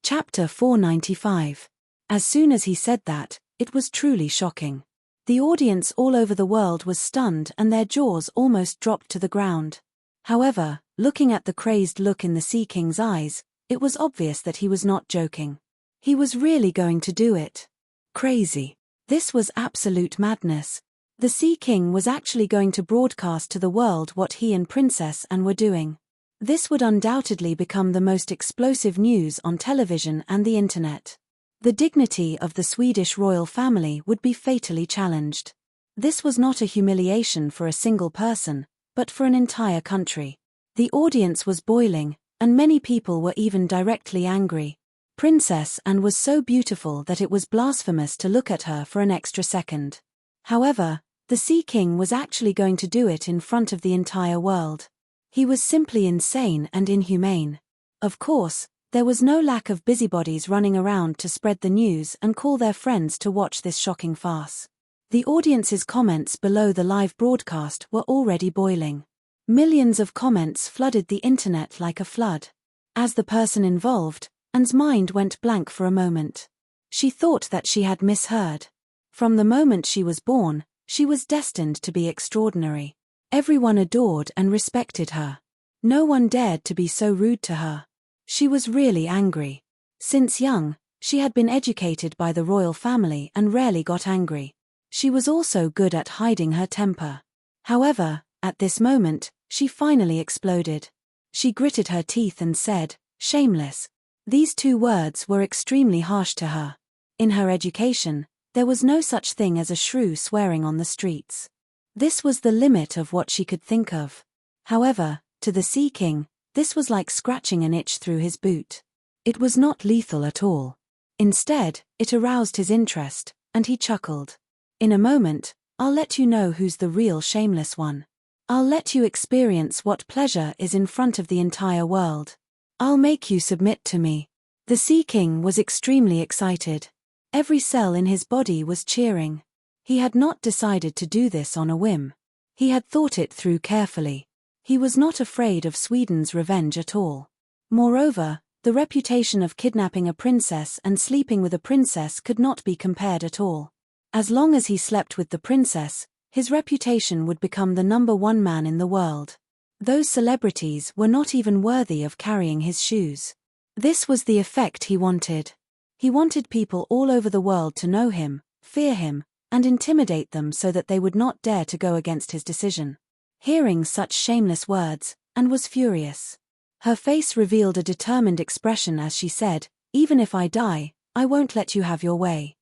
Chapter 495. As soon as he said that, it was truly shocking. The audience all over the world was stunned and their jaws almost dropped to the ground. However, looking at the crazed look in the Sea King's eyes, it was obvious that he was not joking. He was really going to do it. Crazy. This was absolute madness. The Sea King was actually going to broadcast to the world what he and Princess Anne were doing. This would undoubtedly become the most explosive news on television and the internet. The dignity of the Swedish royal family would be fatally challenged. This was not a humiliation for a single person, but for an entire country. The audience was boiling, and many people were even directly angry. Princess Anne was so beautiful that it was blasphemous to look at her for an extra second. However, the Sea King was actually going to do it in front of the entire world. He was simply insane and inhumane. Of course, there was no lack of busybodies running around to spread the news and call their friends to watch this shocking farce. The audience's comments below the live broadcast were already boiling. Millions of comments flooded the internet like a flood. As the person involved, Anne's mind went blank for a moment. She thought that she had misheard. From the moment she was born, she was destined to be extraordinary. Everyone adored and respected her. No one dared to be so rude to her. She was really angry. Since young, she had been educated by the royal family and rarely got angry. She was also good at hiding her temper. However, at this moment, she finally exploded. She gritted her teeth and said, "Shameless." These two words were extremely harsh to her. In her education, there was no such thing as a shrew swearing on the streets. This was the limit of what she could think of. However, to the Sea King, this was like scratching an itch through his boot. It was not lethal at all. Instead, it aroused his interest, and he chuckled. In a moment, I'll let you know who's the real shameless one. I'll let you experience what pleasure is in front of the entire world. I'll make you submit to me. The Sea King was extremely excited. Every cell in his body was cheering. He had not decided to do this on a whim. He had thought it through carefully. He was not afraid of Sweden's revenge at all. Moreover, the reputation of kidnapping a princess and sleeping with a princess could not be compared at all. As long as he slept with the princess, his reputation would become the #1 man in the world. Those celebrities were not even worthy of carrying his shoes. This was the effect he wanted. He wanted people all over the world to know him, fear him, and intimidate them so that they would not dare to go against his decision. Hearing such shameless words, Anne was furious. Her face revealed a determined expression as she said, "Even if I die, I won't let you have your way."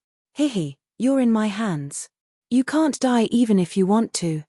You're in my hands. You can't die even if you want to.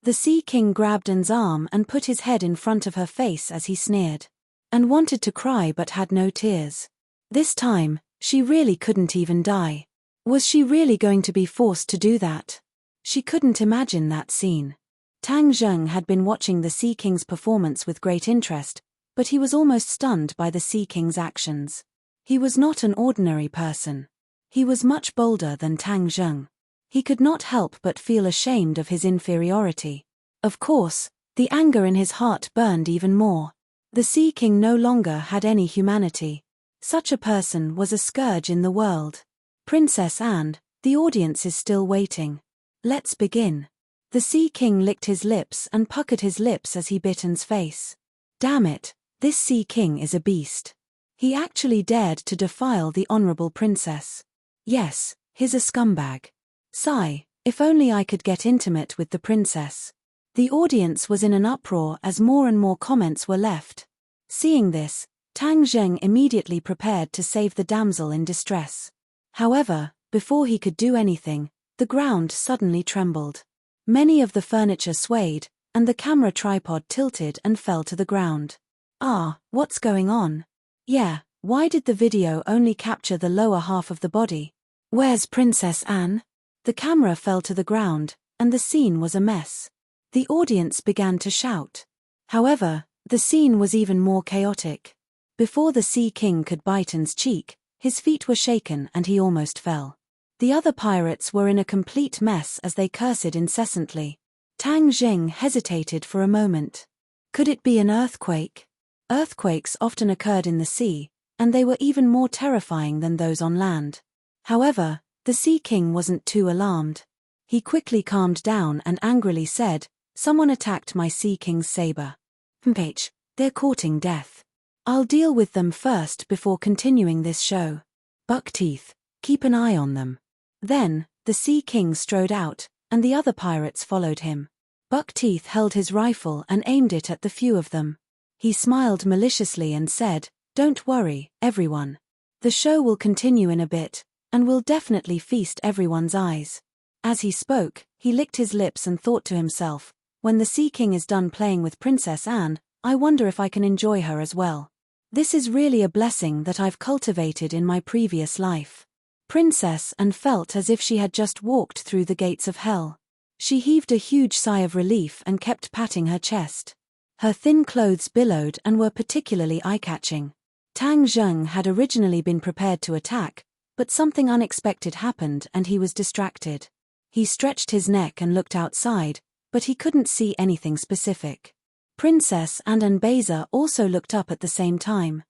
The Sea King grabbed Anne's arm and put his head in front of her face as he sneered. Anne wanted to cry but had no tears. This time, she really couldn't even die. Was she really going to be forced to do that? She couldn't imagine that scene. Tang Zheng had been watching the Sea King's performance with great interest, but he was almost stunned by the Sea King's actions. He was not an ordinary person. He was much bolder than Tang Zheng. He could not help but feel ashamed of his inferiority. Of course, the anger in his heart burned even more. The Sea King no longer had any humanity. Such a person was a scourge in the world. Princess Anne, the audience is still waiting. Let's begin. The Sea King licked his lips and puckered his lips as he bit Anne's face. Damn it, this Sea King is a beast. He actually dared to defile the honorable princess. Yes, he's a scumbag. Sigh, if only I could get intimate with the princess. The audience was in an uproar as more and more comments were left. Seeing this, Tang Zheng immediately prepared to save the damsel in distress. However, before he could do anything, the ground suddenly trembled. Many of the furniture swayed, and the camera tripod tilted and fell to the ground. Ah, what's going on? Yeah, why did the video only capture the lower half of the body? Where's Princess Anne? The camera fell to the ground, and the scene was a mess. The audience began to shout. However, the scene was even more chaotic. Before the Sea King could bite Anne's cheek, his feet were shaken and he almost fell. The other pirates were in a complete mess as they cursed incessantly. Tang Zheng hesitated for a moment. Could it be an earthquake? Earthquakes often occurred in the sea, and they were even more terrifying than those on land. However, the Sea King wasn't too alarmed. He quickly calmed down and angrily said, "Someone attacked my Sea King's saber. They're courting death. I'll deal with them first before continuing this show. Buckteeth, keep an eye on them." Then, the Sea King strode out, and the other pirates followed him. Buckteeth held his rifle and aimed it at the few of them. He smiled maliciously and said, "Don't worry, everyone. The show will continue in a bit, and will definitely feast everyone's eyes." As he spoke, he licked his lips and thought to himself, "When the Sea King is done playing with Princess Anne, I wonder if I can enjoy her as well. This is really a blessing that I've cultivated in my previous life." Princess Anne felt as if she had just walked through the gates of hell. She heaved a huge sigh of relief and kept patting her chest. Her thin clothes billowed and were particularly eye-catching. Tang Zheng had originally been prepared to attack, but something unexpected happened and he was distracted. He stretched his neck and looked outside, but he couldn't see anything specific. Princess Anne and Beza also looked up at the same time.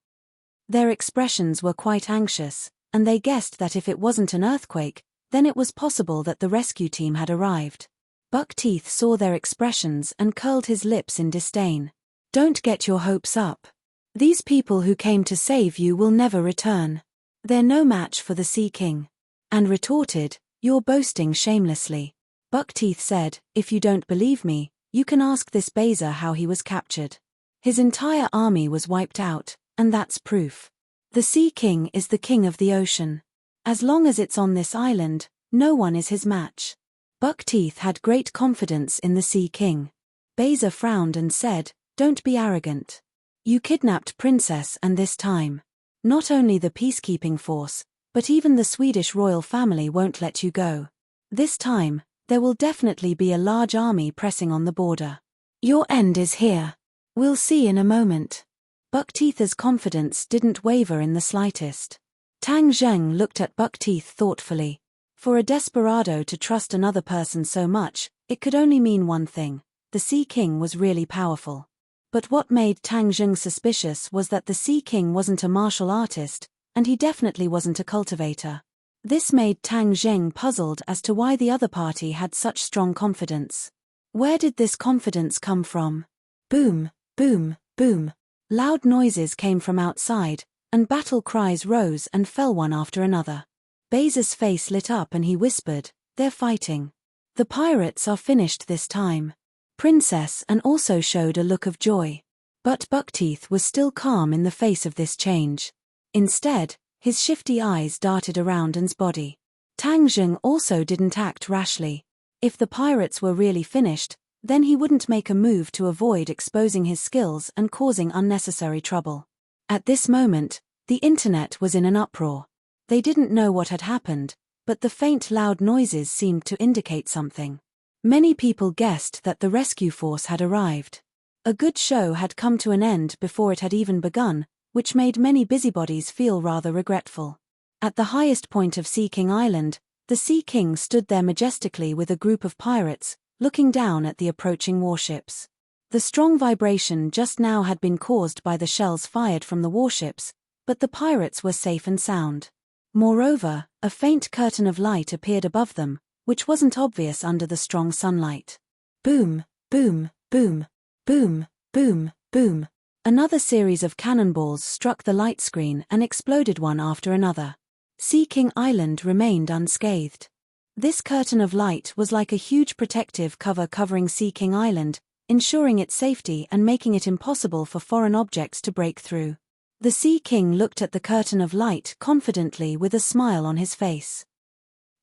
Their expressions were quite anxious, and they guessed that if it wasn't an earthquake, then it was possible that the rescue team had arrived. Buckteeth saw their expressions and curled his lips in disdain. "Don't get your hopes up. These people who came to save you will never return. They're no match for the Sea King." And retorted, "You're boasting shamelessly." Buckteeth said, "If you don't believe me, you can ask this Beza how he was captured. His entire army was wiped out, and that's proof. The Sea King is the king of the ocean. As long as it's on this island, no one is his match." Buckteeth had great confidence in the Sea King. Beza frowned and said, "Don't be arrogant. You kidnapped Princess Anne this time. Not only the peacekeeping force, but even the Swedish royal family won't let you go. This time, there will definitely be a large army pressing on the border. Your end is here. We'll see in a moment." Buckteeth's confidence didn't waver in the slightest. Tang Zheng looked at Buckteeth thoughtfully. For a desperado to trust another person so much, it could only mean one thing: the Sea King was really powerful. But what made Tang Zheng suspicious was that the Sea King wasn't a martial artist, and he definitely wasn't a cultivator. This made Tang Zheng puzzled as to why the other party had such strong confidence. Where did this confidence come from? Boom, boom, boom. Loud noises came from outside, and battle cries rose and fell one after another. Beza's face lit up and he whispered, "They're fighting. The pirates are finished this time." Princess Anne also showed a look of joy. But Buckteeth was still calm in the face of this change. Instead, his shifty eyes darted around Anne's body. Tang Zheng also didn't act rashly. If the pirates were really finished, then he wouldn't make a move to avoid exposing his skills and causing unnecessary trouble. At this moment, the internet was in an uproar. They didn't know what had happened, but the faint loud noises seemed to indicate something. Many people guessed that the rescue force had arrived. A good show had come to an end before it had even begun, which made many busybodies feel rather regretful. At the highest point of Sea King Island, the Sea King stood there majestically with a group of pirates, looking down at the approaching warships. The strong vibration just now had been caused by the shells fired from the warships, but the pirates were safe and sound. Moreover, a faint curtain of light appeared above them, which wasn't obvious under the strong sunlight. Boom, boom, boom, boom, boom, boom. Another series of cannonballs struck the light screen and exploded one after another. Sea King Island remained unscathed. This curtain of light was like a huge protective cover covering Sea King Island, ensuring its safety and making it impossible for foreign objects to break through. The Sea King looked at the curtain of light confidently with a smile on his face.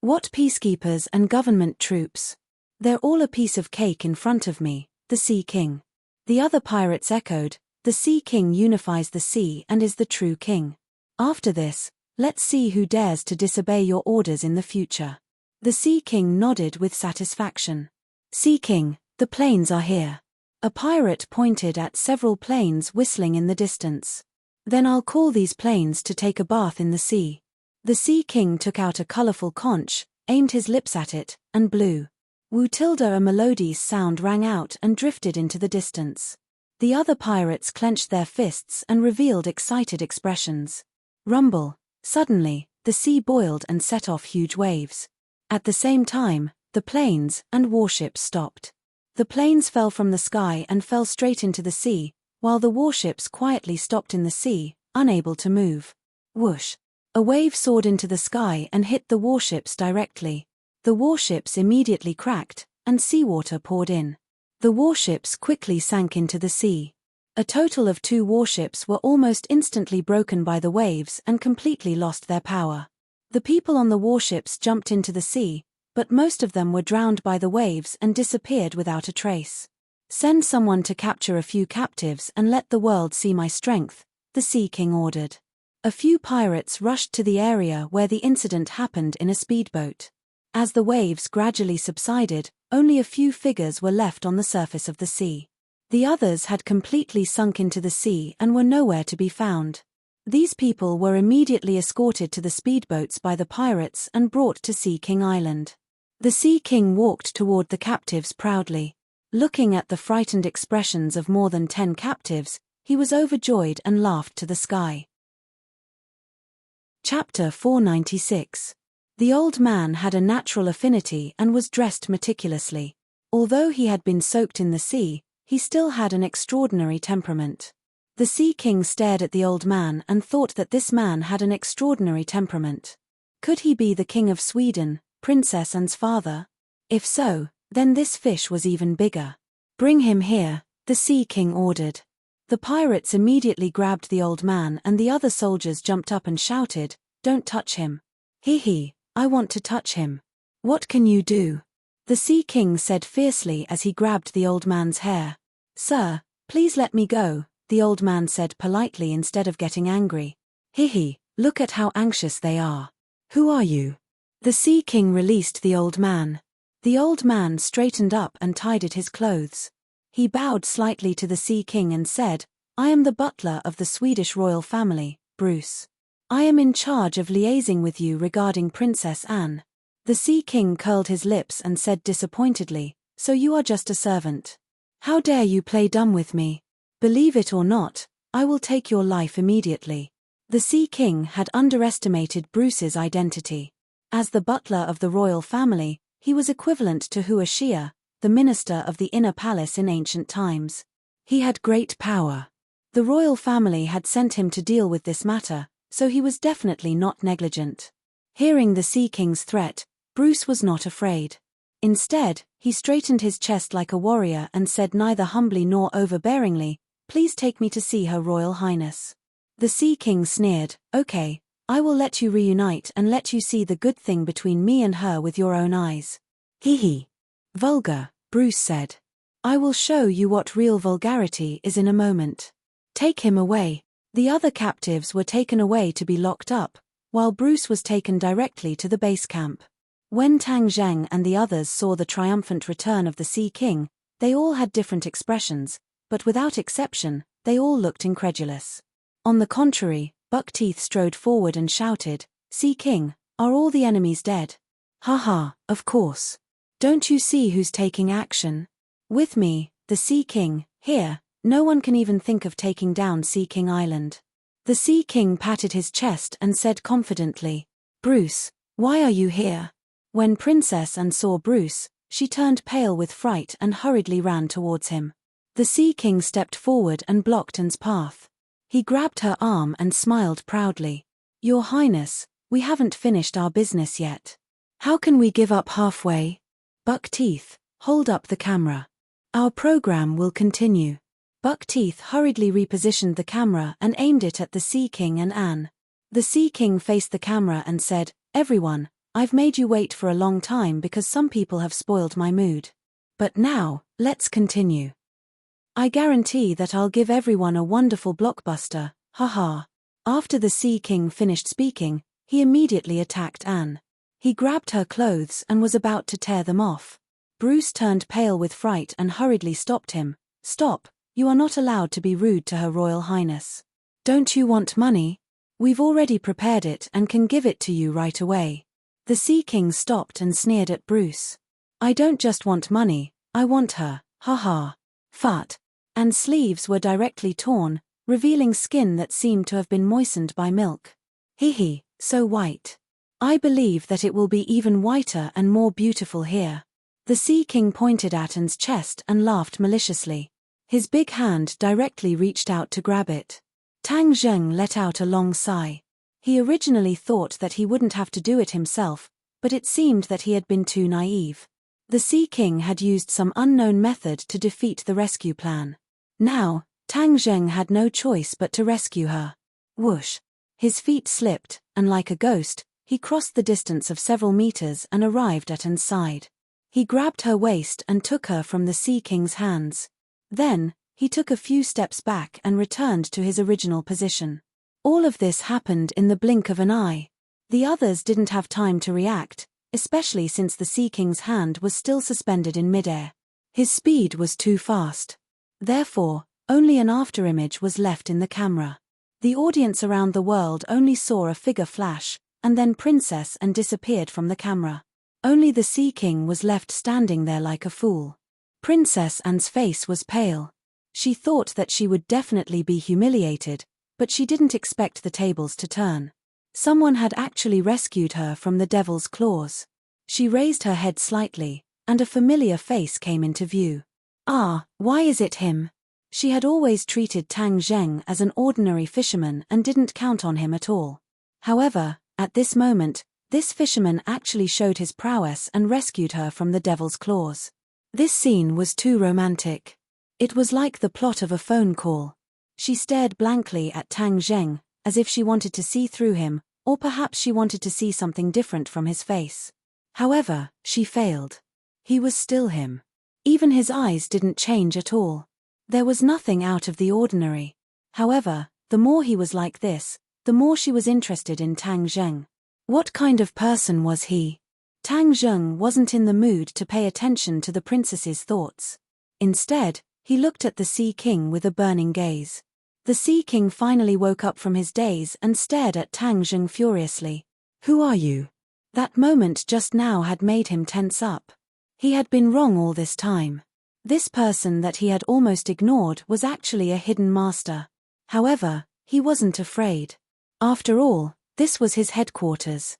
What peacekeepers and government troops? They're all a piece of cake in front of me, the Sea King. The other pirates echoed, the Sea King unifies the sea and is the true king. After this, let's see who dares to disobey your orders in the future. The Sea King nodded with satisfaction. Sea King, the planes are here. A pirate pointed at several planes whistling in the distance. Then I'll call these planes to take a bath in the sea. The Sea King took out a colorful conch, aimed his lips at it, and blew. Woo-tilda, a melodious sound rang out and drifted into the distance. The other pirates clenched their fists and revealed excited expressions. Rumble. Suddenly, the sea boiled and set off huge waves. At the same time, the planes and warships stopped. The planes fell from the sky and fell straight into the sea, while the warships quietly stopped in the sea, unable to move. Whoosh! A wave soared into the sky and hit the warships directly. The warships immediately cracked, and seawater poured in. The warships quickly sank into the sea. A total of 2 warships were almost instantly broken by the waves and completely lost their power. The people on the warships jumped into the sea, but most of them were drowned by the waves and disappeared without a trace. Send someone to capture a few captives and let the world see my strength, the Sea King ordered. A few pirates rushed to the area where the incident happened in a speedboat. As the waves gradually subsided, only a few figures were left on the surface of the sea. The others had completely sunk into the sea and were nowhere to be found. These people were immediately escorted to the speedboats by the pirates and brought to Sea King Island. The Sea King walked toward the captives proudly. Looking at the frightened expressions of more than 10 captives, he was overjoyed and laughed to the sky. Chapter 496. The old man had a natural affinity and was dressed meticulously. Although he had been soaked in the sea, he still had an extraordinary temperament. The Sea King stared at the old man and thought that this man had an extraordinary temperament. Could he be the King of Sweden, Princess Anne's father? If so, then this fish was even bigger. Bring him here, the Sea King ordered. The pirates immediately grabbed the old man and the other soldiers jumped up and shouted, "Don't touch him." "Hee, I want to touch him." "What can you do?" The Sea King said fiercely as he grabbed the old man's hair. "Sir, please let me go," the old man said politely instead of getting angry. "Hee, look at how anxious they are. Who are you?" The Sea King released the old man. The old man straightened up and tidied his clothes. He bowed slightly to the Sea King and said, "I am the butler of the Swedish royal family, Bruce. I am in charge of liaising with you regarding Princess Anne." The Sea King curled his lips and said disappointedly, "So you are just a servant? How dare you play dumb with me? Believe it or not, I will take your life immediately." The Sea King had underestimated Bruce's identity. As the butler of the royal family, he was equivalent to Huashia, the minister of the inner palace in ancient times. He had great power. The royal family had sent him to deal with this matter, so he was definitely not negligent. Hearing the Sea King's threat, Bruce was not afraid. Instead, he straightened his chest like a warrior and said neither humbly nor overbearingly, "Please take me to see Her Royal Highness." The Sea King sneered, "Okay, I will let you reunite and let you see the good thing between me and her with your own eyes. Hee hee. Vulgar, Bruce said. I will show you what real vulgarity is in a moment. Take him away. The other captives were taken away to be locked up, while Bruce was taken directly to the base camp. When Tang Zheng and the others saw the triumphant return of the Sea King, they all had different expressions, but without exception, they all looked incredulous. On the contrary, Buckteeth strode forward and shouted, Sea King, are all the enemies dead? Ha ha, of course. Don't you see who's taking action? With me, the Sea King, here, no one can even think of taking down Sea King Island. The Sea King patted his chest and said confidently, Bruce, why are you here? When Princess Anne saw Bruce, she turned pale with fright and hurriedly ran towards him. The Sea King stepped forward and blocked Anne's path. He grabbed her arm and smiled proudly. Your Highness, we haven't finished our business yet. How can we give up halfway? Buckteeth, hold up the camera. Our program will continue. Buckteeth hurriedly repositioned the camera and aimed it at the Sea King and Anne. The Sea King faced the camera and said, Everyone, I've made you wait for a long time because some people have spoiled my mood. But now, let's continue. I guarantee that I'll give everyone a wonderful blockbuster, haha. After the Sea King finished speaking, he immediately attacked Anne. He grabbed her clothes and was about to tear them off. Bruce turned pale with fright and hurriedly stopped him. Stop, you are not allowed to be rude to Her Royal Highness. Don't you want money? We've already prepared it and can give it to you right away. The Sea King stopped and sneered at Bruce. I don't just want money, I want her, haha. Fart. And sleeves were directly torn, revealing skin that seemed to have been moistened by milk. Hee hee, so white. I believe that it will be even whiter and more beautiful here. The Sea King pointed at Anne's chest and laughed maliciously. His big hand directly reached out to grab it. Tang Zheng let out a long sigh. He originally thought that he wouldn't have to do it himself, but it seemed that he had been too naive. The Sea King had used some unknown method to defeat the rescue plan. Now, Tang Zheng had no choice but to rescue her. Whoosh! His feet slipped, and like a ghost, he crossed the distance of several meters and arrived at Anne's side. He grabbed her waist and took her from the Sea King's hands. Then, he took a few steps back and returned to his original position. All of this happened in the blink of an eye. The others didn't have time to react, especially since the Sea King's hand was still suspended in midair. His speed was too fast. Therefore, only an afterimage was left in the camera. The audience around the world only saw a figure flash, and then Princess Anne disappeared from the camera. Only the Sea King was left standing there like a fool. Princess Anne's face was pale. She thought that she would definitely be humiliated, but she didn't expect the tables to turn. Someone had actually rescued her from the devil's claws. She raised her head slightly, and a familiar face came into view. Ah, why is it him? She had always treated Tang Zheng as an ordinary fisherman and didn't count on him at all. However, at this moment, this fisherman actually showed his prowess and rescued her from the devil's claws. This scene was too romantic. It was like the plot of a phone call. She stared blankly at Tang Zheng, as if she wanted to see through him, or perhaps she wanted to see something different from his face. However, she failed. He was still him. Even his eyes didn't change at all. There was nothing out of the ordinary. However, the more he was like this, the more she was interested in Tang Zheng. What kind of person was he? Tang Zheng wasn't in the mood to pay attention to the princess's thoughts. Instead, he looked at the Sea King with a burning gaze. The Sea King finally woke up from his daze and stared at Tang Zheng furiously. Who are you? That moment just now had made him tense up. He had been wrong all this time. This person that he had almost ignored was actually a hidden master. However, he wasn't afraid. After all, this was his headquarters.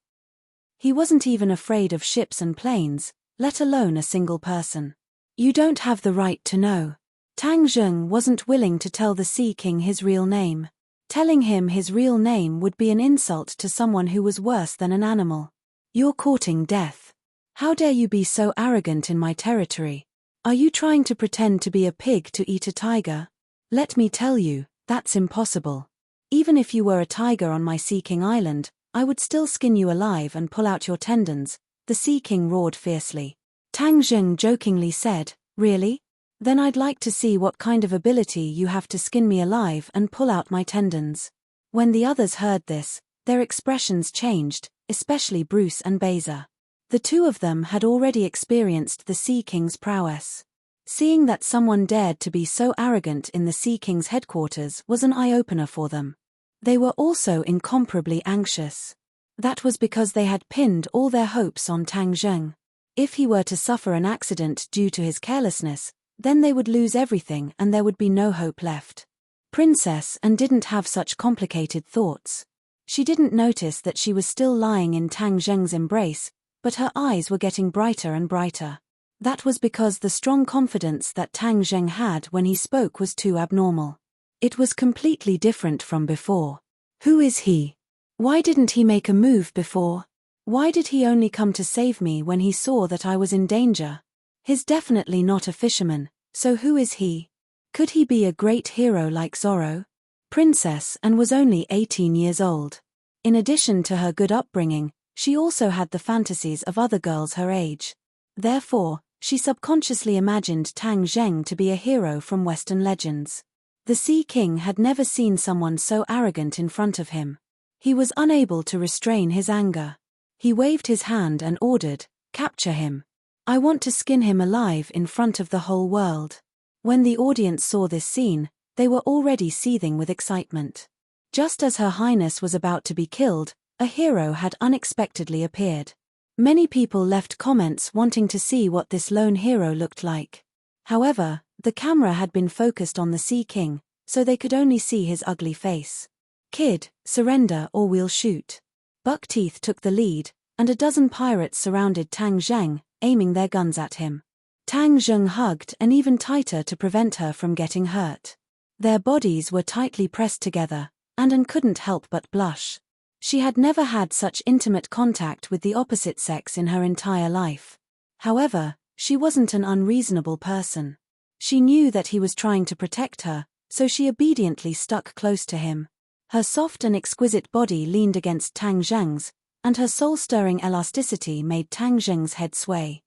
He wasn't even afraid of ships and planes, let alone a single person. You don't have the right to know. Tang Zheng wasn't willing to tell the Sea King his real name. Telling him his real name would be an insult to someone who was worse than an animal. You're courting death. How dare you be so arrogant in my territory? Are you trying to pretend to be a pig to eat a tiger? Let me tell you, that's impossible. Even if you were a tiger on my Sea King Island, I would still skin you alive and pull out your tendons, the Sea King roared fiercely. Tang Zheng jokingly said, really? Then I'd like to see what kind of ability you have to skin me alive and pull out my tendons. When the others heard this, their expressions changed, especially Bruce and Beza. The two of them had already experienced the Sea King's prowess. Seeing that someone dared to be so arrogant in the Sea King's headquarters was an eye-opener for them. They were also incomparably anxious. That was because they had pinned all their hopes on Tang Zheng. If he were to suffer an accident due to his carelessness, then they would lose everything and there would be no hope left. Princess Anne didn't have such complicated thoughts. She didn't notice that she was still lying in Tang Zheng's embrace, but her eyes were getting brighter and brighter. That was because the strong confidence that Tang Zheng had when he spoke was too abnormal. It was completely different from before. Who is he? Why didn't he make a move before? Why did he only come to save me when he saw that I was in danger? He's definitely not a fisherman, so who is he? Could he be a great hero like Zorro? Princess Anne was only 18 years old. In addition to her good upbringing, she also had the fantasies of other girls her age. Therefore, she subconsciously imagined Tang Zheng to be a hero from Western legends. The Sea King had never seen someone so arrogant in front of him. He was unable to restrain his anger. He waved his hand and ordered, "Capture him. I want to skin him alive in front of the whole world." When the audience saw this scene, they were already seething with excitement. Just as Her Highness was about to be killed, a hero had unexpectedly appeared. Many people left comments wanting to see what this lone hero looked like. However, the camera had been focused on the Sea King, so they could only see his ugly face. "Kid, surrender or we'll shoot." Buckteeth took the lead, and a dozen pirates surrounded Tang Zheng, aiming their guns at him. Tang Zheng hugged and even tighter to prevent her from getting hurt. Their bodies were tightly pressed together, and Anne couldn't help but blush. She had never had such intimate contact with the opposite sex in her entire life. However, she wasn't an unreasonable person. She knew that he was trying to protect her, so she obediently stuck close to him. Her soft and exquisite body leaned against Tang Zheng's, and her soul-stirring elasticity made Tang Zheng's head sway.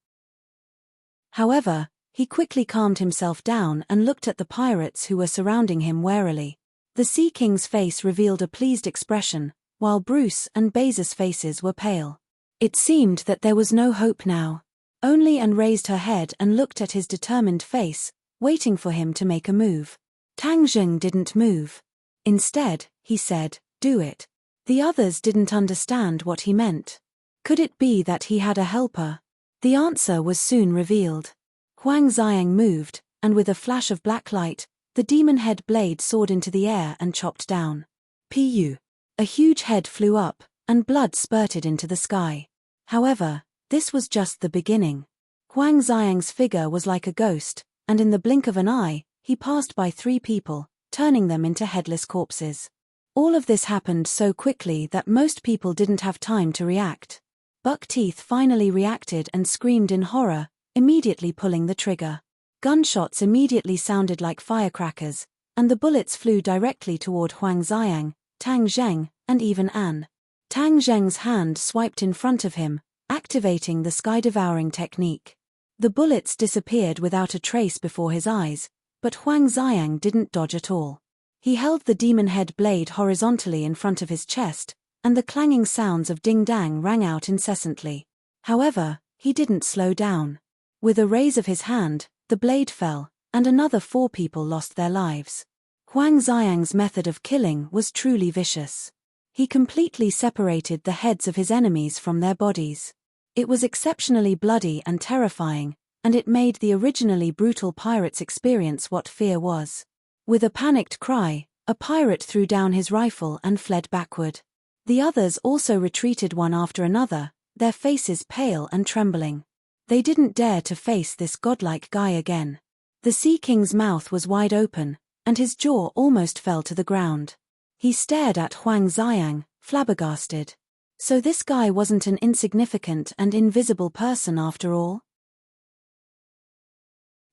However, he quickly calmed himself down and looked at the pirates who were surrounding him warily. The Sea King's face revealed a pleased expression, while Bruce and Beza's faces were pale. It seemed that there was no hope now. Only Anne raised her head and looked at his determined face, waiting for him to make a move. Tang Zheng didn't move. Instead, he said, "Do it." The others didn't understand what he meant. Could it be that he had a helper? The answer was soon revealed. Huang Xiang moved, and with a flash of black light, the demon head blade soared into the air and chopped down. Pu. A huge head flew up, and blood spurted into the sky. However, this was just the beginning. Huang Xiang's figure was like a ghost, and in the blink of an eye, he passed by 3 people, turning them into headless corpses. All of this happened so quickly that most people didn't have time to react. Buckteeth finally reacted and screamed in horror, immediately pulling the trigger. Gunshots immediately sounded like firecrackers, and the bullets flew directly toward Huang Xiang, Tang Zheng, and even Anne. Tang Zheng's hand swiped in front of him, activating the sky-devouring technique. The bullets disappeared without a trace before his eyes, but Huang Xiang didn't dodge at all. He held the demon head blade horizontally in front of his chest, and the clanging sounds of ding-dang rang out incessantly. However, he didn't slow down. With a raise of his hand, the blade fell, and another 4 people lost their lives. Huang Xiang's method of killing was truly vicious. He completely separated the heads of his enemies from their bodies. It was exceptionally bloody and terrifying, and it made the originally brutal pirates experience what fear was. With a panicked cry, a pirate threw down his rifle and fled backward. The others also retreated one after another, their faces pale and trembling. They didn't dare to face this godlike guy again. The Sea King's mouth was wide open, and his jaw almost fell to the ground. He stared at Huang Xiang, flabbergasted. So this guy wasn't an insignificant and invisible person after all?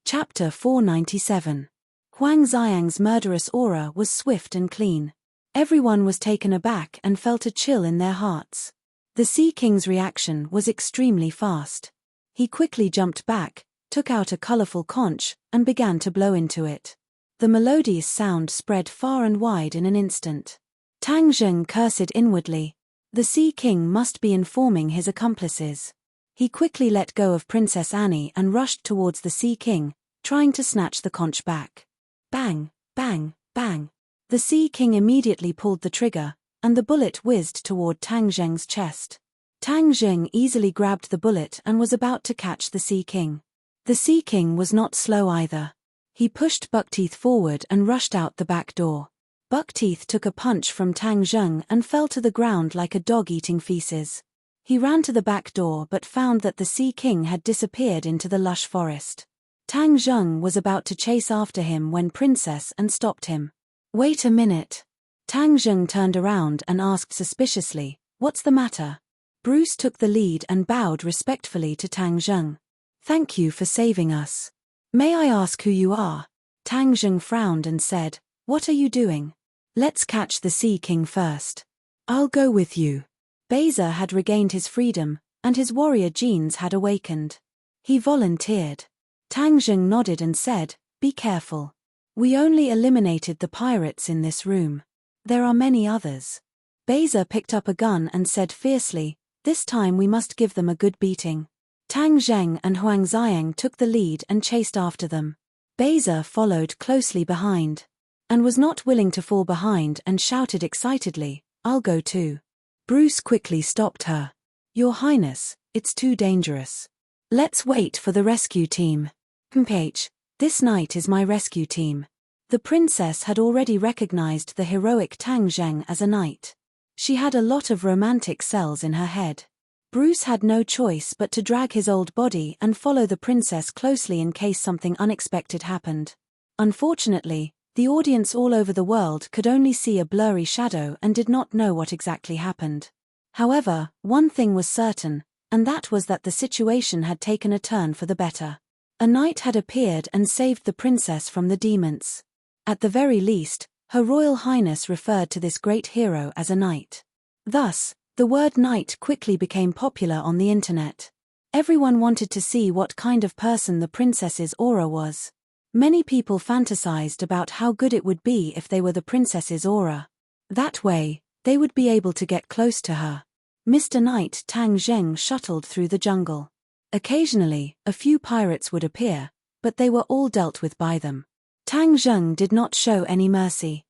Chapter 497. Huang Xiang's murderous aura was swift and clean. Everyone was taken aback and felt a chill in their hearts. The Sea King's reaction was extremely fast. He quickly jumped back, took out a colorful conch, and began to blow into it. The melodious sound spread far and wide in an instant. Tang Zheng cursed inwardly. The Sea King must be informing his accomplices. He quickly let go of Princess Annie and rushed towards the Sea King, trying to snatch the conch back. Bang, bang, bang. The Sea King immediately pulled the trigger, and the bullet whizzed toward Tang Zheng's chest. Tang Zheng easily grabbed the bullet and was about to catch the Sea King. The Sea King was not slow either. He pushed Buckteeth forward and rushed out the back door. Buckteeth took a punch from Tang Zheng and fell to the ground like a dog eating feces. He ran to the back door but found that the Sea King had disappeared into the lush forest. Tang Zheng was about to chase after him when Princess Anne stopped him. "Wait a minute." Tang Zheng turned around and asked suspiciously, "What's the matter?" Bruce took the lead and bowed respectfully to Tang Zheng. "Thank you for saving us. May I ask who you are?" Tang Zheng frowned and said, "What are you doing?" "Let's catch the Sea King first." "I'll go with you." Beza had regained his freedom, and his warrior genes had awakened. He volunteered. Tang Zheng nodded and said, "Be careful. We only eliminated the pirates in this room. There are many others." Beza picked up a gun and said fiercely, "This time we must give them a good beating." Tang Zheng and Huang Xiang took the lead and chased after them. Beza followed closely behind. And was not willing to fall behind and shouted excitedly, "I'll go too." Bruce quickly stopped her. "Your Highness, it's too dangerous. Let's wait for the rescue team." "Mph, this night is my rescue team." The princess had already recognized the heroic Tang Zheng as a knight. She had a lot of romantic cells in her head. Bruce had no choice but to drag his old body and follow the princess closely in case something unexpected happened. Unfortunately, the audience all over the world could only see a blurry shadow and did not know what exactly happened. However, one thing was certain, and that was that the situation had taken a turn for the better. A knight had appeared and saved the princess from the demons. At the very least, Her Royal Highness referred to this great hero as a knight. Thus, the word knight quickly became popular on the internet. Everyone wanted to see what kind of person the princess's aura was. Many people fantasized about how good it would be if they were the princess's aura. That way, they would be able to get close to her. Mr. Knight Tang Zheng shuttled through the jungle. Occasionally, a few pirates would appear, but they were all dealt with by them. Tang Zheng did not show any mercy.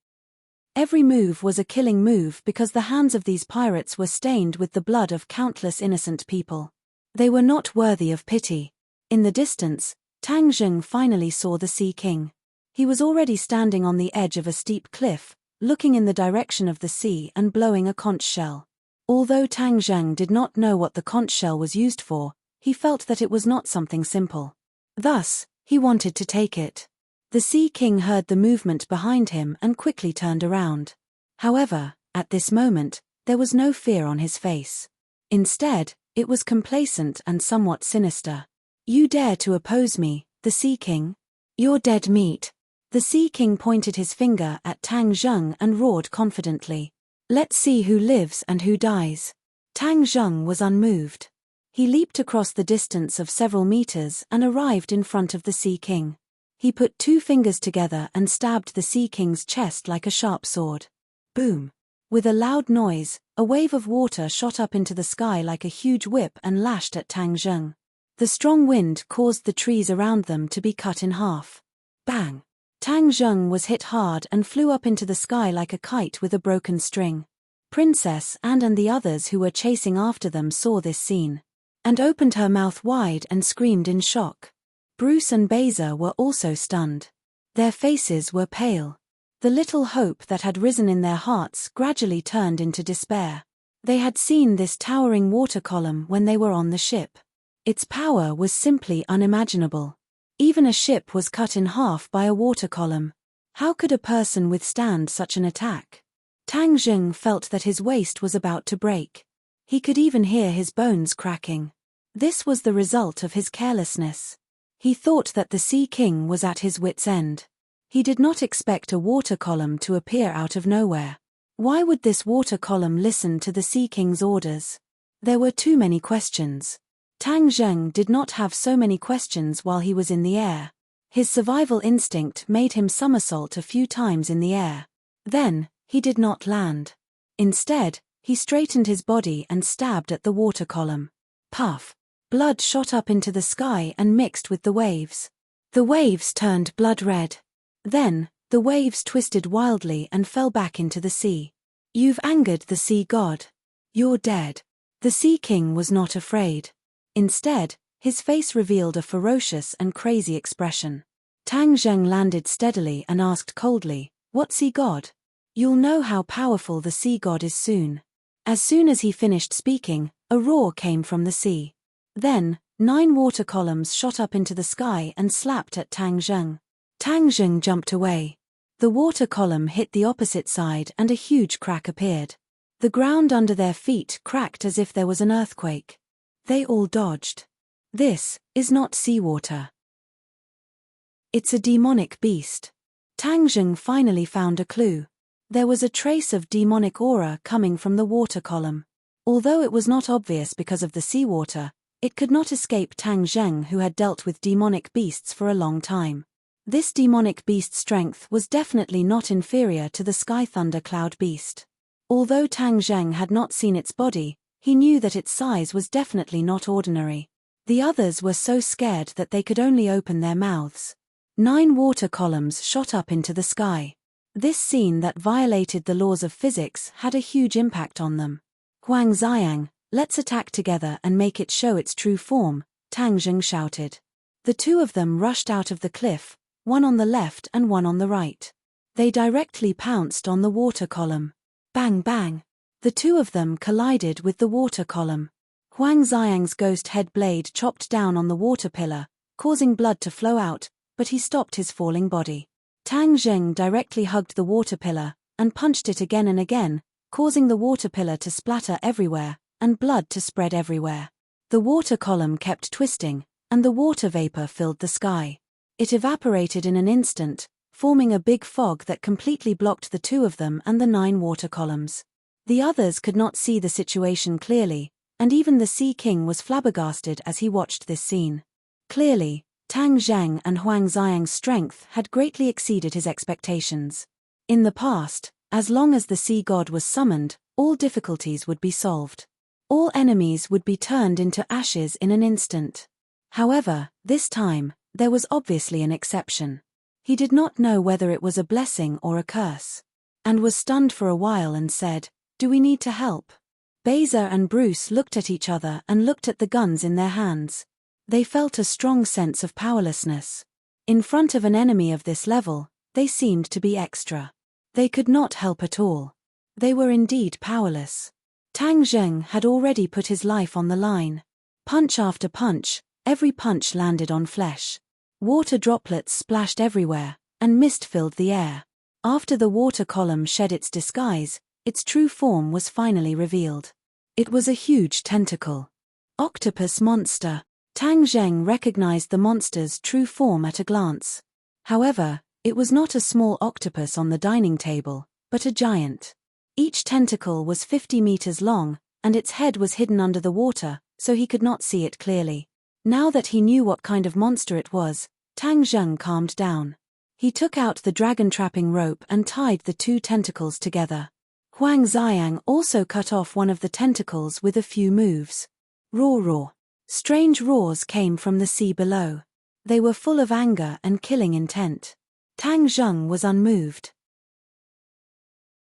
Every move was a killing move because the hands of these pirates were stained with the blood of countless innocent people. They were not worthy of pity. In the distance, Tang Zheng finally saw the Sea King. He was already standing on the edge of a steep cliff, looking in the direction of the sea and blowing a conch shell. Although Tang Zheng did not know what the conch shell was used for, he felt that it was not something simple. Thus, he wanted to take it. The Sea King heard the movement behind him and quickly turned around. However, at this moment, there was no fear on his face. Instead, it was complacent and somewhat sinister. "You dare to oppose me, the Sea King? You're dead meat." The Sea King pointed his finger at Tang Zheng and roared confidently. "Let's see who lives and who dies." Tang Zheng was unmoved. He leaped across the distance of several meters and arrived in front of the Sea King. He put two fingers together and stabbed the Sea King's chest like a sharp sword. Boom! With a loud noise, a wave of water shot up into the sky like a huge whip and lashed at Tang Zheng. The strong wind caused the trees around them to be cut in half. Bang! Tang Zheng was hit hard and flew up into the sky like a kite with a broken string. Princess Anne and the others who were chasing after them saw this scene, and opened her mouth wide and screamed in shock. Bruce and Beza were also stunned. Their faces were pale. The little hope that had risen in their hearts gradually turned into despair. They had seen this towering water column when they were on the ship. Its power was simply unimaginable. Even a ship was cut in half by a water column. How could a person withstand such an attack? Tang Zheng felt that his waist was about to break. He could even hear his bones cracking. This was the result of his carelessness. He thought that the Sea King was at his wits' end. He did not expect a water column to appear out of nowhere. Why would this water column listen to the Sea King's orders? There were too many questions. Tang Zheng did not have so many questions while he was in the air. His survival instinct made him somersault a few times in the air. Then, he did not land. Instead, he straightened his body and stabbed at the water column. Puff! Blood shot up into the sky and mixed with the waves. The waves turned blood red. Then, the waves twisted wildly and fell back into the sea. You've angered the sea god. You're dead. The Sea King was not afraid. Instead, his face revealed a ferocious and crazy expression. Tang Zheng landed steadily and asked coldly, "What sea god?" "You'll know how powerful the sea god is soon." As soon as he finished speaking, a roar came from the sea. Then, 9 water columns shot up into the sky and slapped at Tang Zheng. Tang Zheng jumped away. The water column hit the opposite side and a huge crack appeared. The ground under their feet cracked as if there was an earthquake. They all dodged. This is not seawater. It's a demonic beast. Tang Zheng finally found a clue. There was a trace of demonic aura coming from the water column. Although it was not obvious because of the seawater, it could not escape Tang Zheng, who had dealt with demonic beasts for a long time. This demonic beast's strength was definitely not inferior to the Sky Thunder Cloud beast. Although Tang Zheng had not seen its body, he knew that its size was definitely not ordinary. The others were so scared that they could only open their mouths. 9 water columns shot up into the sky. This scene that violated the laws of physics had a huge impact on them. "Huang Xiang, let's attack together and make it show its true form," Tang Zheng shouted. The two of them rushed out of the cliff, one on the left and one on the right. They directly pounced on the water column. Bang bang! The two of them collided with the water column. Huang Xiang's ghost head blade chopped down on the water pillar, causing blood to flow out, but he stopped his falling body. Tang Zheng directly hugged the water pillar, and punched it again and again, causing the water pillar to splatter everywhere, and blood to spread everywhere. The water column kept twisting, and the water vapor filled the sky. It evaporated in an instant, forming a big fog that completely blocked the two of them and the 9 water columns. The others could not see the situation clearly, and even the Sea King was flabbergasted as he watched this scene. Clearly, Tang Zheng and Huang Xiang's strength had greatly exceeded his expectations. In the past, as long as the sea god was summoned, all difficulties would be solved. All enemies would be turned into ashes in an instant. However, this time, there was obviously an exception. He did not know whether it was a blessing or a curse, and was stunned for a while and said, "Do we need to help?" Beza and Bruce looked at each other and looked at the guns in their hands. They felt a strong sense of powerlessness. In front of an enemy of this level, they seemed to be extra. They could not help at all. They were indeed powerless. Tang Zheng had already put his life on the line. Punch after punch, every punch landed on flesh. Water droplets splashed everywhere, and mist filled the air. After the water column shed its disguise, its true form was finally revealed. It was a huge tentacle. Octopus monster. Tang Zheng recognized the monster's true form at a glance. However, it was not a small octopus on the dining table, but a giant. Each tentacle was 50 meters long, and its head was hidden under the water, so he could not see it clearly. Now that he knew what kind of monster it was, Tang Zheng calmed down. He took out the dragon trapping rope and tied the 2 tentacles together. Huang Xiang also cut off one of the tentacles with a few moves. Roar roar. Strange roars came from the sea below. They were full of anger and killing intent. Tang Zheng was unmoved.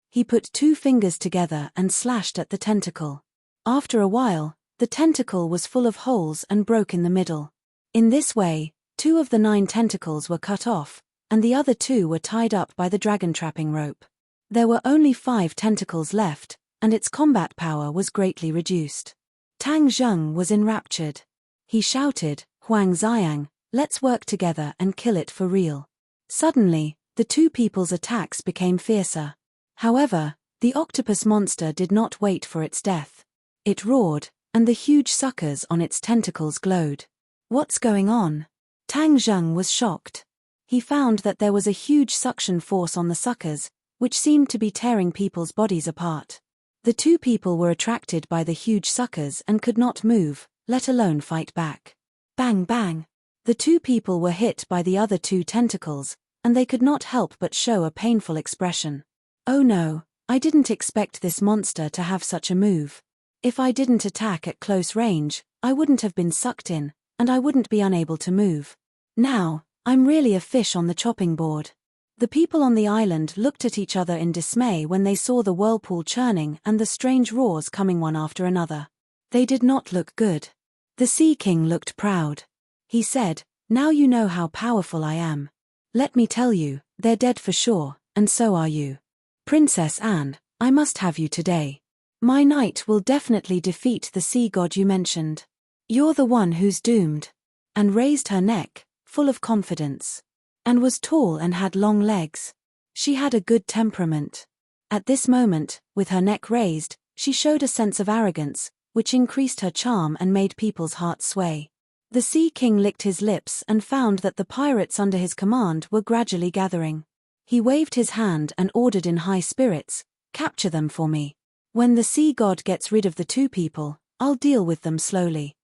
He put 2 fingers together and slashed at the tentacle. After a while, the tentacle was full of holes and broke in the middle. In this way, 2 of the 9 tentacles were cut off, and the other 2 were tied up by the dragon trapping rope. There were only 5 tentacles left, and its combat power was greatly reduced. Tang Zheng was enraptured. He shouted, "Huang Xiang, let's work together and kill it for real." Suddenly, the 2 people's attacks became fiercer. However, the octopus monster did not wait for its death. It roared, and the huge suckers on its tentacles glowed. What's going on? Tang Zheng was shocked. He found that there was a huge suction force on the suckers, which seemed to be tearing people's bodies apart. The two people were attracted by the huge suckers and could not move, let alone fight back. Bang bang! The two people were hit by the other two tentacles, and they could not help but show a painful expression. Oh no, I didn't expect this monster to have such a move. If I didn't attack at close range, I wouldn't have been sucked in, and I wouldn't be unable to move. Now, I'm really a fish on the chopping board. The people on the island looked at each other in dismay when they saw the whirlpool churning and the strange roars coming one after another. They did not look good. The Sea King looked proud. He said, "Now you know how powerful I am. Let me tell you, they're dead for sure, and so are you. Princess Anne, I must have you today. My knight will definitely defeat the sea god you mentioned. You're the one who's doomed." And raised her neck, full of confidence. Anne was tall and had long legs. She had a good temperament. At this moment, with her neck raised, she showed a sense of arrogance, which increased her charm and made people's hearts sway. The Sea King licked his lips and found that the pirates under his command were gradually gathering. He waved his hand and ordered in high spirits, "Capture them for me. When the sea god gets rid of the two people, I'll deal with them slowly."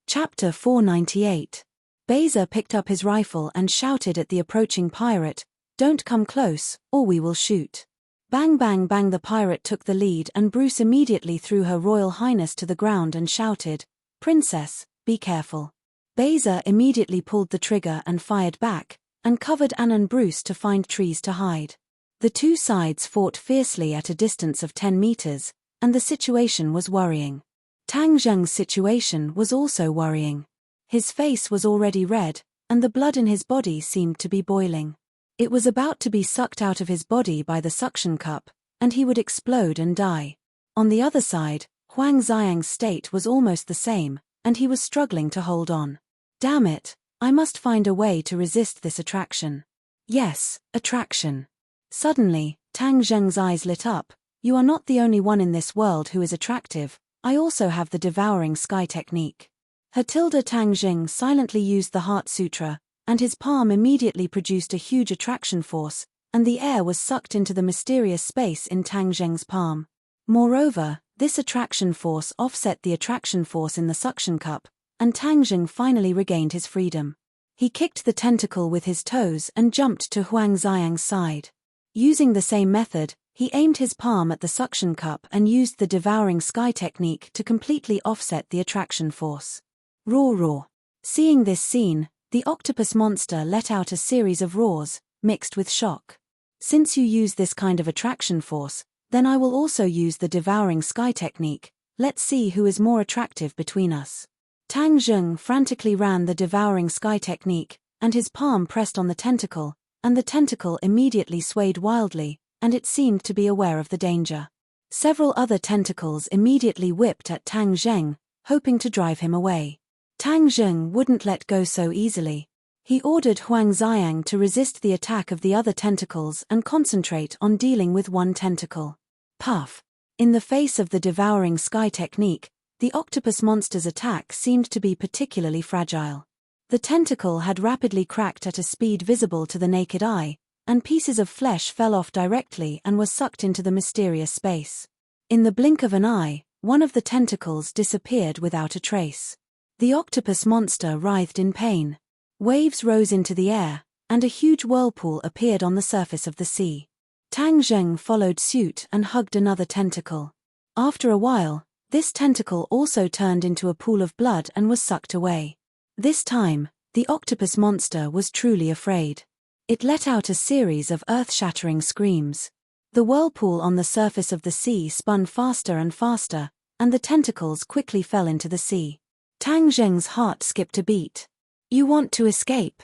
Chapter 498. Beza picked up his rifle and shouted at the approaching pirate, "Don't come close, or we will shoot." Bang bang bang, the pirate took the lead and Bruce immediately threw Her Royal Highness to the ground and shouted, "Princess, be careful." Beza immediately pulled the trigger and fired back, and covered Anne and Bruce to find trees to hide. The two sides fought fiercely at a distance of 10 meters, and the situation was worrying. Tang Zheng's situation was also worrying. His face was already red, and the blood in his body seemed to be boiling. It was about to be sucked out of his body by the suction cup, and he would explode and die. On the other side, Huang Xiang's state was almost the same, and he was struggling to hold on. Damn it, I must find a way to resist this attraction. Yes, attraction. Suddenly, Tang Zheng's eyes lit up. "You are not the only one in this world who is attractive. I also have the devouring sky technique." Tang Zheng silently used the Heart Sutra, and his palm immediately produced a huge attraction force, and the air was sucked into the mysterious space in Tang Zheng's palm. Moreover, this attraction force offset the attraction force in the suction cup, and Tang Zheng finally regained his freedom. He kicked the tentacle with his toes and jumped to Huang Xiang's side. Using the same method, he aimed his palm at the suction cup and used the devouring sky technique to completely offset the attraction force. Roar roar. Seeing this scene, the octopus monster let out a series of roars, mixed with shock. "Since you use this kind of attraction force, then I will also use the devouring sky technique. Let's see who is more attractive between us." Tang Zheng frantically ran the devouring sky technique, and his palm pressed on the tentacle, and the tentacle immediately swayed wildly, and it seemed to be aware of the danger. Several other tentacles immediately whipped at Tang Zheng, hoping to drive him away. Tang Zheng wouldn't let go so easily. He ordered Huang Xiang to resist the attack of the other tentacles and concentrate on dealing with one tentacle. Puff. In the face of the devouring sky technique, the octopus monster's attack seemed to be particularly fragile. The tentacle had rapidly cracked at a speed visible to the naked eye, and pieces of flesh fell off directly and were sucked into the mysterious space. In the blink of an eye, one of the tentacles disappeared without a trace. The octopus monster writhed in pain. Waves rose into the air, and a huge whirlpool appeared on the surface of the sea. Tang Zheng followed suit and hugged another tentacle. After a while, this tentacle also turned into a pool of blood and was sucked away. This time, the octopus monster was truly afraid. It let out a series of earth-shattering screams. The whirlpool on the surface of the sea spun faster and faster, and the tentacles quickly fell into the sea. Tang Zheng's heart skipped a beat. "You want to escape?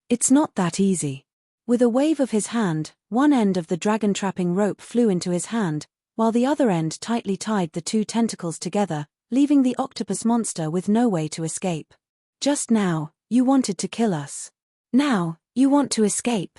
It's not that easy." With a wave of his hand, one end of the dragon-trapping rope flew into his hand, while the other end tightly tied the two tentacles together, leaving the octopus monster with no way to escape. "Just now, you wanted to kill us. Now, you want to escape.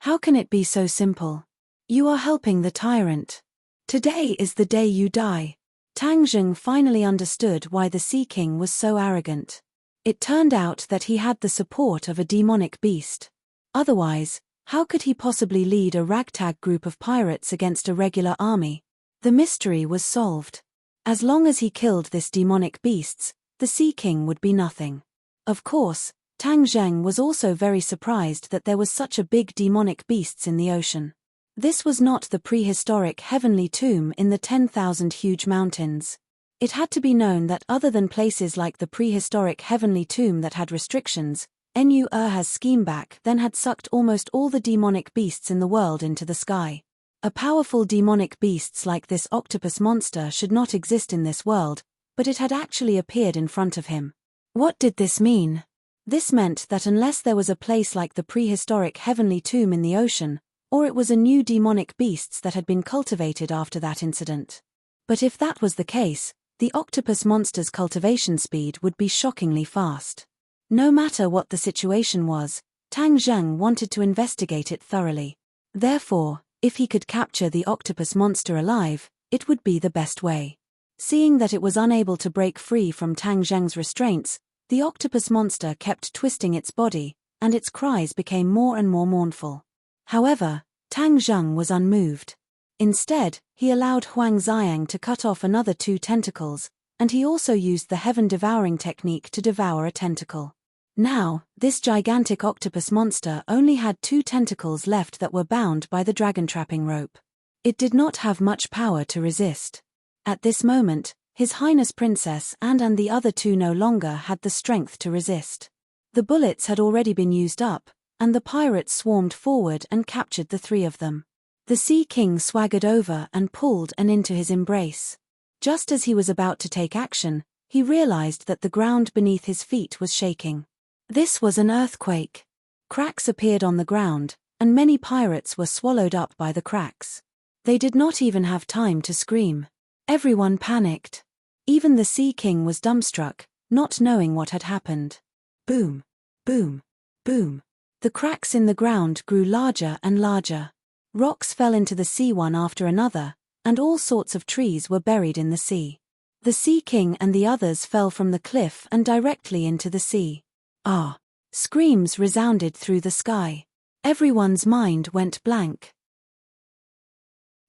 How can it be so simple? You are helping the tyrant. Today is the day you die." Tang Zheng finally understood why the Sea King was so arrogant. It turned out that he had the support of a demonic beast. Otherwise, how could he possibly lead a ragtag group of pirates against a regular army? The mystery was solved. As long as he killed this demonic beasts, the Sea King would be nothing. Of course, Tang Zheng was also very surprised that there was such a big demonic beasts in the ocean. This was not the prehistoric heavenly tomb in the 10,000 huge mountains. It had to be known that other than places like the prehistoric heavenly tomb that had restrictions, Nu Erha's scheme-back then had sucked almost all the demonic beasts in the world into the sky. A powerful demonic beasts like this octopus monster should not exist in this world, but it had actually appeared in front of him. What did this mean? This meant that unless there was a place like the prehistoric heavenly tomb in the ocean, or it was a new demonic beasts that had been cultivated after that incident. But if that was the case, the octopus monster's cultivation speed would be shockingly fast. No matter what the situation was, Tang Zheng wanted to investigate it thoroughly. Therefore, if he could capture the octopus monster alive, it would be the best way. Seeing that it was unable to break free from Tang Zheng's restraints, the octopus monster kept twisting its body, and its cries became more and more mournful. However, Tang Zheng was unmoved. Instead, he allowed Huang Xiang to cut off another 2 tentacles, and he also used the heaven-devouring technique to devour a tentacle. Now, this gigantic octopus monster only had 2 tentacles left that were bound by the dragon-trapping rope. It did not have much power to resist. At this moment, His Highness Princess and the other 2 no longer had the strength to resist. The bullets had already been used up, and the pirates swarmed forward and captured the 3 of them. The Sea King swaggered over and pulled An into his embrace. Just as he was about to take action, he realized that the ground beneath his feet was shaking. This was an earthquake. Cracks appeared on the ground, and many pirates were swallowed up by the cracks. They did not even have time to scream. Everyone panicked. Even the Sea King was dumbstruck, not knowing what had happened. Boom, boom, boom. The cracks in the ground grew larger and larger. Rocks fell into the sea one after another, and all sorts of trees were buried in the sea. The Sea King and the others fell from the cliff and directly into the sea. Ah! Screams resounded through the sky. Everyone's mind went blank.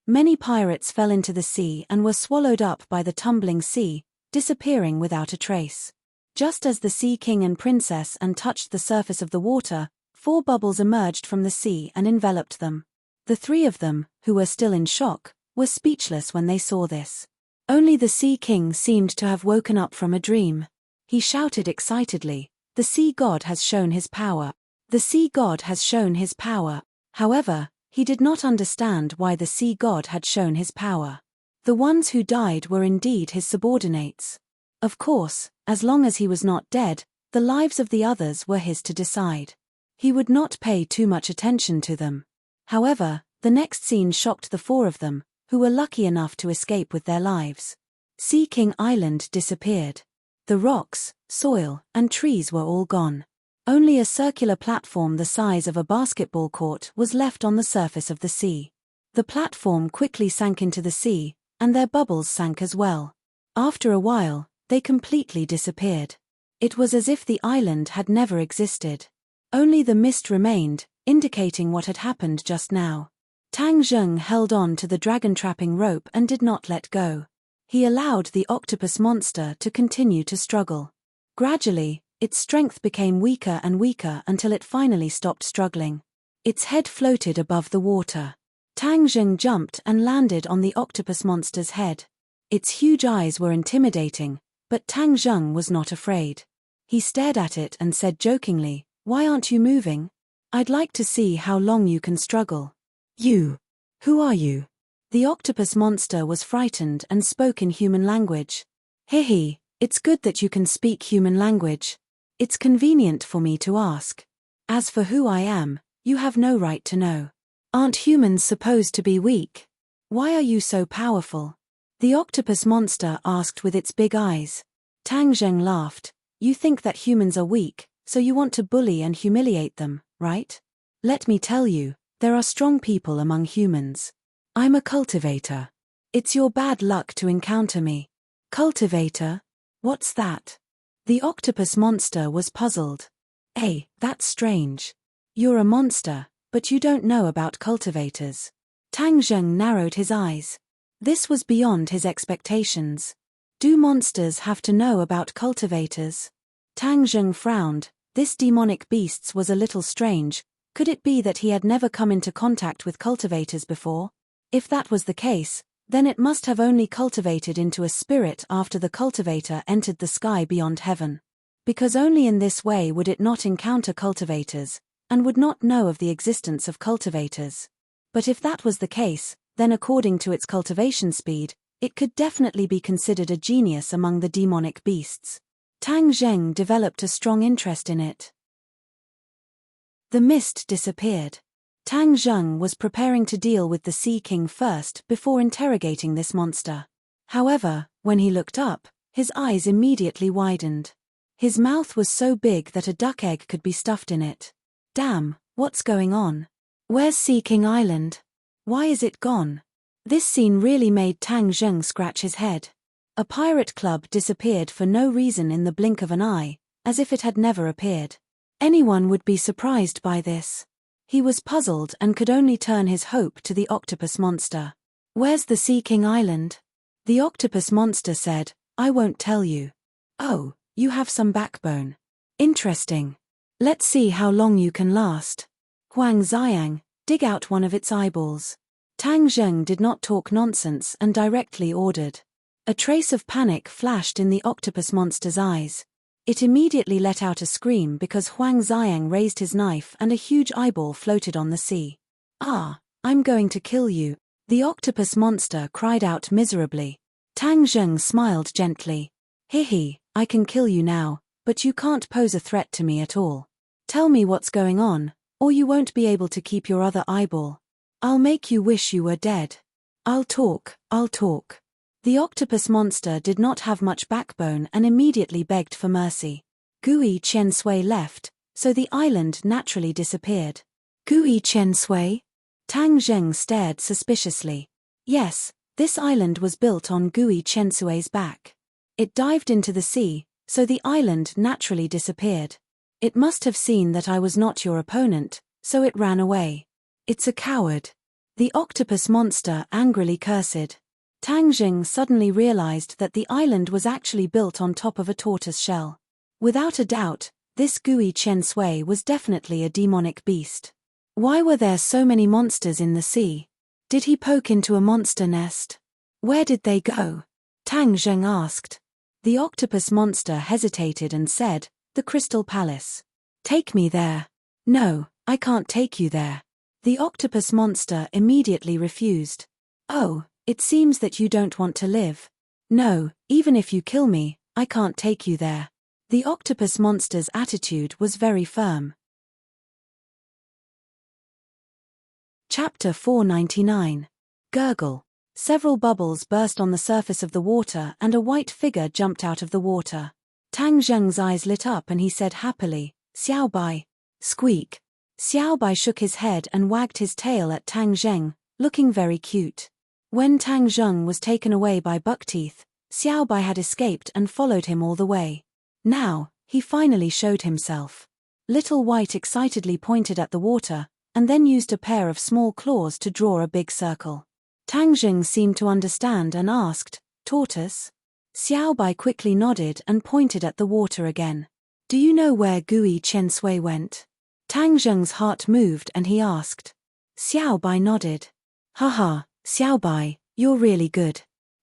Many pirates fell into the sea and were swallowed up by the tumbling sea, disappearing without a trace. Just as the Sea King and Princess touched the surface of the water, 4 bubbles emerged from the sea and enveloped them. The 3 of them, who were still in shock, were speechless when they saw this. Only the Sea King seemed to have woken up from a dream. He shouted excitedly, "The sea god has shown his power. The sea god has shown his power." However, he did not understand why the sea god had shown his power. The ones who died were indeed his subordinates. Of course, as long as he was not dead, the lives of the others were his to decide. He would not pay too much attention to them. However, the next scene shocked the 4 of them, who were lucky enough to escape with their lives. Sea King Island disappeared. The rocks, soil, and trees were all gone. Only a circular platform the size of a basketball court was left on the surface of the sea. The platform quickly sank into the sea, and their bubbles sank as well. After a while, they completely disappeared. It was as if the island had never existed. Only the mist remained, indicating what had happened just now. Tang Zheng held on to the dragon-trapping rope and did not let go. He allowed the octopus monster to continue to struggle. Gradually, its strength became weaker and weaker until it finally stopped struggling. Its head floated above the water. Tang Zheng jumped and landed on the octopus monster's head. Its huge eyes were intimidating, but Tang Zheng was not afraid. He stared at it and said jokingly, "Why aren't you moving? I'd like to see how long you can struggle." "You? Who are you?" The octopus monster was frightened and spoke in human language. "Hehe, it's good that you can speak human language. It's convenient for me to ask. As for who I am, you have no right to know. Aren't humans supposed to be weak? Why are you so powerful?" The octopus monster asked with its big eyes. Tang Zheng laughed. "You think that humans are weak, so you want to bully and humiliate them, right? Let me tell you, there are strong people among humans. I'm a cultivator. It's your bad luck to encounter me." "Cultivator? What's that?" The octopus monster was puzzled. "Hey, that's strange. You're a monster, but you don't know about cultivators. Tang Zheng narrowed his eyes. This was beyond his expectations. Do monsters have to know about cultivators? Tang Zheng frowned. This demonic beasts was a little strange. Could it be that he had never come into contact with cultivators before? If that was the case, then it must have only cultivated into a spirit after the cultivator entered the sky beyond heaven. Because only in this way would it not encounter cultivators, and would not know of the existence of cultivators. But if that was the case, then according to its cultivation speed, it could definitely be considered a genius among the demonic beasts. Tang Zheng developed a strong interest in it. The mist disappeared. Tang Zheng was preparing to deal with the Sea King first before interrogating this monster. However, when he looked up, his eyes immediately widened. His mouth was so big that a duck egg could be stuffed in it. Damn, what's going on? Where's Sea King Island? Why is it gone? This scene really made Tang Zheng scratch his head. A pirate club disappeared for no reason in the blink of an eye, as if it had never appeared. Anyone would be surprised by this. He was puzzled and could only turn his hope to the octopus monster. Where's the Sea King Island? The octopus monster said, I won't tell you. Oh, you have some backbone. Interesting. Let's see how long you can last. Huang Xiang, dig out one of its eyeballs. Tang Zheng did not talk nonsense and directly ordered. A trace of panic flashed in the octopus monster's eyes. It immediately let out a scream because Huang Xiang raised his knife and a huge eyeball floated on the sea. Ah, I'm going to kill you. The octopus monster cried out miserably. Tang Zheng smiled gently. Hehe, I can kill you now, but you can't pose a threat to me at all. Tell me what's going on, or you won't be able to keep your other eyeball. I'll make you wish you were dead. I'll talk. The octopus monster did not have much backbone and immediately begged for mercy. Gui Chen Sui left, so the island naturally disappeared. Gui Chen Sui? Tang Zheng stared suspiciously. Yes, this island was built on Gui Chen Sui's back. It dived into the sea, so the island naturally disappeared. It must have seen that I was not your opponent, so it ran away. It's a coward. The octopus monster angrily cursed. Tang Zheng suddenly realized that the island was actually built on top of a tortoise shell. Without a doubt, this Gui Chen Sui was definitely a demonic beast. Why were there so many monsters in the sea? Did he poke into a monster nest? Where did they go? Tang Zheng asked. The octopus monster hesitated and said, the Crystal Palace. Take me there. No, I can't take you there. The octopus monster immediately refused. Oh, it seems that you don't want to live. No, even if you kill me, I can't take you there. The octopus monster's attitude was very firm. Chapter 499. Gurgle. Several bubbles burst on the surface of the water and a white figure jumped out of the water. Tang Zheng's eyes lit up and he said happily, Xiaobai. Squeak. Xiaobai shook his head and wagged his tail at Tang Zheng, looking very cute. When Tang Zheng was taken away by Buckteeth, Xiaobai had escaped and followed him all the way. Now, he finally showed himself. Little White excitedly pointed at the water, and then used a pair of small claws to draw a big circle. Tang Zheng seemed to understand and asked, Tortoise? Xiaobai quickly nodded and pointed at the water again. Do you know where Gui Chen Sui went? Tang Zheng's heart moved and he asked. Xiaobai nodded. Haha, Xiaobai, you're really good.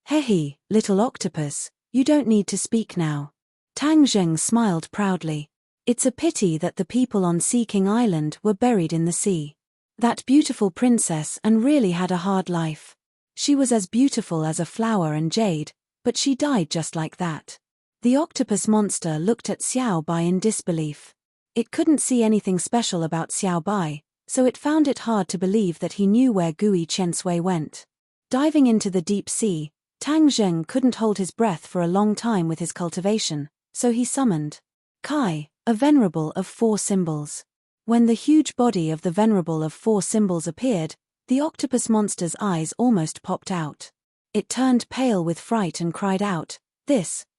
Hehe, little octopus, you don't need to speak now. Tang Zheng smiled proudly. It's a pity that the people on Sea King Island were buried in the sea. That beautiful princess and really had a hard life. She was as beautiful as a flower and jade, but she died just like that. The octopus monster looked at Xiaobai in disbelief. It couldn't see anything special about Xiaobai, so it found it hard to believe that he knew where Gui Chen Sui went. Diving into the deep sea, Tang Zheng couldn't hold his breath for a long time with his cultivation, so he summoned Kai, a venerable of 4 symbols. When the huge body of the venerable of 4 symbols appeared, the octopus monster's eyes almost popped out. It turned pale with fright and cried out,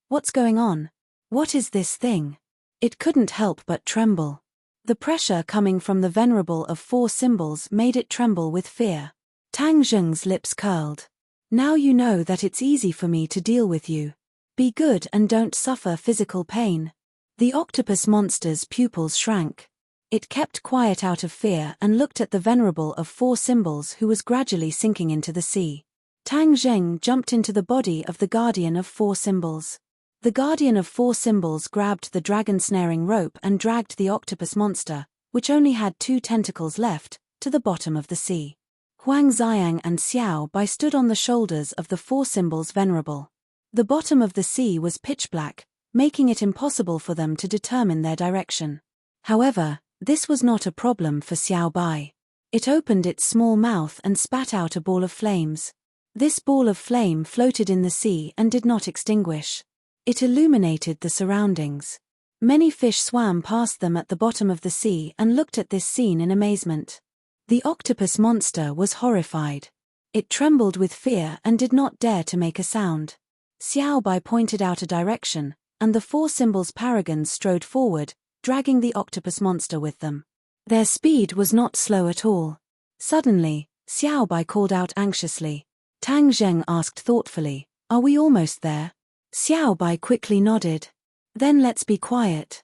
what's going on? What is this thing? It couldn't help but tremble. The pressure coming from the venerable of 4 symbols made it tremble with fear. Tang Zheng's lips curled. Now you know that it's easy for me to deal with you. Be good and don't suffer physical pain. The octopus monster's pupils shrank. It kept quiet out of fear and looked at the venerable of 4 symbols who was gradually sinking into the sea. Tang Zheng jumped into the body of the guardian of 4 symbols. The guardian of 4 symbols grabbed the dragon snaring rope and dragged the octopus monster, which only had 2 tentacles left, to the bottom of the sea. Huang Xiang and Xiao Bai stood on the shoulders of the 4 symbols venerable. The bottom of the sea was pitch black, making it impossible for them to determine their direction. However, this was not a problem for Xiao Bai. It opened its small mouth and spat out a ball of flames. This ball of flame floated in the sea and did not extinguish. It illuminated the surroundings. Many fish swam past them at the bottom of the sea and looked at this scene in amazement. The octopus monster was horrified. It trembled with fear and did not dare to make a sound. Xiao Bai pointed out a direction, and the 4 symbols paragons strode forward, dragging the octopus monster with them. Their speed was not slow at all. Suddenly, Xiao Bai called out anxiously. Tang Zheng asked thoughtfully, "Are we almost there?" Xiao Bai quickly nodded. "Then let's be quiet."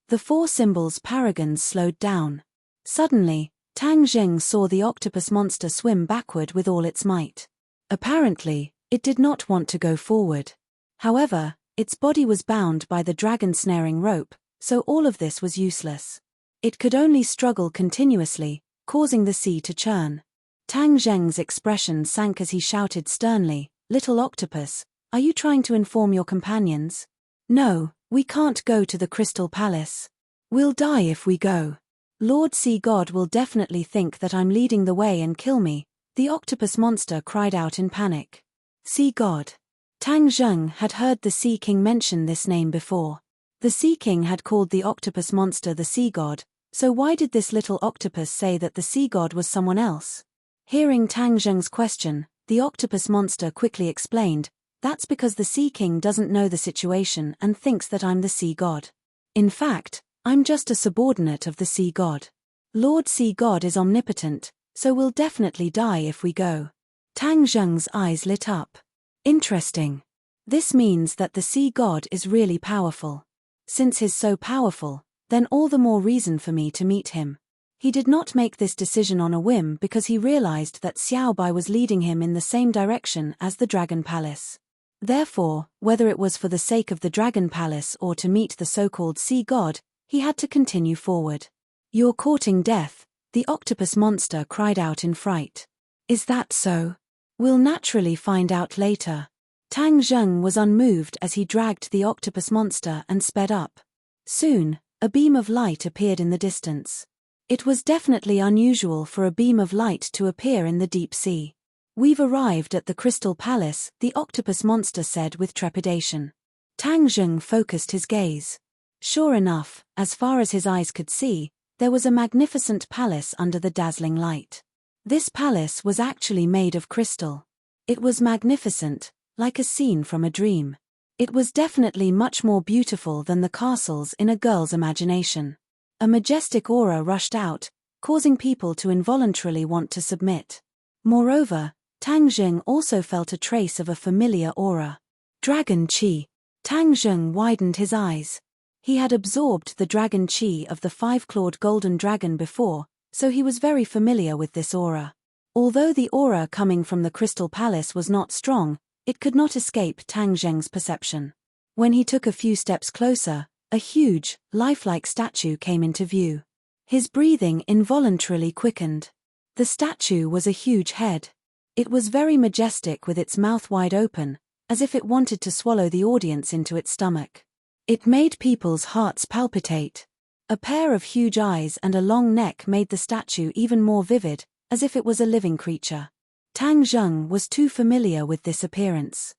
The 4 symbols paragons slowed down. Suddenly, Tang Zheng saw the octopus monster swim backward with all its might. Apparently, it did not want to go forward. However, its body was bound by the dragon snaring rope, so all of this was useless. It could only struggle continuously, causing the sea to churn. Tang Zheng's expression sank as he shouted sternly, "Little octopus, are you trying to inform your companions? No, we can't go to the Crystal Palace. We'll die if we go. Lord Sea God will definitely think that I'm leading the way and kill me," the octopus monster cried out in panic. Sea God. Tang Zheng had heard the Sea King mention this name before. The Sea King had called the octopus monster the Sea God, so why did this little octopus say that the Sea God was someone else? Hearing Tang Zheng's question, the octopus monster quickly explained, "That's because the Sea King doesn't know the situation and thinks that I'm the Sea God. In fact, I'm just a subordinate of the Sea God. Lord Sea God is omnipotent, so we'll definitely die if we go." Tang Zheng's eyes lit up. Interesting. This means that the Sea God is really powerful. Since he's so powerful, then all the more reason for me to meet him. He did not make this decision on a whim because he realized that Xiao Bai was leading him in the same direction as the Dragon Palace. Therefore, whether it was for the sake of the Dragon Palace or to meet the so-called Sea God, he had to continue forward. "You're courting death," the octopus monster cried out in fright. "Is that so? We'll naturally find out later." Tang Zheng was unmoved as he dragged the octopus monster and sped up. Soon, a beam of light appeared in the distance. It was definitely unusual for a beam of light to appear in the deep sea. "We've arrived at the Crystal Palace," the octopus monster said with trepidation. Tang Zheng focused his gaze. Sure enough, as far as his eyes could see, there was a magnificent palace under the dazzling light. This palace was actually made of crystal. It was magnificent, like a scene from a dream. It was definitely much more beautiful than the castles in a girl's imagination. A majestic aura rushed out, causing people to involuntarily want to submit. Moreover, Tang Zheng also felt a trace of a familiar aura. Dragon Qi. Tang Zheng widened his eyes. He had absorbed the dragon Qi of the 5-clawed golden dragon before, so he was very familiar with this aura. Although the aura coming from the Crystal Palace was not strong, it could not escape Tang Zheng's perception. When he took a few steps closer, a huge, lifelike statue came into view. His breathing involuntarily quickened. The statue was a huge head. It was very majestic with its mouth wide open, as if it wanted to swallow the audience into its stomach. It made people's hearts palpitate. A pair of huge eyes and a long neck made the statue even more vivid, as if it was a living creature. Tang Zheng was too familiar with this appearance.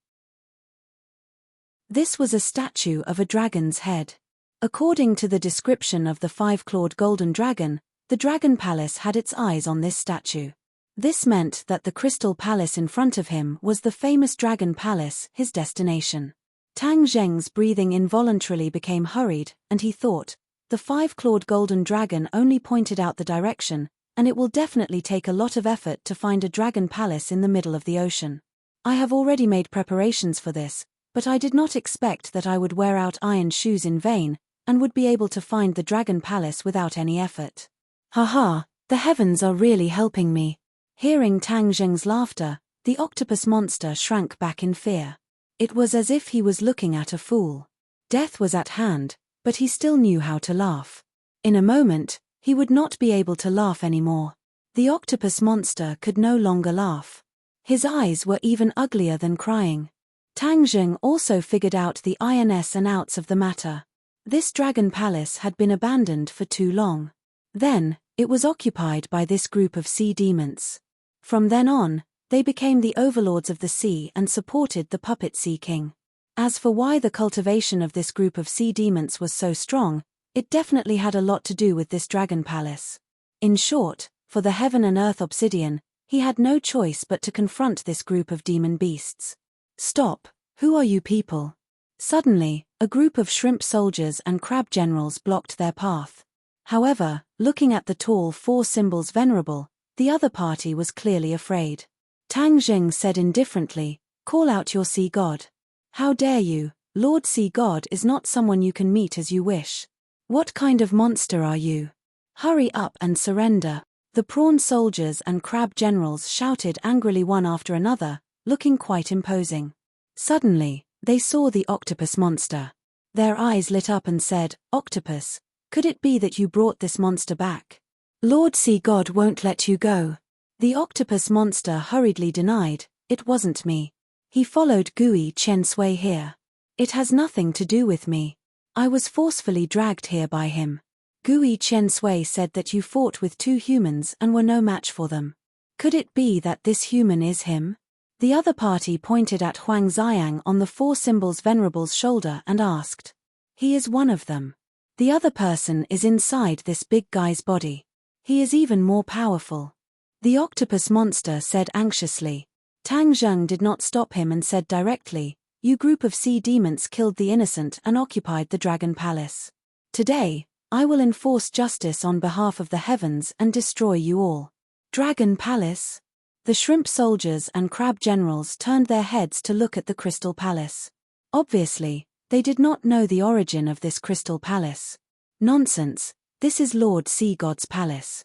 This was a statue of a dragon's head. According to the description of the 5-clawed golden dragon, the Dragon Palace had its eyes on this statue. This meant that the Crystal Palace in front of him was the famous Dragon Palace, his destination. Tang Zheng's breathing involuntarily became hurried, and he thought, The five-clawed golden dragon only pointed out the direction, and it will definitely take a lot of effort to find a dragon palace in the middle of the ocean. I have already made preparations for this, but I did not expect that I would wear out iron shoes in vain, and would be able to find the dragon palace without any effort. Haha, the heavens are really helping me. Hearing Tang Zheng's laughter, the octopus monster shrank back in fear. It was as if he was looking at a fool. Death was at hand, but he still knew how to laugh. In a moment, he would not be able to laugh anymore. The octopus monster could no longer laugh. His eyes were even uglier than crying. Tang Zheng also figured out the ins and outs of the matter. This dragon palace had been abandoned for too long. Then, it was occupied by this group of sea demons. From then on, they became the overlords of the sea and supported the puppet sea king. As for why the cultivation of this group of sea demons was so strong, it definitely had a lot to do with this dragon palace. In short, for the heaven and earth obsidian, he had no choice but to confront this group of demon beasts. Stop, who are you people? Suddenly, a group of shrimp soldiers and crab generals blocked their path. However, looking at the tall four symbols venerable, the other party was clearly afraid. Tang Zheng said indifferently, "Call out your sea god." "How dare you, Lord Sea God is not someone you can meet as you wish. What kind of monster are you? Hurry up and surrender." The prawn soldiers and crab generals shouted angrily one after another, looking quite imposing. Suddenly, they saw the octopus monster. Their eyes lit up and said, "Octopus, could it be that you brought this monster back? Lord Sea God won't let you go." The octopus monster hurriedly denied, "It wasn't me. He followed Gui Chen Sui here. It has nothing to do with me. I was forcefully dragged here by him." Gui Chen Sui said that you fought with two humans and were no match for them. Could it be that this human is him? The other party pointed at Huang Xiang on the four symbols venerable's shoulder and asked. "He is one of them. The other person is inside this big guy's body. He is even more powerful." The octopus monster said anxiously. Tang Zheng did not stop him and said directly, "You group of sea demons killed the innocent and occupied the dragon palace. Today, I will enforce justice on behalf of the heavens and destroy you all." Dragon palace? The shrimp soldiers and crab generals turned their heads to look at the crystal palace. Obviously, they did not know the origin of this crystal palace. Nonsense, this is Lord Sea God's palace.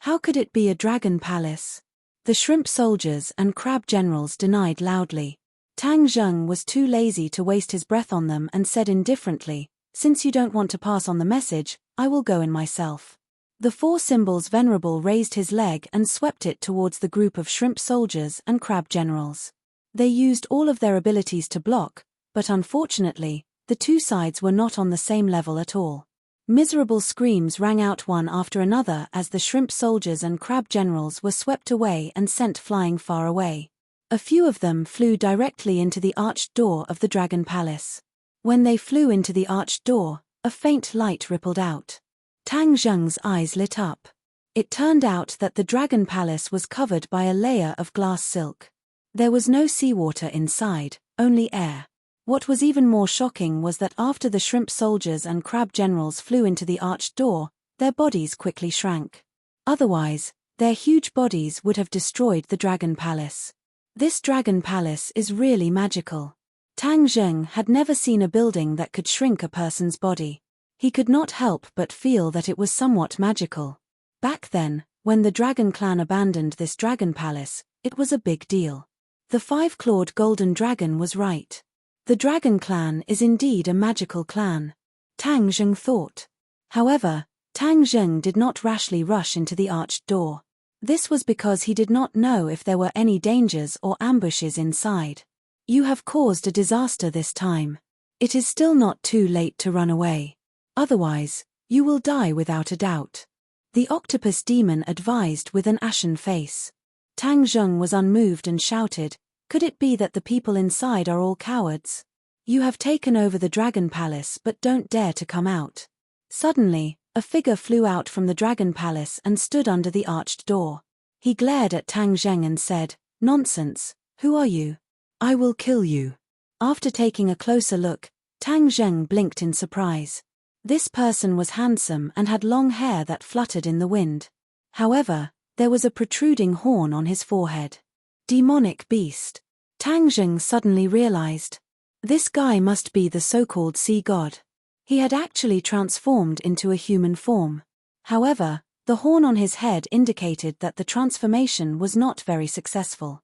How could it be a dragon palace? The shrimp soldiers and crab generals denied loudly. Tang Zheng was too lazy to waste his breath on them and said indifferently, "Since you don't want to pass on the message, I will go in myself." The four symbols venerable raised his leg and swept it towards the group of shrimp soldiers and crab generals. They used all of their abilities to block, but unfortunately, the two sides were not on the same level at all. Miserable screams rang out one after another as the shrimp soldiers and crab generals were swept away and sent flying far away. A few of them flew directly into the arched door of the dragon palace. When they flew into the arched door, a faint light rippled out. Tang Zheng's eyes lit up. It turned out that the dragon palace was covered by a layer of glass silk. There was no seawater inside, only air. What was even more shocking was that after the shrimp soldiers and crab generals flew into the arched door, their bodies quickly shrank. Otherwise, their huge bodies would have destroyed the dragon palace. This dragon palace is really magical. Tang Zheng had never seen a building that could shrink a person's body. He could not help but feel that it was somewhat magical. Back then, when the dragon clan abandoned this dragon palace, it was a big deal. The five-clawed golden dragon was right. The dragon clan is indeed a magical clan. Tang Zheng thought. However, Tang Zheng did not rashly rush into the arched door. This was because he did not know if there were any dangers or ambushes inside. You have caused a disaster this time. It is still not too late to run away. Otherwise, you will die without a doubt. The octopus demon advised with an ashen face. Tang Zheng was unmoved and shouted, "Could it be that the people inside are all cowards? You have taken over the dragon palace but don't dare to come out." Suddenly, a figure flew out from the dragon palace and stood under the arched door. He glared at Tang Zheng and said, "Nonsense, who are you? I will kill you." After taking a closer look, Tang Zheng blinked in surprise. This person was handsome and had long hair that fluttered in the wind. However, there was a protruding horn on his forehead. Demonic beast. Tang Zheng suddenly realized. This guy must be the so-called sea god. He had actually transformed into a human form. However, the horn on his head indicated that the transformation was not very successful.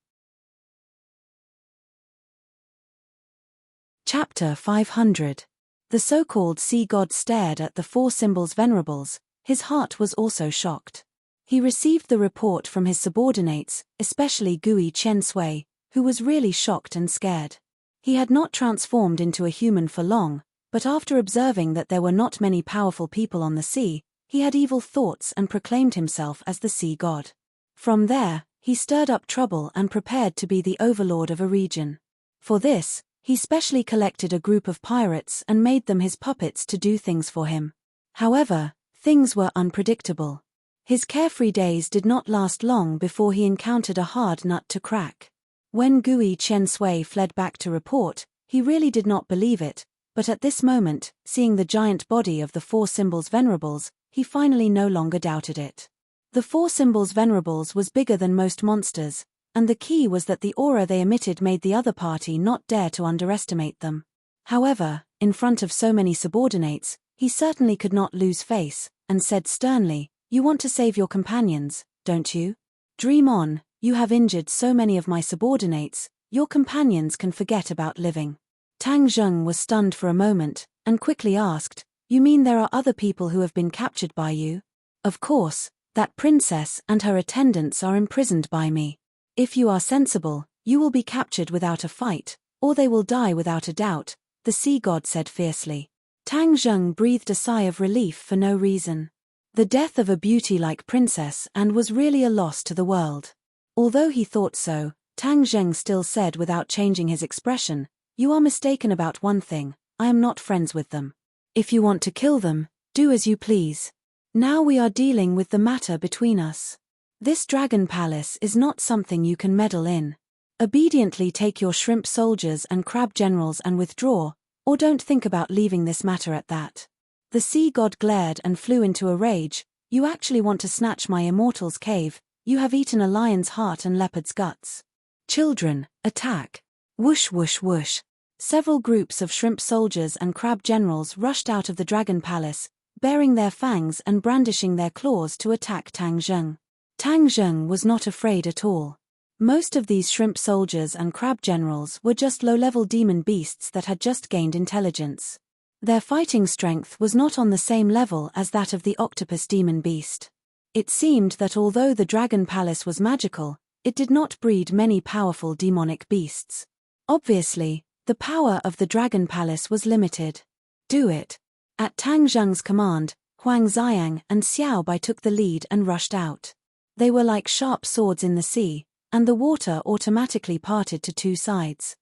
Chapter 500. The so-called sea god stared at the four symbols venerables. His heart was also shocked. He received the report from his subordinates, especially Gui Qiansui, who was really shocked and scared. He had not transformed into a human for long, but after observing that there were not many powerful people on the sea, he had evil thoughts and proclaimed himself as the sea god. From there, he stirred up trouble and prepared to be the overlord of a region. For this, he specially collected a group of pirates and made them his puppets to do things for him. However, things were unpredictable. His carefree days did not last long before he encountered a hard nut to crack. When Gui Qiansui fled back to report, he really did not believe it, but at this moment, seeing the giant body of the four symbols venerables, he finally no longer doubted it. The four symbols venerables was bigger than most monsters, and the key was that the aura they emitted made the other party not dare to underestimate them. However, in front of so many subordinates, he certainly could not lose face, and said sternly, "You want to save your companions, don't you? Dream on, you have injured so many of my subordinates, your companions can forget about living." Tang Zheng was stunned for a moment, and quickly asked, "You mean there are other people who have been captured by you?" "Of course, that princess and her attendants are imprisoned by me. If you are sensible, you will be captured without a fight, or they will die without a doubt," the sea god said fiercely. Tang Zheng breathed a sigh of relief for no reason. The death of a beauty-like princess and was really a loss to the world. Although he thought so, Tang Zheng still said without changing his expression, "You are mistaken about one thing, I am not friends with them. If you want to kill them, do as you please. Now we are dealing with the matter between us. This dragon palace is not something you can meddle in. Obediently take your shrimp soldiers and crab generals and withdraw, or don't think about leaving this matter at that." The sea god glared and flew into a rage. "You actually want to snatch my immortal's cave? You have eaten a lion's heart and leopard's guts. Children, attack!" Whoosh whoosh whoosh. Several groups of shrimp soldiers and crab generals rushed out of the dragon palace, baring their fangs and brandishing their claws to attack Tang Zheng. Tang Zheng was not afraid at all. Most of these shrimp soldiers and crab generals were just low-level demon beasts that had just gained intelligence. Their fighting strength was not on the same level as that of the octopus demon beast. It seemed that although the dragon palace was magical, it did not breed many powerful demonic beasts. Obviously, the power of the dragon palace was limited. "Do it." At Tang Zheng's command, Huang Xiang and Xiao Bai took the lead and rushed out. They were like sharp swords in the sea, and the water automatically parted to two sides.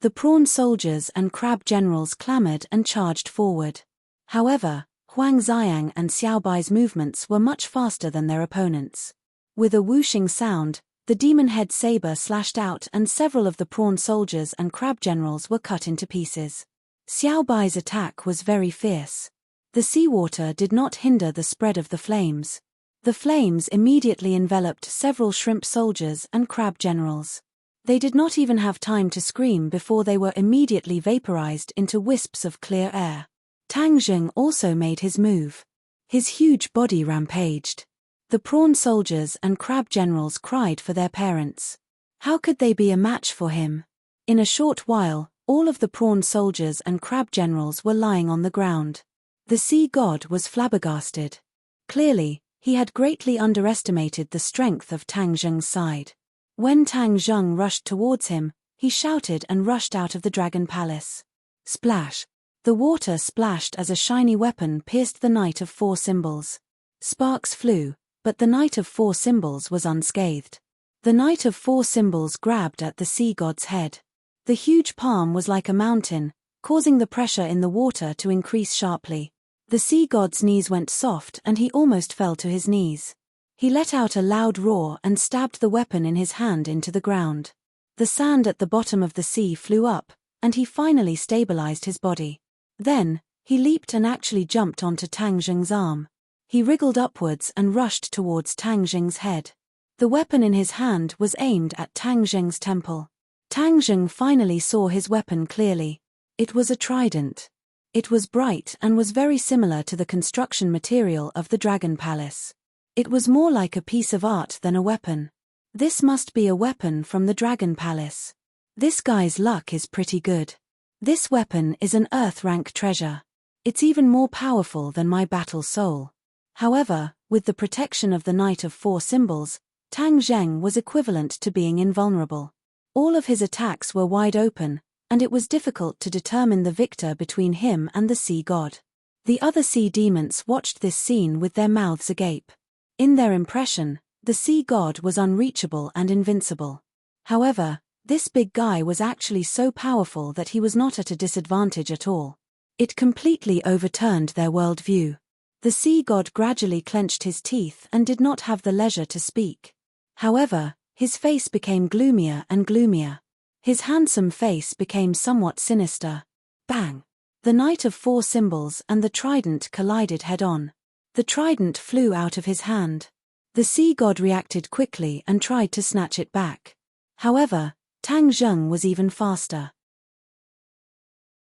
The prawn soldiers and crab generals clamored and charged forward. However, Huang Xiang and Xiao Bai's movements were much faster than their opponents. With a whooshing sound, the demon head saber slashed out and several of the prawn soldiers and crab generals were cut into pieces. Xiao Bai's attack was very fierce. The seawater did not hinder the spread of the flames. The flames immediately enveloped several shrimp soldiers and crab generals. They did not even have time to scream before they were immediately vaporized into wisps of clear air. Tang Zheng also made his move. His huge body rampaged. The prawn soldiers and crab generals cried for their parents. How could they be a match for him? In a short while, all of the prawn soldiers and crab generals were lying on the ground. The sea god was flabbergasted. Clearly, he had greatly underestimated the strength of Tang Zheng's side. When Tang Zheng rushed towards him, he shouted and rushed out of the dragon palace. Splash! The water splashed as a shiny weapon pierced the Knight of Four Symbols. Sparks flew, but the Knight of Four Symbols was unscathed. The Knight of Four Symbols grabbed at the sea god's head. The huge palm was like a mountain, causing the pressure in the water to increase sharply. The sea god's knees went soft and he almost fell to his knees. He let out a loud roar and stabbed the weapon in his hand into the ground. The sand at the bottom of the sea flew up, and he finally stabilized his body. Then, He leaped and actually jumped onto Tang Zheng's arm. He wriggled upwards and rushed towards Tang Zheng's head. The weapon in his hand was aimed at Tang Zheng's temple. Tang Zheng finally saw his weapon clearly. It was a trident. It was bright and was very similar to the construction material of the Dragon Palace. It was more like a piece of art than a weapon. This must be a weapon from the Dragon Palace. This guy's luck is pretty good. This weapon is an Earth-rank treasure. It's even more powerful than my battle soul. However, with the protection of the Knight of Four Symbols, Tang Zheng was equivalent to being invulnerable. All of his attacks were wide open, and it was difficult to determine the victor between him and the sea god. The other sea demons watched this scene with their mouths agape. In their impression, the sea god was unreachable and invincible. However, this big guy was actually so powerful that he was not at a disadvantage at all. It completely overturned their worldview. The sea god gradually clenched his teeth and did not have the leisure to speak. However, his face became gloomier and gloomier. His handsome face became somewhat sinister. Bang! The Knight of Four Symbols and the trident collided head-on. The trident flew out of his hand. The sea god reacted quickly and tried to snatch it back. However, Tang Zheng was even faster.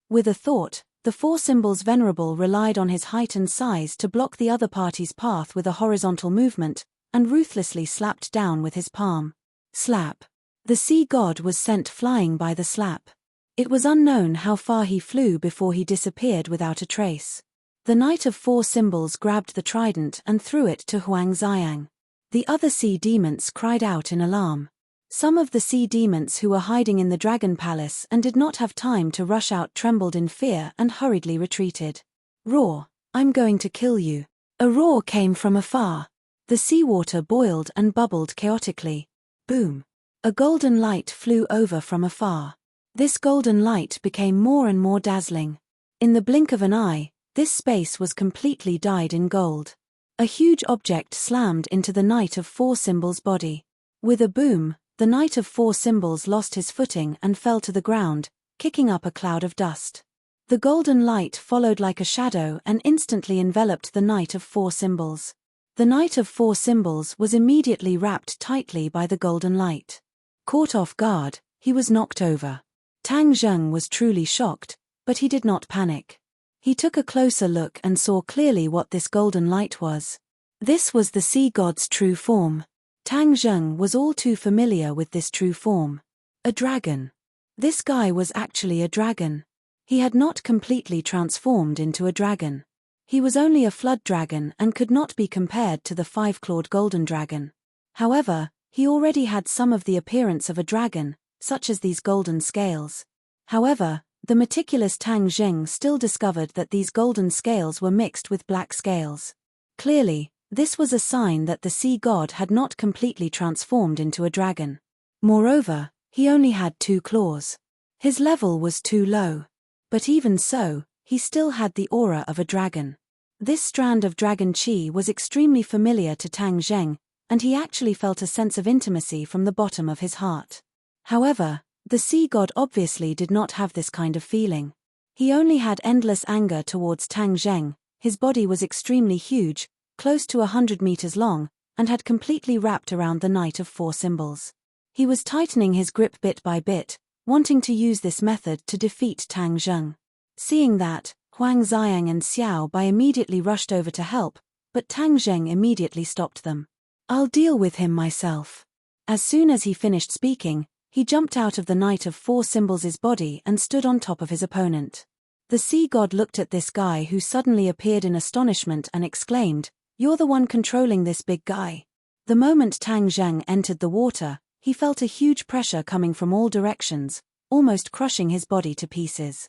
With a thought, the Four Symbols Venerable relied on his height and size to block the other party's path with a horizontal movement, and ruthlessly slapped down with his palm. Slap. The sea god was sent flying by the slap. It was unknown how far he flew before he disappeared without a trace. The Knight of Four Symbols grabbed the trident and threw it to Huang Xiang. The other sea demons cried out in alarm. Some of the sea demons who were hiding in the Dragon Palace and did not have time to rush out trembled in fear and hurriedly retreated. Roar! I'm going to kill you. A roar came from afar. The seawater boiled and bubbled chaotically. Boom! A golden light flew over from afar. This golden light became more and more dazzling. In the blink of an eye, this space was completely dyed in gold. A huge object slammed into the Knight of Four Symbols' body. With a boom, the Knight of Four Symbols lost his footing and fell to the ground, kicking up a cloud of dust. The golden light followed like a shadow and instantly enveloped the Knight of Four Symbols. The Knight of Four Symbols was immediately wrapped tightly by the golden light. Caught off guard, he was knocked over. Tang Zheng was truly shocked, but he did not panic. He took a closer look and saw clearly what this golden light was. This was the sea god's true form. Tang Zheng was all too familiar with this true form. A dragon. This guy was actually a dragon. He had not completely transformed into a dragon. He was only a flood dragon and could not be compared to the five-clawed golden dragon. However, he already had some of the appearance of a dragon, such as these golden scales. However, the meticulous Tang Zheng still discovered that these golden scales were mixed with black scales. Clearly, this was a sign that the sea god had not completely transformed into a dragon. Moreover, he only had 2 claws. His level was too low. But even so, he still had the aura of a dragon. This strand of dragon chi was extremely familiar to Tang Zheng, and he actually felt a sense of intimacy from the bottom of his heart. However, the sea god obviously did not have this kind of feeling. He only had endless anger towards Tang Zheng. His body was extremely huge, close to 100 meters long, and had completely wrapped around the Knight of Four Symbols. He was tightening his grip bit by bit, wanting to use this method to defeat Tang Zheng. Seeing that, Huang Xiang and Xiao Bai immediately rushed over to help, but Tang Zheng immediately stopped them. I'll deal with him myself. As soon as he finished speaking, he jumped out of the Knight of Four Symbols' body and stood on top of his opponent. The sea god looked at this guy who suddenly appeared in astonishment and exclaimed, "You're the one controlling this big guy." The moment Tang Zheng entered the water, he felt a huge pressure coming from all directions, almost crushing his body to pieces.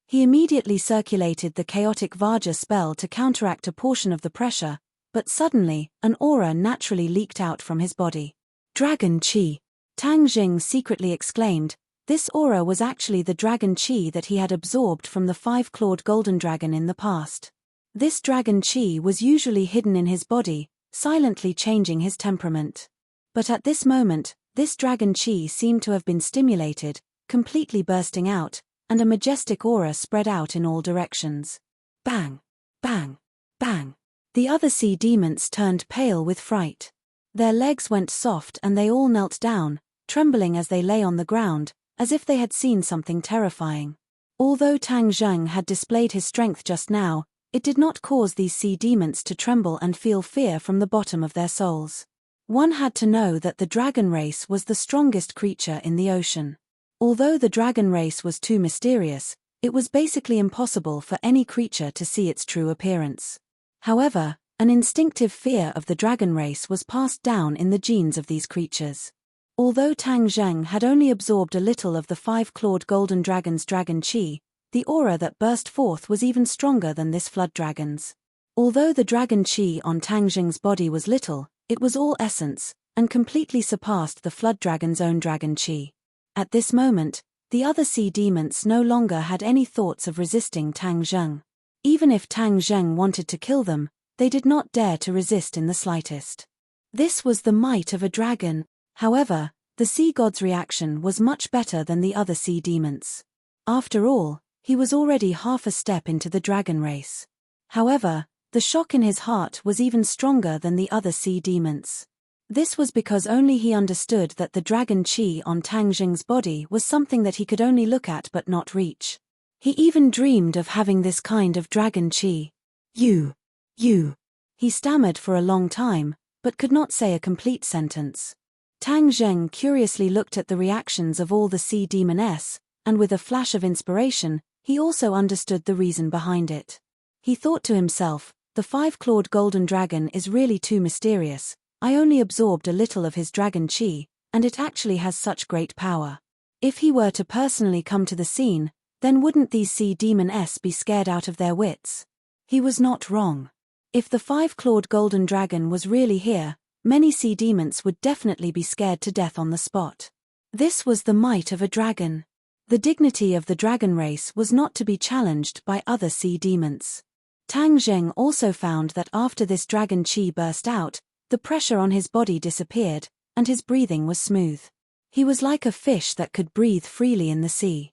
He immediately circulated the chaotic Vajra spell to counteract a portion of the pressure, but suddenly, an aura naturally leaked out from his body. Dragon Chi! Tang Zheng secretly exclaimed. This aura was actually the dragon chi that he had absorbed from the five-clawed golden dragon in the past. This dragon chi was usually hidden in his body, silently changing his temperament. But at this moment, this dragon chi seemed to have been stimulated, completely bursting out, and a majestic aura spread out in all directions. Bang! Bang! Bang! The other sea demons turned pale with fright. Their legs went soft and they all knelt down, trembling as they lay on the ground, as if they had seen something terrifying. Although Tang Zheng had displayed his strength just now, it did not cause these sea demons to tremble and feel fear from the bottom of their souls. One had to know that the dragon race was the strongest creature in the ocean. Although the dragon race was too mysterious, it was basically impossible for any creature to see its true appearance. However, an instinctive fear of the dragon race was passed down in the genes of these creatures. Although Tang Zheng had only absorbed a little of the 5-clawed golden dragon's dragon chi, the aura that burst forth was even stronger than this flood dragon's. Although the dragon chi on Tang Zheng's body was little, it was all essence, and completely surpassed the flood dragon's own dragon chi. At this moment, the other sea demons no longer had any thoughts of resisting Tang Zheng. Even if Tang Zheng wanted to kill them, they did not dare to resist in the slightest. This was the might of a dragon. However, the sea god's reaction was much better than the other sea demons. After all, he was already half a step into the dragon race. However, the shock in his heart was even stronger than the other sea demons. This was because only he understood that the dragon chi on Tang Zheng's body was something that he could only look at but not reach. He even dreamed of having this kind of dragon chi. You. He stammered for a long time, but could not say a complete sentence. Tang Zheng curiously looked at the reactions of all the sea demoness, and with a flash of inspiration, he also understood the reason behind it. He thought to himself, the 5-clawed golden dragon is really too mysterious. I only absorbed a little of his dragon chi, and it actually has such great power. If he were to personally come to the scene, then wouldn't these sea demons be scared out of their wits? He was not wrong. If the 5-clawed golden dragon was really here, many sea demons would definitely be scared to death on the spot. This was the might of a dragon. The dignity of the dragon race was not to be challenged by other sea demons. Tang Zheng also found that after this dragon chi burst out, the pressure on his body disappeared, and his breathing was smooth. He was like a fish that could breathe freely in the sea.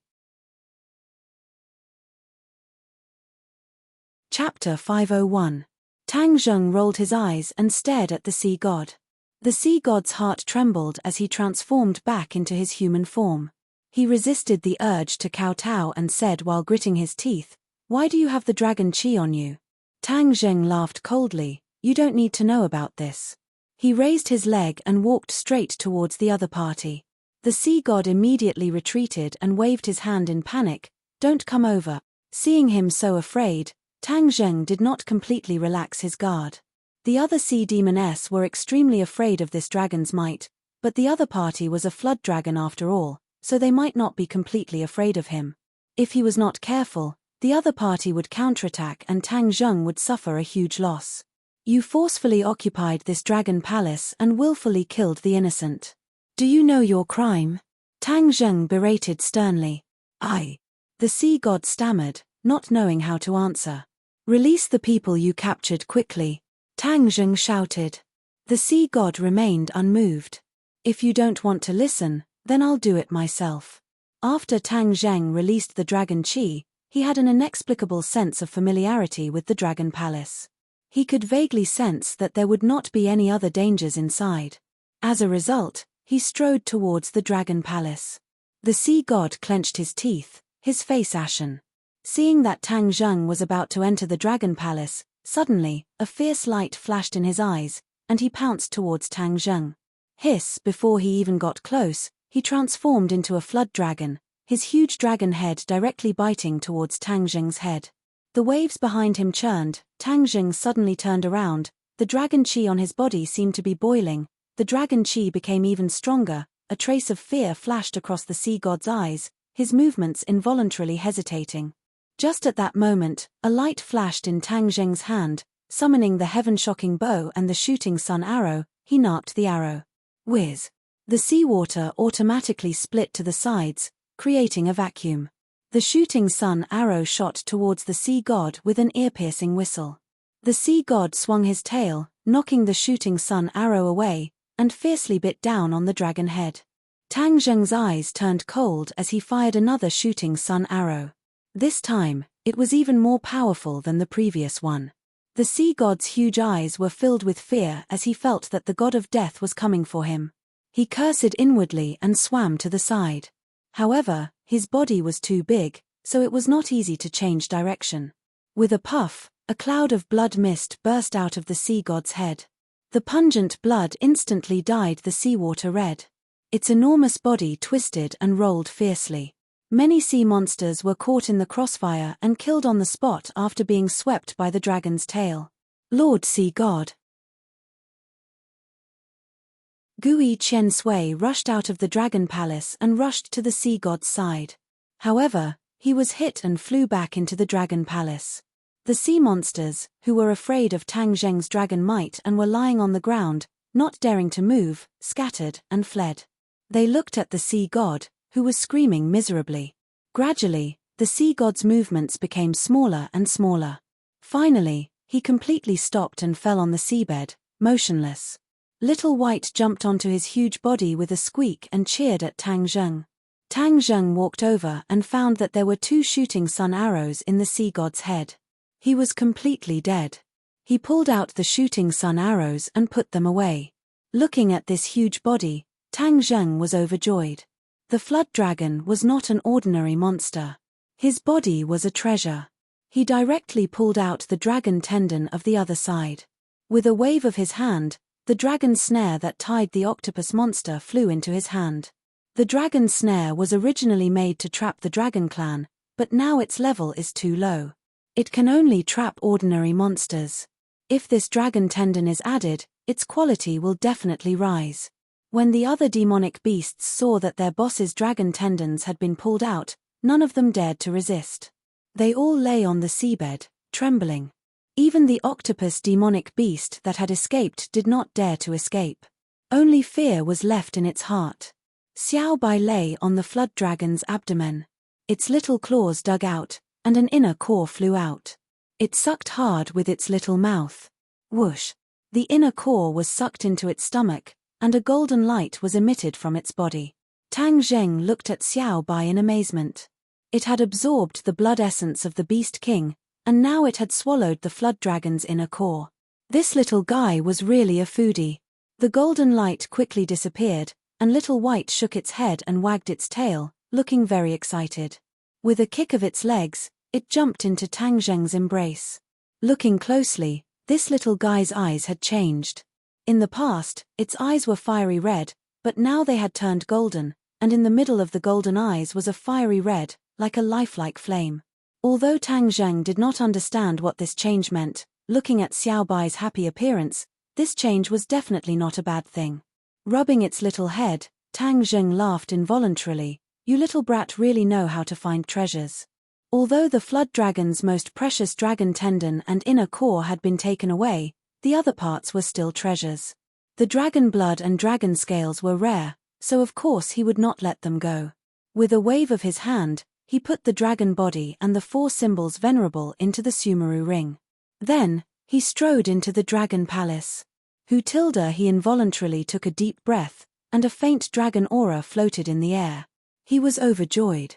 Chapter 501. Tang Zheng rolled his eyes and stared at the sea god. The sea god's heart trembled as he transformed back into his human form. He resisted the urge to kowtow and said while gritting his teeth, "Why do you have the dragon chi on you?" Tang Zheng laughed coldly, "You don't need to know about this." He raised his leg and walked straight towards the other party. The sea god immediately retreated and waved his hand in panic, "Don't come over." Seeing him so afraid, Tang Zheng did not completely relax his guard. The other sea demoness were extremely afraid of this dragon's might, but the other party was a flood dragon after all, so they might not be completely afraid of him. If he was not careful, the other party would counterattack and Tang Zheng would suffer a huge loss. "You forcefully occupied this dragon palace and willfully killed the innocent. Do you know your crime?" Tang Zheng berated sternly. "I." The sea god stammered, not knowing how to answer. "Release the people you captured quickly," Tang Zheng shouted. The sea god remained unmoved. "If you don't want to listen, then I'll do it myself." After Tang Zheng released the dragon chi, he had an inexplicable sense of familiarity with the dragon palace. He could vaguely sense that there would not be any other dangers inside. As a result, he strode towards the dragon palace. The sea god clenched his teeth, his face ashen. Seeing that Tang Zheng was about to enter the dragon palace, suddenly, a fierce light flashed in his eyes, and he pounced towards Tang Zheng. Hiss! Before he even got close, he transformed into a flood dragon, his huge dragon head directly biting towards Tang Zheng's head. The waves behind him churned, Tang Zheng suddenly turned around, the dragon chi on his body seemed to be boiling, the dragon chi became even stronger, a trace of fear flashed across the sea god's eyes, his movements involuntarily hesitating. Just at that moment, a light flashed in Tang Zheng's hand, summoning the heaven-shocking bow and the shooting sun arrow. He narked the arrow. Whiz! The seawater automatically split to the sides, creating a vacuum. The shooting sun arrow shot towards the sea god with an ear-piercing whistle. The sea god swung his tail, knocking the shooting sun arrow away, and fiercely bit down on the dragon head. Tang Zheng's eyes turned cold as he fired another shooting sun arrow. This time, it was even more powerful than the previous one. The sea god's huge eyes were filled with fear as he felt that the god of death was coming for him. He cursed inwardly and swam to the side. However, his body was too big, so it was not easy to change direction. With a puff, a cloud of blood mist burst out of the sea god's head. The pungent blood instantly dyed the seawater red. Its enormous body twisted and rolled fiercely. Many sea monsters were caught in the crossfire and killed on the spot after being swept by the dragon's tail. Lord Sea God. Gui Chen Sui rushed out of the dragon palace and rushed to the sea god's side. However, he was hit and flew back into the dragon palace. The sea monsters, who were afraid of Tang Zheng's dragon might and were lying on the ground, not daring to move, scattered and fled. They looked at the sea god, who was screaming miserably. Gradually, the sea god's movements became smaller and smaller. Finally, he completely stopped and fell on the seabed, motionless. Little White jumped onto his huge body with a squeak and cheered at Tang Zheng. Tang Zheng walked over and found that there were 2 shooting sun arrows in the sea god's head. He was completely dead. He pulled out the shooting sun arrows and put them away. Looking at this huge body, Tang Zheng was overjoyed. The flood dragon was not an ordinary monster. His body was a treasure. He directly pulled out the dragon tendon of the other side. With a wave of his hand, the dragon snare that tied the octopus monster flew into his hand. The dragon snare was originally made to trap the dragon clan, but now its level is too low. It can only trap ordinary monsters. If this dragon tendon is added, its quality will definitely rise. When the other demonic beasts saw that their boss's dragon tendons had been pulled out, none of them dared to resist. They all lay on the seabed, trembling. Even the octopus demonic beast that had escaped did not dare to escape. Only fear was left in its heart. Xiao Bai lay on the flood dragon's abdomen. Its little claws dug out, and an inner core flew out. It sucked hard with its little mouth. Whoosh! The inner core was sucked into its stomach, and a golden light was emitted from its body. Tang Zheng looked at Xiao Bai in amazement. It had absorbed the blood essence of the Beast King, and now it had swallowed the flood dragon's inner core. This little guy was really a foodie. The golden light quickly disappeared, and Little White shook its head and wagged its tail, looking very excited. With a kick of its legs, it jumped into Tang Zheng's embrace. Looking closely, this little guy's eyes had changed. In the past, its eyes were fiery red, but now they had turned golden, and in the middle of the golden eyes was a fiery red, like a lifelike flame. Although Tang Zheng did not understand what this change meant, looking at Xiao Bai's happy appearance, this change was definitely not a bad thing. Rubbing its little head, Tang Zheng laughed involuntarily. You little brat really know how to find treasures. Although the flood dragon's most precious dragon tendon and inner core had been taken away, the other parts were still treasures. The dragon blood and dragon scales were rare, so of course he would not let them go. With a wave of his hand, he put the dragon body and the 4 symbols venerable into the Sumeru ring. Then, he strode into the dragon palace. He involuntarily took a deep breath, and a faint dragon aura floated in the air. He was overjoyed.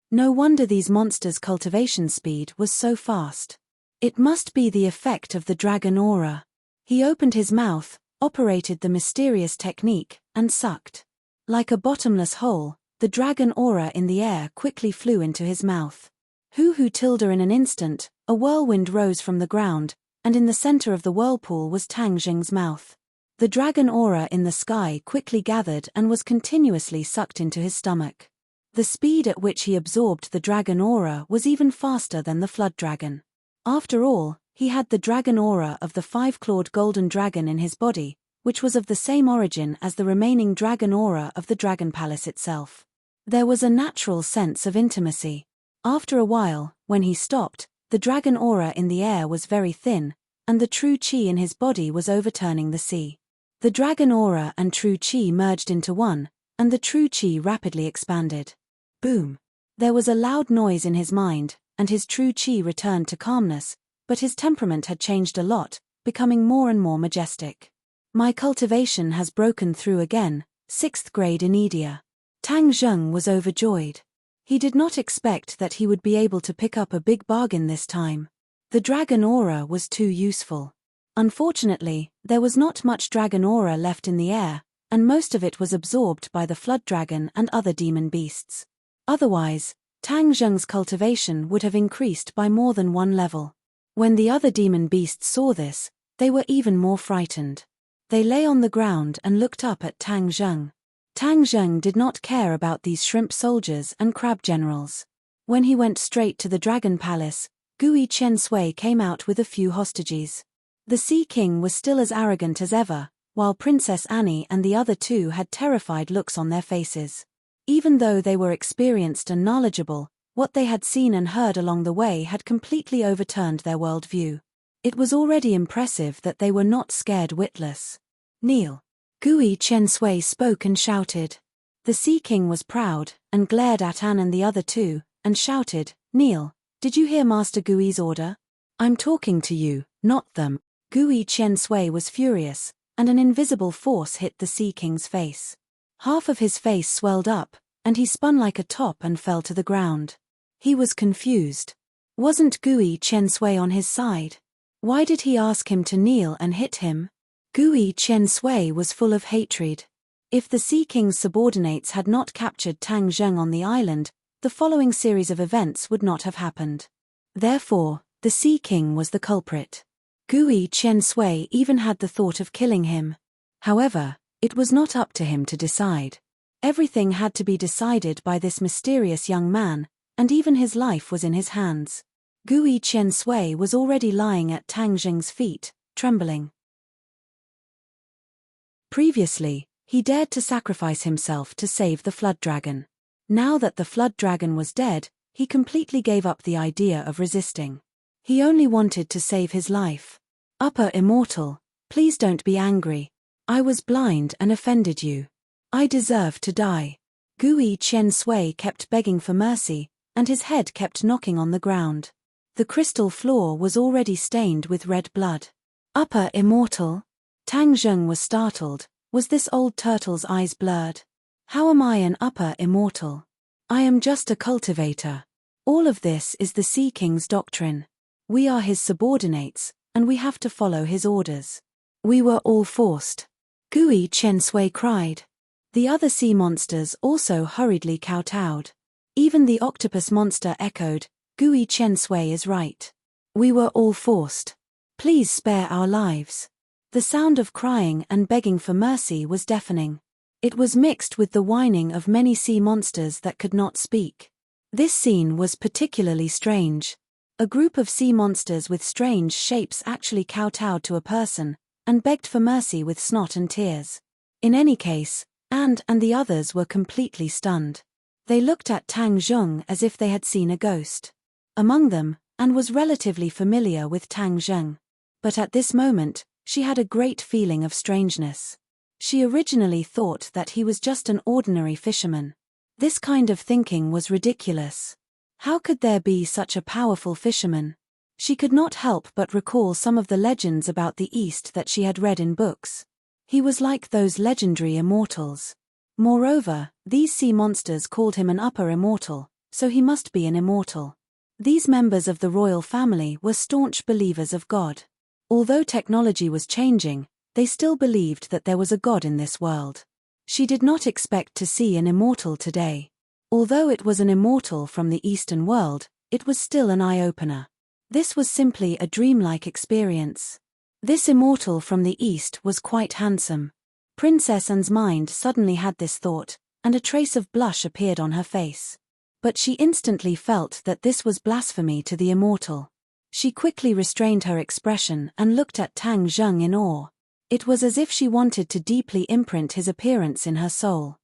No wonder these monsters' cultivation speed was so fast. It must be the effect of the dragon aura. He opened his mouth, operated the mysterious technique, and sucked. Like a bottomless hole, the dragon aura in the air quickly flew into his mouth. In an instant, a whirlwind rose from the ground, and in the center of the whirlpool was Tang Zheng's mouth. The dragon aura in the sky quickly gathered and was continuously sucked into his stomach. The speed at which he absorbed the dragon aura was even faster than the flood dragon. After all, he had the dragon aura of the 5-clawed golden dragon in his body, which was of the same origin as the remaining dragon aura of the dragon palace itself. There was a natural sense of intimacy. After a while, when he stopped, the dragon aura in the air was very thin, and the true chi in his body was overturning the sea. The dragon aura and true chi merged into one, and the true chi rapidly expanded. Boom! There was a loud noise in his mind, and his true chi returned to calmness, but his temperament had changed a lot, becoming more and more majestic. My cultivation has broken through again, 6th grade in Edia. Tang Zheng was overjoyed. He did not expect that he would be able to pick up a big bargain this time. The dragon aura was too useful. Unfortunately, there was not much dragon aura left in the air, and most of it was absorbed by the flood dragon and other demon beasts. Otherwise, Tang Zheng's cultivation would have increased by more than one level. When the other demon beasts saw this, they were even more frightened. They lay on the ground and looked up at Tang Zheng. Tang Zheng did not care about these shrimp soldiers and crab generals. When he went straight to the dragon palace, Gui Chen Sui came out with a few hostages. The Sea King was still as arrogant as ever, while Princess Annie and the other two had terrified looks on their faces. Even though they were experienced and knowledgeable, what they had seen and heard along the way had completely overturned their worldview. It was already impressive that they were not scared witless. Kneel. Gui Chen Sui spoke and shouted. The Sea King was proud, and glared at Anne and the other two, and shouted, "Kneel, did you hear Master Gui's order? I'm talking to you, not them." Gui Chen Sui was furious, and an invisible force hit the Sea King's face. Half of his face swelled up, and he spun like a top and fell to the ground. He was confused. Wasn't Gui Chen Sui on his side? Why did he ask him to kneel and hit him? Gui Chen Sui was full of hatred. If the Sea King's subordinates had not captured Tang Zheng on the island, the following series of events would not have happened. Therefore, the Sea King was the culprit. Gui Chen Sui even had the thought of killing him. However, it was not up to him to decide. Everything had to be decided by this mysterious young man, and even his life was in his hands. Gui Chen Sui was already lying at Tang Zheng's feet, trembling. Previously, he dared to sacrifice himself to save the flood dragon. Now that the flood dragon was dead, he completely gave up the idea of resisting. He only wanted to save his life. Upper Immortal, please don't be angry. I was blind and offended you. I deserve to die. Gui Chen Sui kept begging for mercy, and his head kept knocking on the ground. The crystal floor was already stained with red blood. Upper Immortal? Tang Zheng was startled. Was this old turtle's eyes blurred? How am I an upper immortal? I am just a cultivator. All of this is the Sea King's doctrine. We are his subordinates, and we have to follow his orders. We were all forced. Gui Chen Sui cried. The other sea monsters also hurriedly kowtowed. Even the octopus monster echoed, Gui Chen Sui is right. We were all forced. Please spare our lives. The sound of crying and begging for mercy was deafening. It was mixed with the whining of many sea monsters that could not speak. This scene was particularly strange. A group of sea monsters with strange shapes actually kowtowed to a person, and begged for mercy with snot and tears. In any case, and the others were completely stunned. They looked at Tang Zheng as if they had seen a ghost. Among them, Anne was relatively familiar with Tang Zheng. But at this moment, she had a great feeling of strangeness. She originally thought that he was just an ordinary fisherman. This kind of thinking was ridiculous. How could there be such a powerful fisherman? She could not help but recall some of the legends about the East that she had read in books. He was like those legendary immortals. Moreover, these sea monsters called him an upper immortal, so he must be an immortal. These members of the royal family were staunch believers of God. Although technology was changing, they still believed that there was a God in this world. She did not expect to see an immortal today. Although it was an immortal from the Eastern world, it was still an eye-opener. This was simply a dreamlike experience. This immortal from the East was quite handsome. Princess Anne's mind suddenly had this thought, and a trace of blush appeared on her face. But she instantly felt that this was blasphemy to the immortal. She quickly restrained her expression and looked at Tang Zheng in awe. It was as if she wanted to deeply imprint his appearance in her soul.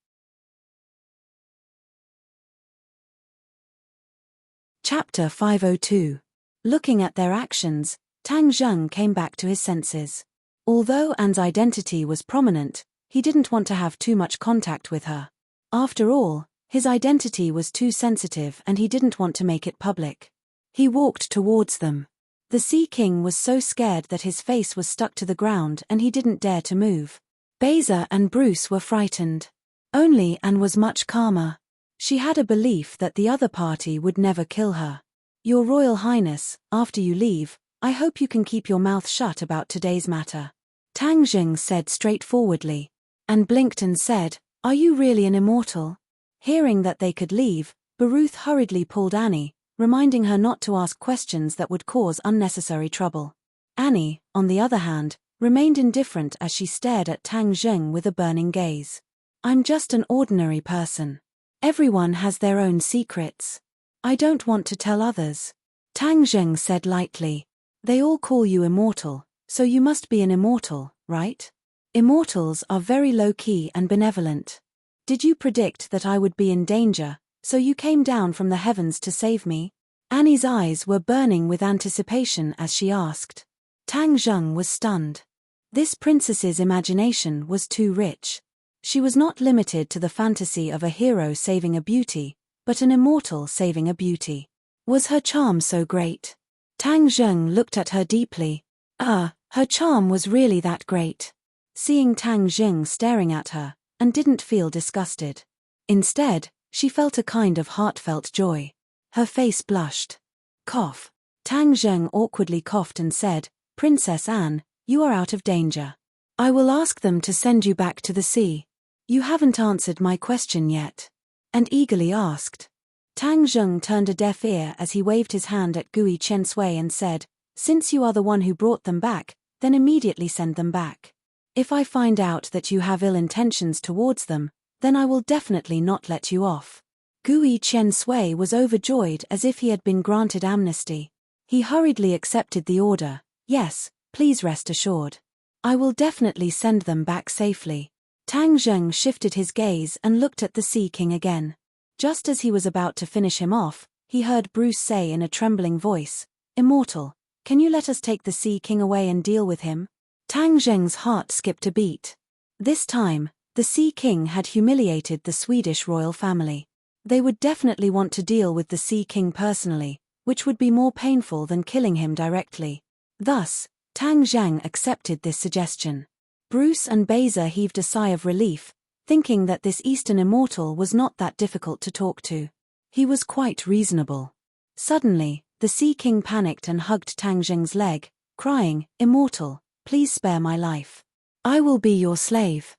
Chapter 502. Looking at their actions, Tang Zheng came back to his senses. Although Anne's identity was prominent, he didn't want to have too much contact with her. After all, his identity was too sensitive and he didn't want to make it public. He walked towards them. The Sea King was so scared that his face was stuck to the ground and he didn't dare to move. Beza and Bruce were frightened. Only Anne was much calmer. She had a belief that the other party would never kill her. Your Royal Highness, after you leave, I hope you can keep your mouth shut about today's matter. Tang Jing said straightforwardly. Anne blinked and said, Are you really an immortal? Hearing that they could leave, Baruth hurriedly pulled Annie, reminding her not to ask questions that would cause unnecessary trouble. Annie, on the other hand, remained indifferent as she stared at Tang Jing with a burning gaze. I'm just an ordinary person. Everyone has their own secrets. I don't want to tell others. Tang Jing said lightly. They all call you immortal, so you must be an immortal, right? Immortals are very low-key and benevolent. Did you predict that I would be in danger, so you came down from the heavens to save me? Annie's eyes were burning with anticipation as she asked. Tang Jing was stunned. This princess's imagination was too rich. She was not limited to the fantasy of a hero saving a beauty, but an immortal saving a beauty. Was her charm so great? Tang Jing looked at her deeply. Her charm was really that great. Seeing Tang Jing staring at her, and didn't feel disgusted. Instead, she felt a kind of heartfelt joy. Her face blushed. Cough. Tang Jing awkwardly coughed and said, Princess Anne, you are out of danger. I will ask them to send you back to the sea. You haven't answered my question yet. And eagerly asked. Tang Jing turned a deaf ear as he waved his hand at Gui Chensui and said, Since you are the one who brought them back, then immediately send them back. If I find out that you have ill intentions towards them, then I will definitely not let you off. Gui Chensui was overjoyed as if he had been granted amnesty. He hurriedly accepted the order. Yes, please rest assured. I will definitely send them back safely. Tang Jing shifted his gaze and looked at the Sea King again. Just as he was about to finish him off, he heard Bruce say in a trembling voice, Immortal, can you let us take the Sea King away and deal with him? Tang Jing's heart skipped a beat. This time, the Sea King had humiliated the Swedish royal family. They would definitely want to deal with the Sea King personally, which would be more painful than killing him directly. Thus, Tang Jing accepted this suggestion. Bruce and Beza heaved a sigh of relief, thinking that this Eastern immortal was not that difficult to talk to. He was quite reasonable. Suddenly, the Sea King panicked and hugged Tang Jing's leg, crying, Immortal, please spare my life. I will be your slave.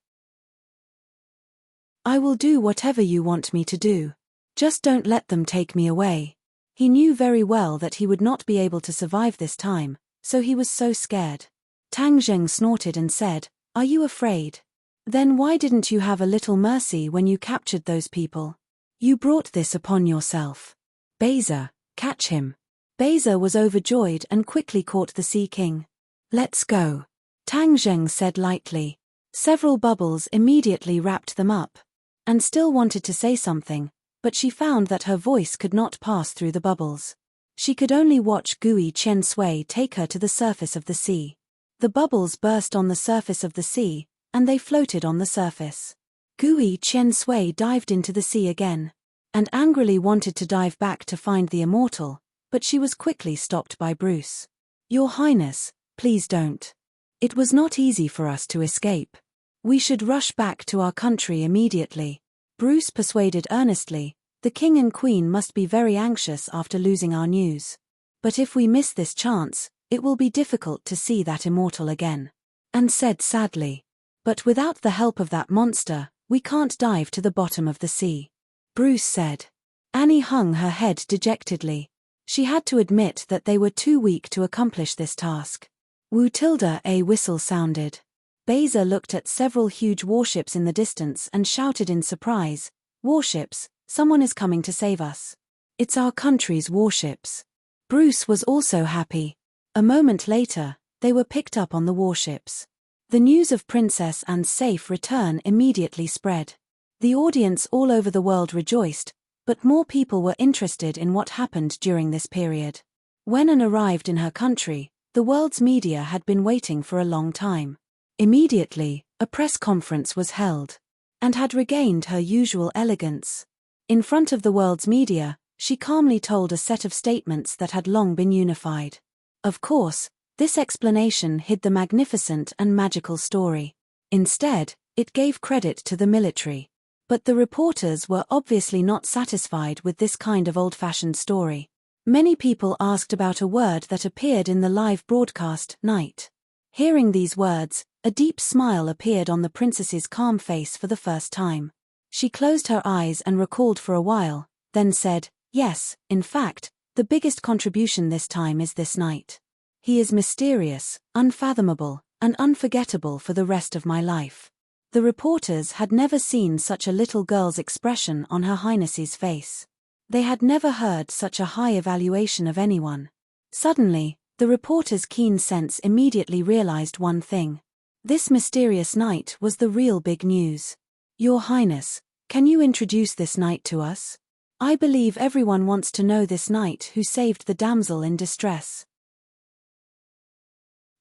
I will do whatever you want me to do. Just don't let them take me away. He knew very well that he would not be able to survive this time, so he was so scared. Tang Jing snorted and said, Are you afraid? Then why didn't you have a little mercy when you captured those people? You brought this upon yourself. Beza, catch him. Beza was overjoyed and quickly caught the Sea King. Let's go. Tang Jing said lightly. Several bubbles immediately wrapped them up. And still wanted to say something, but she found that her voice could not pass through the bubbles. She could only watch Gui Chensui take her to the surface of the sea. The bubbles burst on the surface of the sea, and they floated on the surface. Gui Chensui dived into the sea again, and angrily wanted to dive back to find the immortal, but she was quickly stopped by Bruce. Your Highness, please don't. It was not easy for us to escape. We should rush back to our country immediately. Bruce persuaded earnestly, the King and Queen must be very anxious after losing our news. But if we miss this chance, it will be difficult to see that immortal again. And said sadly, But without the help of that monster, we can't dive to the bottom of the sea. Bruce said. Annie hung her head dejectedly. She had to admit that they were too weak to accomplish this task. Wu tilde a whistle sounded. Beza looked at several huge warships in the distance and shouted in surprise, Warships, someone is coming to save us. It's our country's warships. Bruce was also happy. A moment later, they were picked up on the warships. The news of Princess Anne's safe return immediately spread. The audience all over the world rejoiced, but more people were interested in what happened during this period. When Anne arrived in her country, the world's media had been waiting for a long time. Immediately, a press conference was held, and had regained her usual elegance. In front of the world's media, she calmly told a set of statements that had long been unified. Of course, this explanation hid the magnificent and magical story. Instead, it gave credit to the military. But the reporters were obviously not satisfied with this kind of old-fashioned story. Many people asked about a word that appeared in the live broadcast, night. Hearing these words, a deep smile appeared on the princess's calm face for the first time. She closed her eyes and recalled for a while, then said, "Yes, in fact, the biggest contribution this time is this night. He is mysterious, unfathomable, and unforgettable for the rest of my life." The reporters had never seen such a little girl's expression on Her Highness's face. They had never heard such a high evaluation of anyone. Suddenly, the reporter's keen sense immediately realized one thing. This mysterious night was the real big news. "Your Highness, can you introduce this night to us? I believe everyone wants to know this knight who saved the damsel in distress.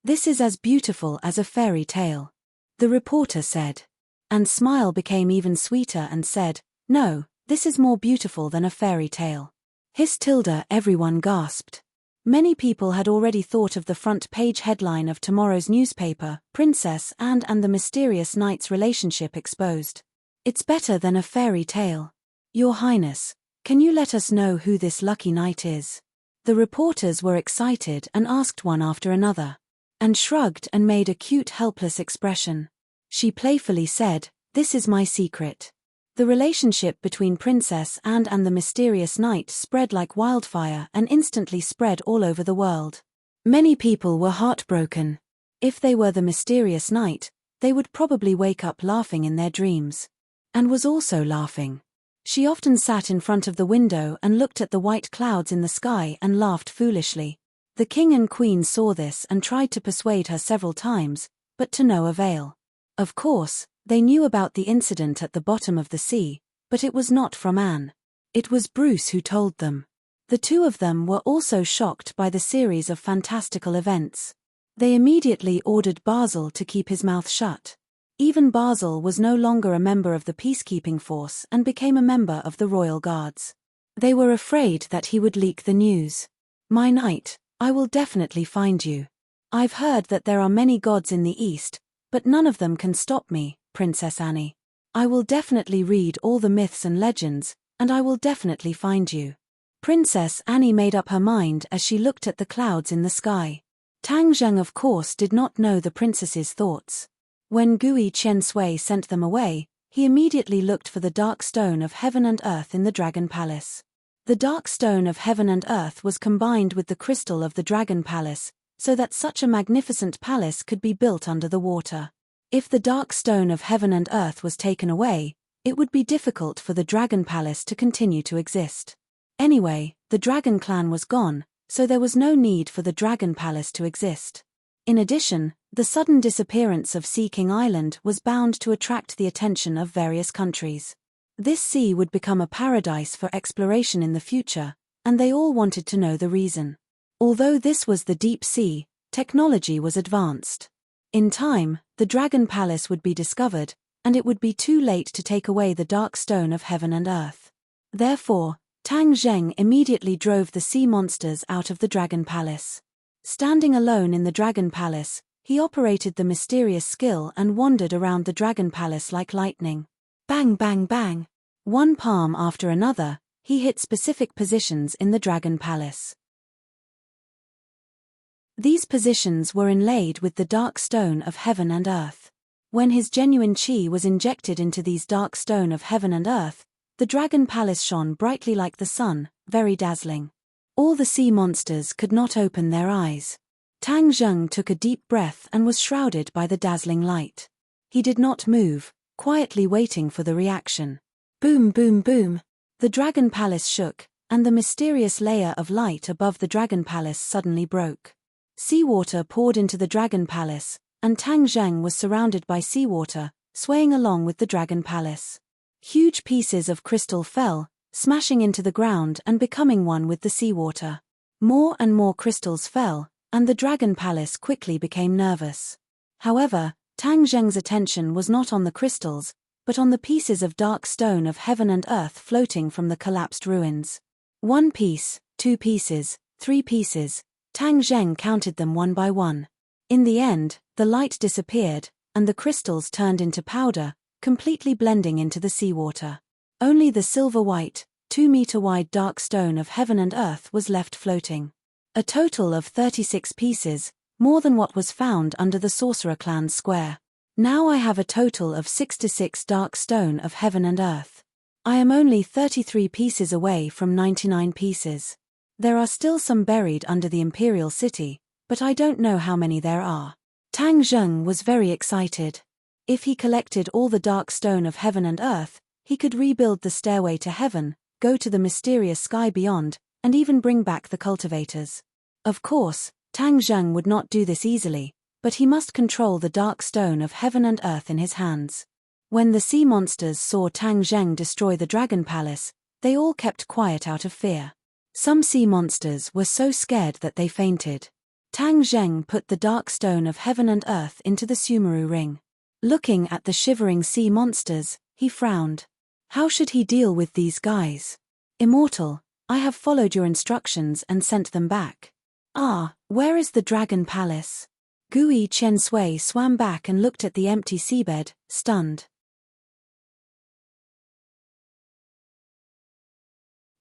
This is as beautiful as a fairy tale," the reporter said. And smile became even sweeter and said, "No, this is more beautiful than a fairy tale." "His tilde," everyone gasped. Many people had already thought of the front-page headline of tomorrow's newspaper, Princess Anne and the Mysterious Knight's relationship exposed. "It's better than a fairy tale. Your Highness, can you let us know who this lucky knight is?" The reporters were excited and asked one after another. Anne shrugged and made a cute helpless expression. She playfully said, "This is my secret." The relationship between Princess Anne and the mysterious knight spread like wildfire and instantly spread all over the world. Many people were heartbroken. If they were the mysterious knight, they would probably wake up laughing in their dreams. Anne was also laughing. She often sat in front of the window and looked at the white clouds in the sky and laughed foolishly. The king and queen saw this and tried to persuade her several times, but to no avail. Of course, they knew about the incident at the bottom of the sea, but it was not from Anne. It was Bruce who told them. The two of them were also shocked by the series of fantastical events. They immediately ordered Basil to keep his mouth shut. Even Basil was no longer a member of the peacekeeping force and became a member of the royal guards. They were afraid that he would leak the news. "My knight, I will definitely find you. I've heard that there are many gods in the East, but none of them can stop me, Princess Annie. I will definitely read all the myths and legends, and I will definitely find you." Princess Annie made up her mind as she looked at the clouds in the sky. Tang Zheng of course did not know the princess's thoughts. When Gui Qiansui sent them away, he immediately looked for the dark stone of heaven and earth in the Dragon Palace. The dark stone of heaven and earth was combined with the crystal of the Dragon Palace, so that such a magnificent palace could be built under the water. If the dark stone of heaven and earth was taken away, it would be difficult for the Dragon Palace to continue to exist. Anyway, the Dragon Clan was gone, so there was no need for the Dragon Palace to exist. In addition, the sudden disappearance of Sea King Island was bound to attract the attention of various countries. This sea would become a paradise for exploration in the future, and they all wanted to know the reason. Although this was the deep sea, technology was advanced. In time, the Dragon Palace would be discovered, and it would be too late to take away the dark stone of heaven and earth. Therefore, Tang Zheng immediately drove the sea monsters out of the Dragon Palace. Standing alone in the Dragon Palace, he operated the mysterious skill and wandered around the Dragon Palace like lightning. Bang bang bang! One palm after another, he hit specific positions in the Dragon Palace. These positions were inlaid with the dark stone of heaven and earth. When his genuine chi was injected into these dark stone of heaven and earth, the Dragon Palace shone brightly like the sun, very dazzling. All the sea monsters could not open their eyes. Tang Zheng took a deep breath and was shrouded by the dazzling light. He did not move, quietly waiting for the reaction. Boom boom boom! The Dragon Palace shook, and the mysterious layer of light above the Dragon Palace suddenly broke. Seawater poured into the Dragon Palace, and Tang Zheng was surrounded by seawater, swaying along with the Dragon Palace. Huge pieces of crystal fell, smashing into the ground and becoming one with the seawater. More and more crystals fell, and the Dragon Palace quickly became nervous. However, Tang Zheng's attention was not on the crystals, but on the pieces of dark stone of heaven and earth floating from the collapsed ruins. 1 piece, 2 pieces, 3 pieces. Tang Zheng counted them one by one. In the end, the light disappeared, and the crystals turned into powder, completely blending into the seawater. Only the silver-white, 2-meter-wide dark stone of heaven and earth was left floating. A total of 36 pieces, more than what was found under the sorcerer clan's square. Now I have a total of 66 dark stone of heaven and earth. I am only 33 pieces away from 99 pieces. There are still some buried under the imperial city, but I don't know how many there are. Tang Zheng was very excited. If he collected all the dark stone of heaven and earth, he could rebuild the stairway to heaven, go to the mysterious sky beyond, and even bring back the cultivators. Of course, Tang Zheng would not do this easily, but he must control the dark stone of heaven and earth in his hands. When the sea monsters saw Tang Zheng destroy the dragon palace, they all kept quiet out of fear. Some sea monsters were so scared that they fainted. Tang Zheng put the dark stone of heaven and earth into the Sumeru ring. Looking at the shivering sea monsters, he frowned. How should he deal with these guys? Immortal, I have followed your instructions and sent them back. Ah, where is the dragon palace? Gui Chen Sui swam back and looked at the empty seabed, stunned.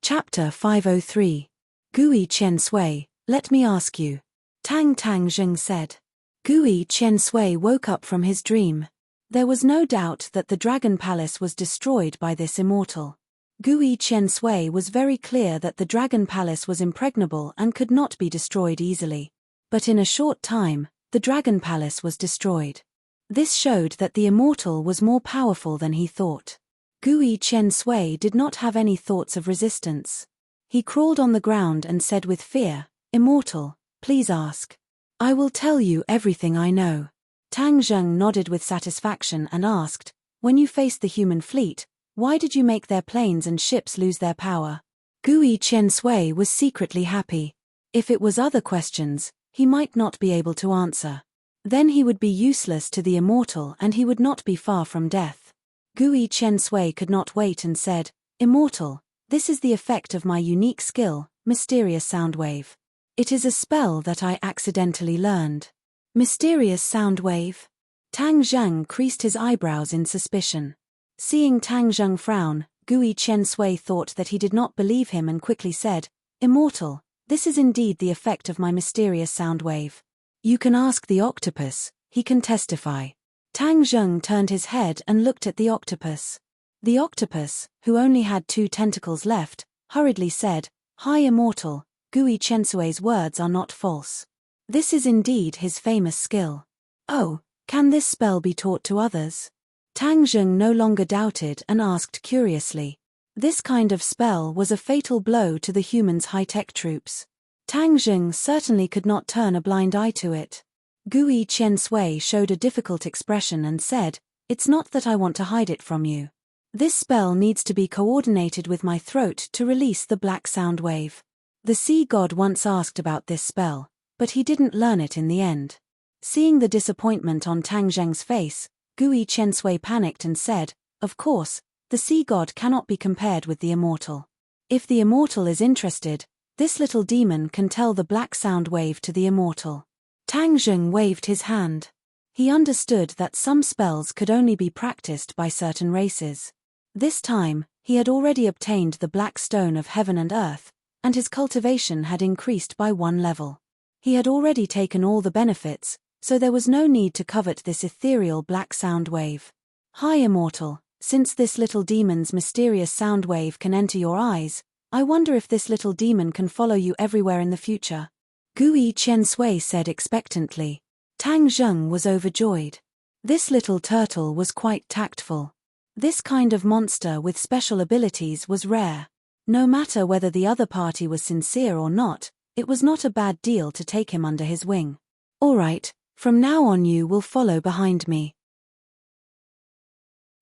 Chapter 503. Gui Chen Sui, let me ask you. Tang Zheng said. Gui Chen Sui woke up from his dream. There was no doubt that the dragon palace was destroyed by this immortal. Gui Chen Sui was very clear that the dragon palace was impregnable and could not be destroyed easily. But in a short time, the dragon palace was destroyed. This showed that the immortal was more powerful than he thought. Gui Chen Sui did not have any thoughts of resistance. He crawled on the ground and said with fear, Immortal, please ask. I will tell you everything I know. Tang Zheng nodded with satisfaction and asked, when you faced the human fleet, why did you make their planes and ships lose their power? Gui Chen Sui was secretly happy. If it was other questions, he might not be able to answer. Then he would be useless to the immortal and he would not be far from death. Gui Chen Sui could not wait and said, Immortal, this is the effect of my unique skill, Mysterious Sound Wave. It is a spell that I accidentally learned. Mysterious Sound Wave? Tang Zheng creased his eyebrows in suspicion. Seeing Tang Zheng frown, Gui Chen Sui thought that he did not believe him and quickly said, Immortal, this is indeed the effect of my mysterious sound wave. You can ask the octopus, he can testify. Tang Zheng turned his head and looked at the octopus. The octopus, who only had 2 tentacles left, hurriedly said, Hi Immortal, Gui Chen Sui's words are not false. This is indeed his famous skill. Oh, can this spell be taught to others? Tang Zheng no longer doubted and asked curiously. This kind of spell was a fatal blow to the humans' high-tech troops. Tang Zheng certainly could not turn a blind eye to it. Gui Chen Sui showed a difficult expression and said, It's not that I want to hide it from you. This spell needs to be coordinated with my throat to release the black sound wave. The sea god once asked about this spell, but he didn't learn it in the end. Seeing the disappointment on Tang Zheng's face, Gui Chen Sui panicked and said, Of course, the sea god cannot be compared with the immortal. If the immortal is interested, this little demon can tell the black sound wave to the immortal. Tang Zheng waved his hand. He understood that some spells could only be practiced by certain races. This time, he had already obtained the black stone of heaven and earth, and his cultivation had increased by 1 level. He had already taken all the benefits, so there was no need to covet this ethereal black sound wave. Hi Immortal, since this little demon's mysterious sound wave can enter your eyes, I wonder if this little demon can follow you everywhere in the future. Gui Chen Sui said expectantly. Tang Zheng was overjoyed. This little turtle was quite tactful. This kind of monster with special abilities was rare. No matter whether the other party was sincere or not, it was not a bad deal to take him under his wing. All right, from now on you will follow behind me.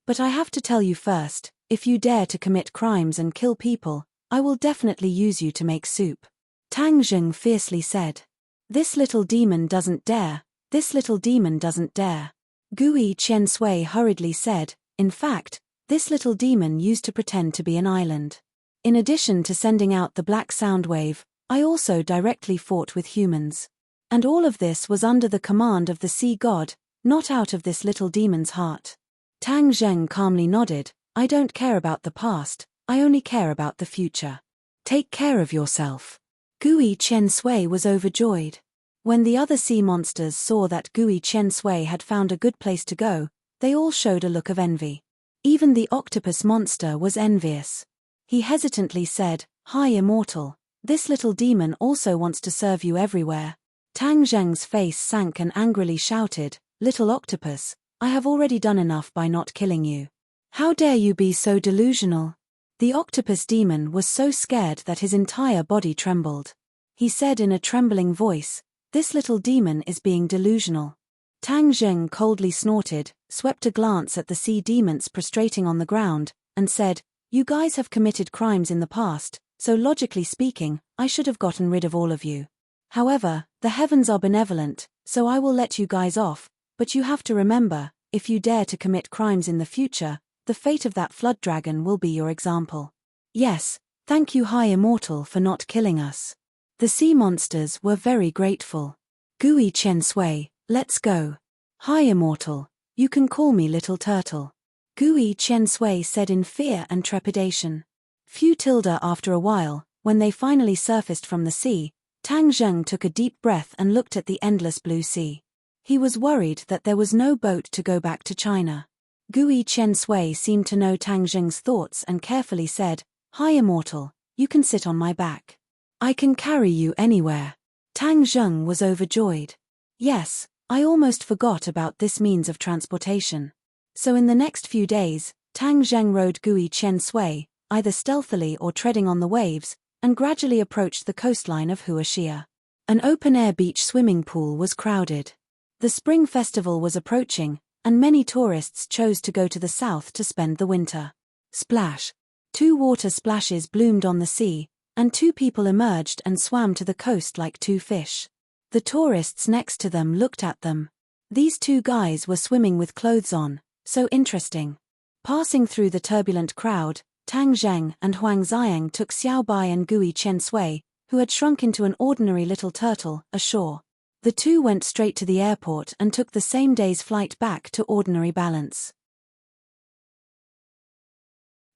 But I have to tell you first, if you dare to commit crimes and kill people, I will definitely use you to make soup. Tang Zheng fiercely said. This little demon doesn't dare, this little demon doesn't dare. Gui Chen Sui hurriedly said, in fact, this little demon used to pretend to be an island. In addition to sending out the black sound wave, I also directly fought with humans. And all of this was under the command of the sea god, not out of this little demon's heart. Tang Zheng calmly nodded. I don't care about the past, I only care about the future. Take care of yourself. Gui Chen Sui was overjoyed. When the other sea monsters saw that Gui Chen Sui had found a good place to go, they all showed a look of envy. Even the octopus monster was envious. He hesitantly said, Hi immortal, this little demon also wants to serve you everywhere. Tang Zheng's face sank and angrily shouted, Little octopus, I have already done enough by not killing you. How dare you be so delusional? The octopus demon was so scared that his entire body trembled. He said in a trembling voice, This little demon is being delusional. Tang Zheng coldly snorted, swept a glance at the sea demons prostrating on the ground, and said, You guys have committed crimes in the past, so logically speaking, I should have gotten rid of all of you. However, the heavens are benevolent, so I will let you guys off, but you have to remember, if you dare to commit crimes in the future, the fate of that flood dragon will be your example. Yes, thank you High Immortal for not killing us. The sea monsters were very grateful. Gui Chen Sui, let's go. High Immortal, you can call me Little Turtle. Gui Chen Sui said in fear and trepidation. Few tilde after a while, when they finally surfaced from the sea, Tang Zheng took a deep breath and looked at the endless blue sea. He was worried that there was no boat to go back to China. Gui Chen Sui seemed to know Tang Zheng's thoughts and carefully said, High Immortal, you can sit on my back. I can carry you anywhere. Tang Zheng was overjoyed. Yes, I almost forgot about this means of transportation. So in the next few days, Tang Zheng rode Gui Chen Sui, either stealthily or treading on the waves, and gradually approached the coastline of Huaxia. An open-air beach swimming pool was crowded. The spring festival was approaching, and many tourists chose to go to the south to spend the winter. Splash! 2 water splashes bloomed on the sea, and 2 people emerged and swam to the coast like 2 fish. The tourists next to them looked at them. These 2 guys were swimming with clothes on, so interesting. Passing through the turbulent crowd, Tang Zheng and Huang Xiang took Xiao Bai and Gui Chen Sui, who had shrunk into an ordinary little turtle, ashore. The 2 went straight to the airport and took the same day's flight back to Ordinary Balance.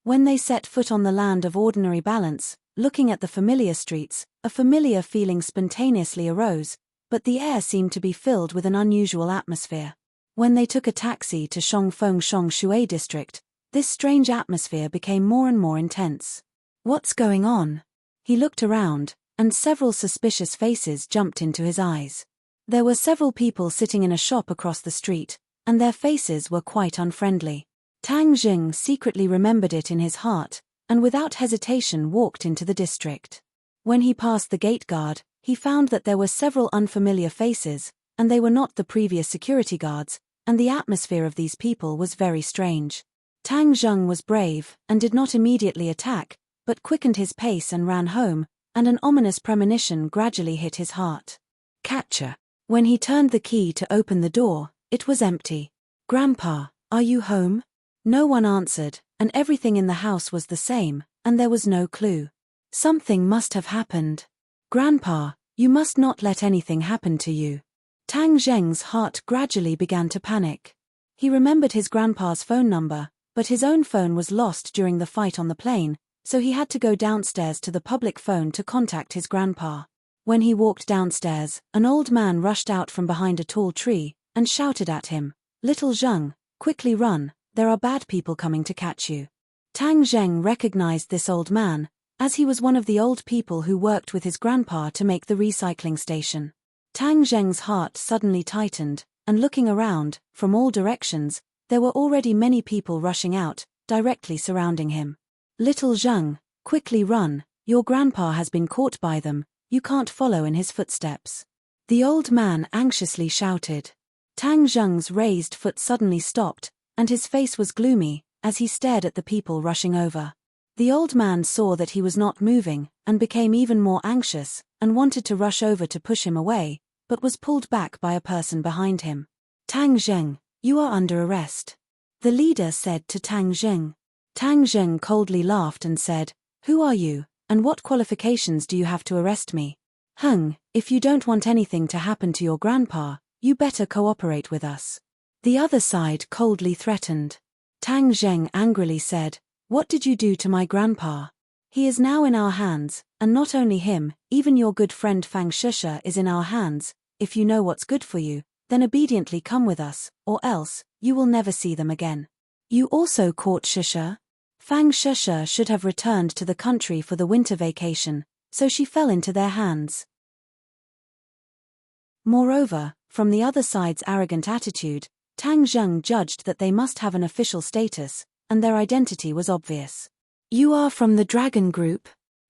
When they set foot on the land of Ordinary Balance, looking at the familiar streets, a familiar feeling spontaneously arose, but the air seemed to be filled with an unusual atmosphere. When they took a taxi to Shongfeng Shongshui district, this strange atmosphere became more and more intense. What's going on? He looked around, and several suspicious faces jumped into his eyes. There were several people sitting in a shop across the street, and their faces were quite unfriendly. Tang Zheng secretly remembered it in his heart, and without hesitation walked into the district. When he passed the gate guard, he found that there were several unfamiliar faces, and they were not the previous security guards, and the atmosphere of these people was very strange. Tang Zheng was brave, and did not immediately attack, but quickened his pace and ran home, and an ominous premonition gradually hit his heart. Catcher. When he turned the key to open the door, it was empty. Grandpa, are you home? No one answered, and everything in the house was the same, and there was no clue. Something must have happened. Grandpa, you must not let anything happen to you. Tang Zheng's heart gradually began to panic. He remembered his grandpa's phone number, but his own phone was lost during the fight on the plane, so he had to go downstairs to the public phone to contact his grandpa. When he walked downstairs, an old man rushed out from behind a tall tree, and shouted at him, Little Zheng, quickly run, there are bad people coming to catch you. Tang Zheng recognized this old man, as he was one of the old people who worked with his grandpa to make the recycling station. Tang Zheng's heart suddenly tightened, and looking around, from all directions, there were already many people rushing out, directly surrounding him. Little Zheng, quickly run, your grandpa has been caught by them, you can't follow in his footsteps. The old man anxiously shouted. Tang Zheng's raised foot suddenly stopped, and his face was gloomy, as he stared at the people rushing over. The old man saw that he was not moving, and became even more anxious, and wanted to rush over to push him away, but was pulled back by a person behind him. Tang Zheng, you are under arrest. The leader said to Tang Zheng. Tang Zheng coldly laughed and said, Who are you, and what qualifications do you have to arrest me? If you don't want anything to happen to your grandpa, you better cooperate with us. The other side coldly threatened. Tang Zheng angrily said, "What did you do to my grandpa? He is now in our hands, and not only him, even your good friend Fang Shusha is in our hands. If you know what's good for you, then obediently come with us, or else, you will never see them again." You also caught Shusha? Fang Shusha should have returned to the country for the winter vacation, so she fell into their hands. Moreover, from the other side's arrogant attitude, Tang Zheng judged that they must have an official status, and their identity was obvious. "You are from the dragon group?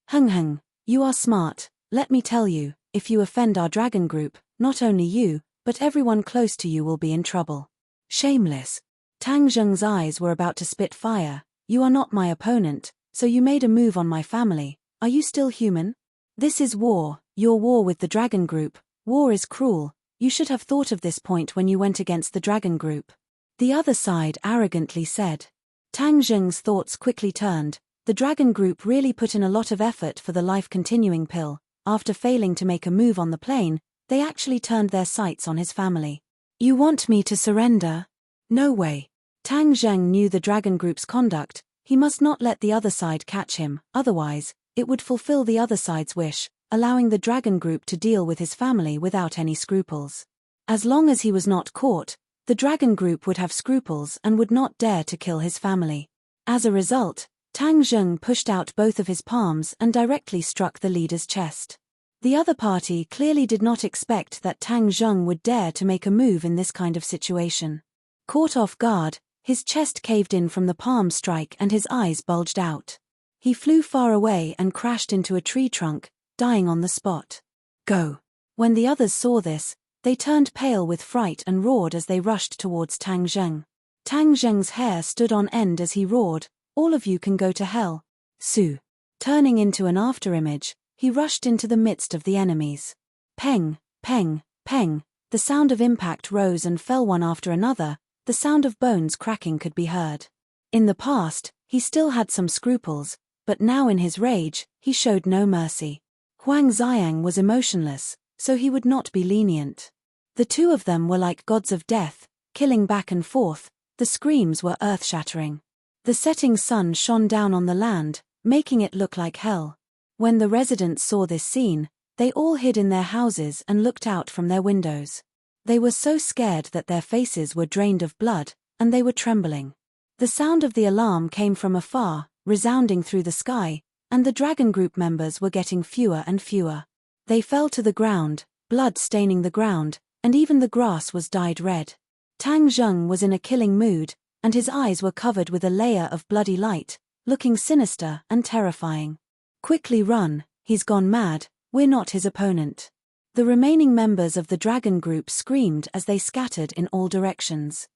Heng, you are smart. Let me tell you, if you offend our dragon group, not only you, but everyone close to you will be in trouble." Shameless. Tang Zheng's eyes were about to spit fire. "You are not my opponent, so you made a move on my family. Are you still human? This is war, your war with the dragon group. War is cruel. You should have thought of this point when you went against the dragon group." The other side arrogantly said. Tang Zheng's thoughts quickly turned. The dragon group really put in a lot of effort for the life-continuing pill. After failing to make a move on the plane, they actually turned their sights on his family. "You want me to surrender? No way." Tang Zheng knew the dragon group's conduct. He must not let the other side catch him, otherwise, it would fulfill the other side's wish, allowing the dragon group to deal with his family without any scruples. As long as he was not caught, the dragon group would have scruples and would not dare to kill his family. As a result, Tang Zheng pushed out both of his palms and directly struck the leader's chest. The other party clearly did not expect that Tang Zheng would dare to make a move in this kind of situation. Caught off guard, his chest caved in from the palm strike and his eyes bulged out. He flew far away and crashed into a tree trunk, dying on the spot. "Go!" When the others saw this, they turned pale with fright and roared as they rushed towards Tang Zheng. Tang Zheng's hair stood on end as he roared, "All of you can go to hell." Su. Turning into an afterimage, he rushed into the midst of the enemies. Peng, peng, peng, the sound of impact rose and fell one after another. The sound of bones cracking could be heard. In the past, he still had some scruples, but now in his rage, he showed no mercy. Huang Xiang was emotionless, so he would not be lenient. The two of them were like gods of death, killing back and forth. The screams were earth-shattering. The setting sun shone down on the land, making it look like hell. When the residents saw this scene, they all hid in their houses and looked out from their windows. They were so scared that their faces were drained of blood, and they were trembling. The sound of the alarm came from afar, resounding through the sky, and the dragon group members were getting fewer and fewer. They fell to the ground, blood staining the ground, and even the grass was dyed red. Tang Zheng was in a killing mood, and his eyes were covered with a layer of bloody light, looking sinister and terrifying. "Quickly run, he's gone mad, we're not his opponent." The remaining members of the dragon group screamed as they scattered in all directions.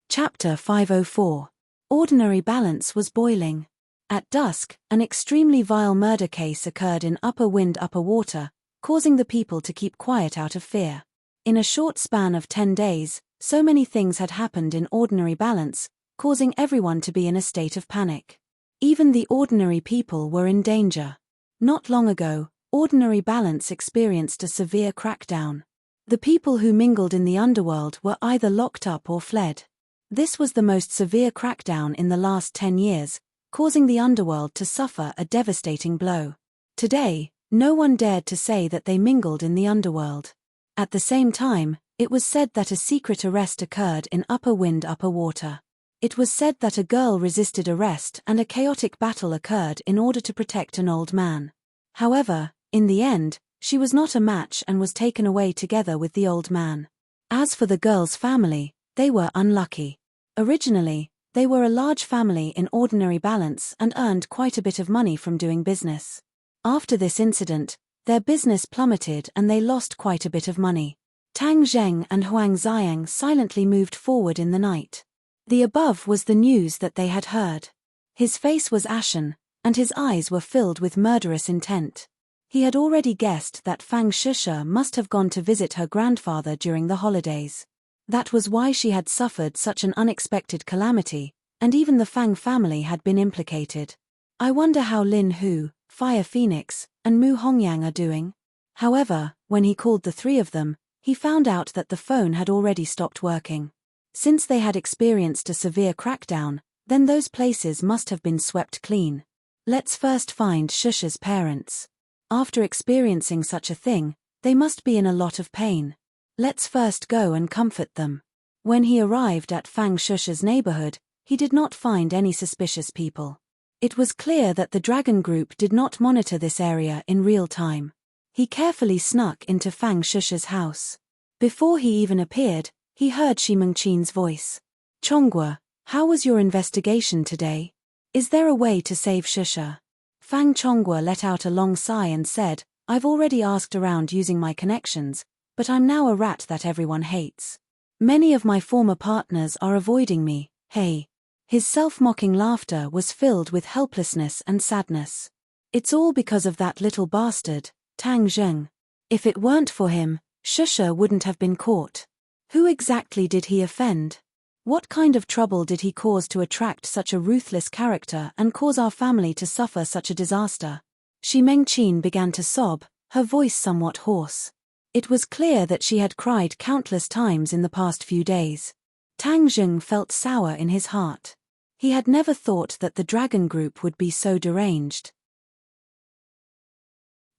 Chapter 504. Ordinary balance was boiling. At dusk, an extremely vile murder case occurred in Upper Wind Upper Water, causing the people to keep quiet out of fear. In a short span of 10 days, so many things had happened in Ordinary Balance, causing everyone to be in a state of panic. Even the ordinary people were in danger. Not long ago, Ordinary Balance experienced a severe crackdown. The people who mingled in the underworld were either locked up or fled. This was the most severe crackdown in the last 10 years, causing the underworld to suffer a devastating blow. Today, no one dared to say that they mingled in the underworld. At the same time, it was said that a secret arrest occurred in Upper Wind Upper Water. It was said that a girl resisted arrest and a chaotic battle occurred in order to protect an old man. However, in the end, she was not a match and was taken away together with the old man. As for the girl's family, they were unlucky. Originally, they were a large family in Ordinary Balance and earned quite a bit of money from doing business. After this incident, their business plummeted and they lost quite a bit of money. Tang Zheng and Huang Xiang silently moved forward in the night. The above was the news that they had heard. His face was ashen, and his eyes were filled with murderous intent. He had already guessed that Fang Shusha must have gone to visit her grandfather during the holidays. That was why she had suffered such an unexpected calamity, and even the Fang family had been implicated. I wonder how Lin Hu, Fire Phoenix, and Mu Hongyang are doing. However, when he called the three of them, he found out that the phone had already stopped working. Since they had experienced a severe crackdown, then those places must have been swept clean. Let's first find Shusha's parents. After experiencing such a thing, they must be in a lot of pain. Let's first go and comfort them. When he arrived at Fang Shusha's neighborhood, he did not find any suspicious people. It was clear that the dragon group did not monitor this area in real time. He carefully snuck into Fang Shusha's house. Before he even appeared, he heard Shi Mengqin's voice. Chonghua, how was your investigation today? Is there a way to save Shusha? Fang Chonghua let out a long sigh and said, I've already asked around using my connections, but I'm now a rat that everyone hates. Many of my former partners are avoiding me, hey. His self-mocking laughter was filled with helplessness and sadness. It's all because of that little bastard, Tang Zheng. If it weren't for him, Shusha wouldn't have been caught. Who exactly did he offend? What kind of trouble did he cause to attract such a ruthless character and cause our family to suffer such a disaster? Shi Mengqin began to sob, her voice somewhat hoarse. It was clear that she had cried countless times in the past few days. Tang Zheng felt sour in his heart. He had never thought that the dragon group would be so deranged.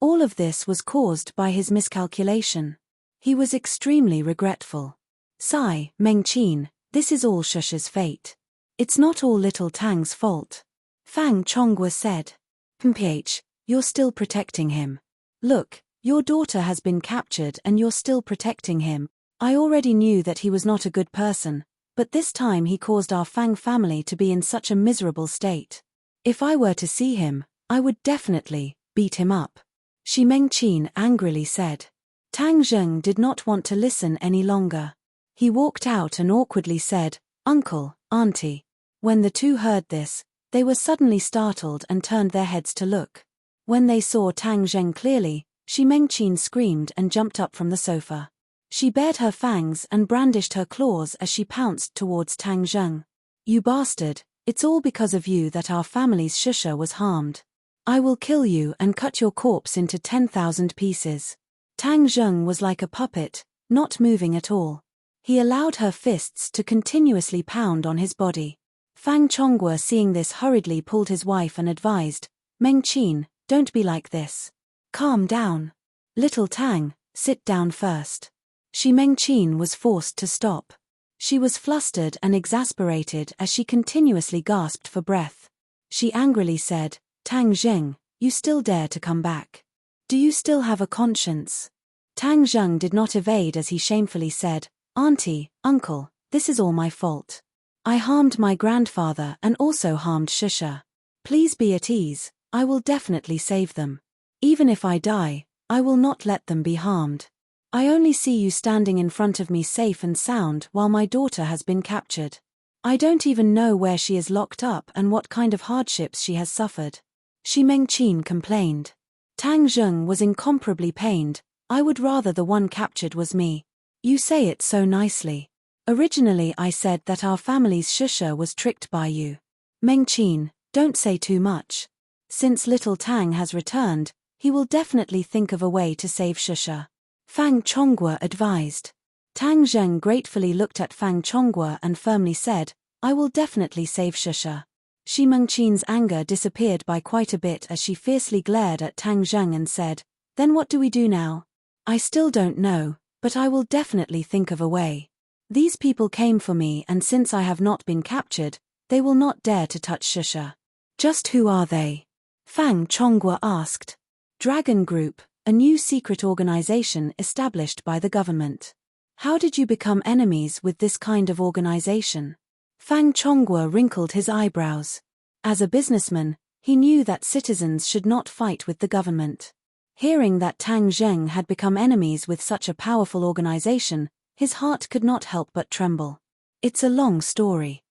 All of this was caused by his miscalculation. He was extremely regretful. Sigh, Mengqin, this is all Shusha's fate. It's not all little Tang's fault. Fang Chonghua said. Mph, you're still protecting him. Look, your daughter has been captured and you're still protecting him. I already knew that he was not a good person, but this time he caused our Fang family to be in such a miserable state. If I were to see him, I would definitely beat him up. Shi Mengqin angrily said. Tang Zheng did not want to listen any longer. He walked out and awkwardly said, Uncle, Auntie. When the two heard this, they were suddenly startled and turned their heads to look. When they saw Tang Zheng clearly, Shi Mengqin screamed and jumped up from the sofa. She bared her fangs and brandished her claws as she pounced towards Tang Zheng. You bastard, it's all because of you that our family's Shusha was harmed. I will kill you and cut your corpse into 10,000 pieces. Tang Zheng was like a puppet, not moving at all. He allowed her fists to continuously pound on his body. Fang Chonghua seeing this hurriedly pulled his wife and advised, Mengqin, don't be like this. Calm down. Little Tang, sit down first. Shi Mengqin was forced to stop. She was flustered and exasperated as she continuously gasped for breath. She angrily said, Tang Zheng, you still dare to come back. Do you still have a conscience? Tang Zheng did not evade as he shamefully said, Auntie, Uncle, this is all my fault. I harmed my grandfather and also harmed Shusha. Please be at ease, I will definitely save them. Even if I die, I will not let them be harmed. I only see you standing in front of me safe and sound while my daughter has been captured. I don't even know where she is locked up and what kind of hardships she has suffered. Shi Mengqin complained. Tang Zheng was incomparably pained. I would rather the one captured was me. You say it so nicely. Originally I said that our family's Shusha was tricked by you. Mengqin, don't say too much. Since little Tang has returned, he will definitely think of a way to save Shusha. Fang Chonghua advised. Tang Zheng gratefully looked at Fang Chonghua and firmly said, I will definitely save Shusha. Shi Mengqin's anger disappeared by quite a bit as she fiercely glared at Tang Zheng and said, Then what do we do now? I still don't know, but I will definitely think of a way. These people came for me and since I have not been captured, they will not dare to touch Shusha. Just who are they? Fang Chonghua asked. Dragon Group, a new secret organization established by the government. How did you become enemies with this kind of organization? Fang Chonghua wrinkled his eyebrows. As a businessman, he knew that citizens should not fight with the government. Hearing that Tang Zheng had become enemies with such a powerful organization, his heart could not help but tremble. It's a long story.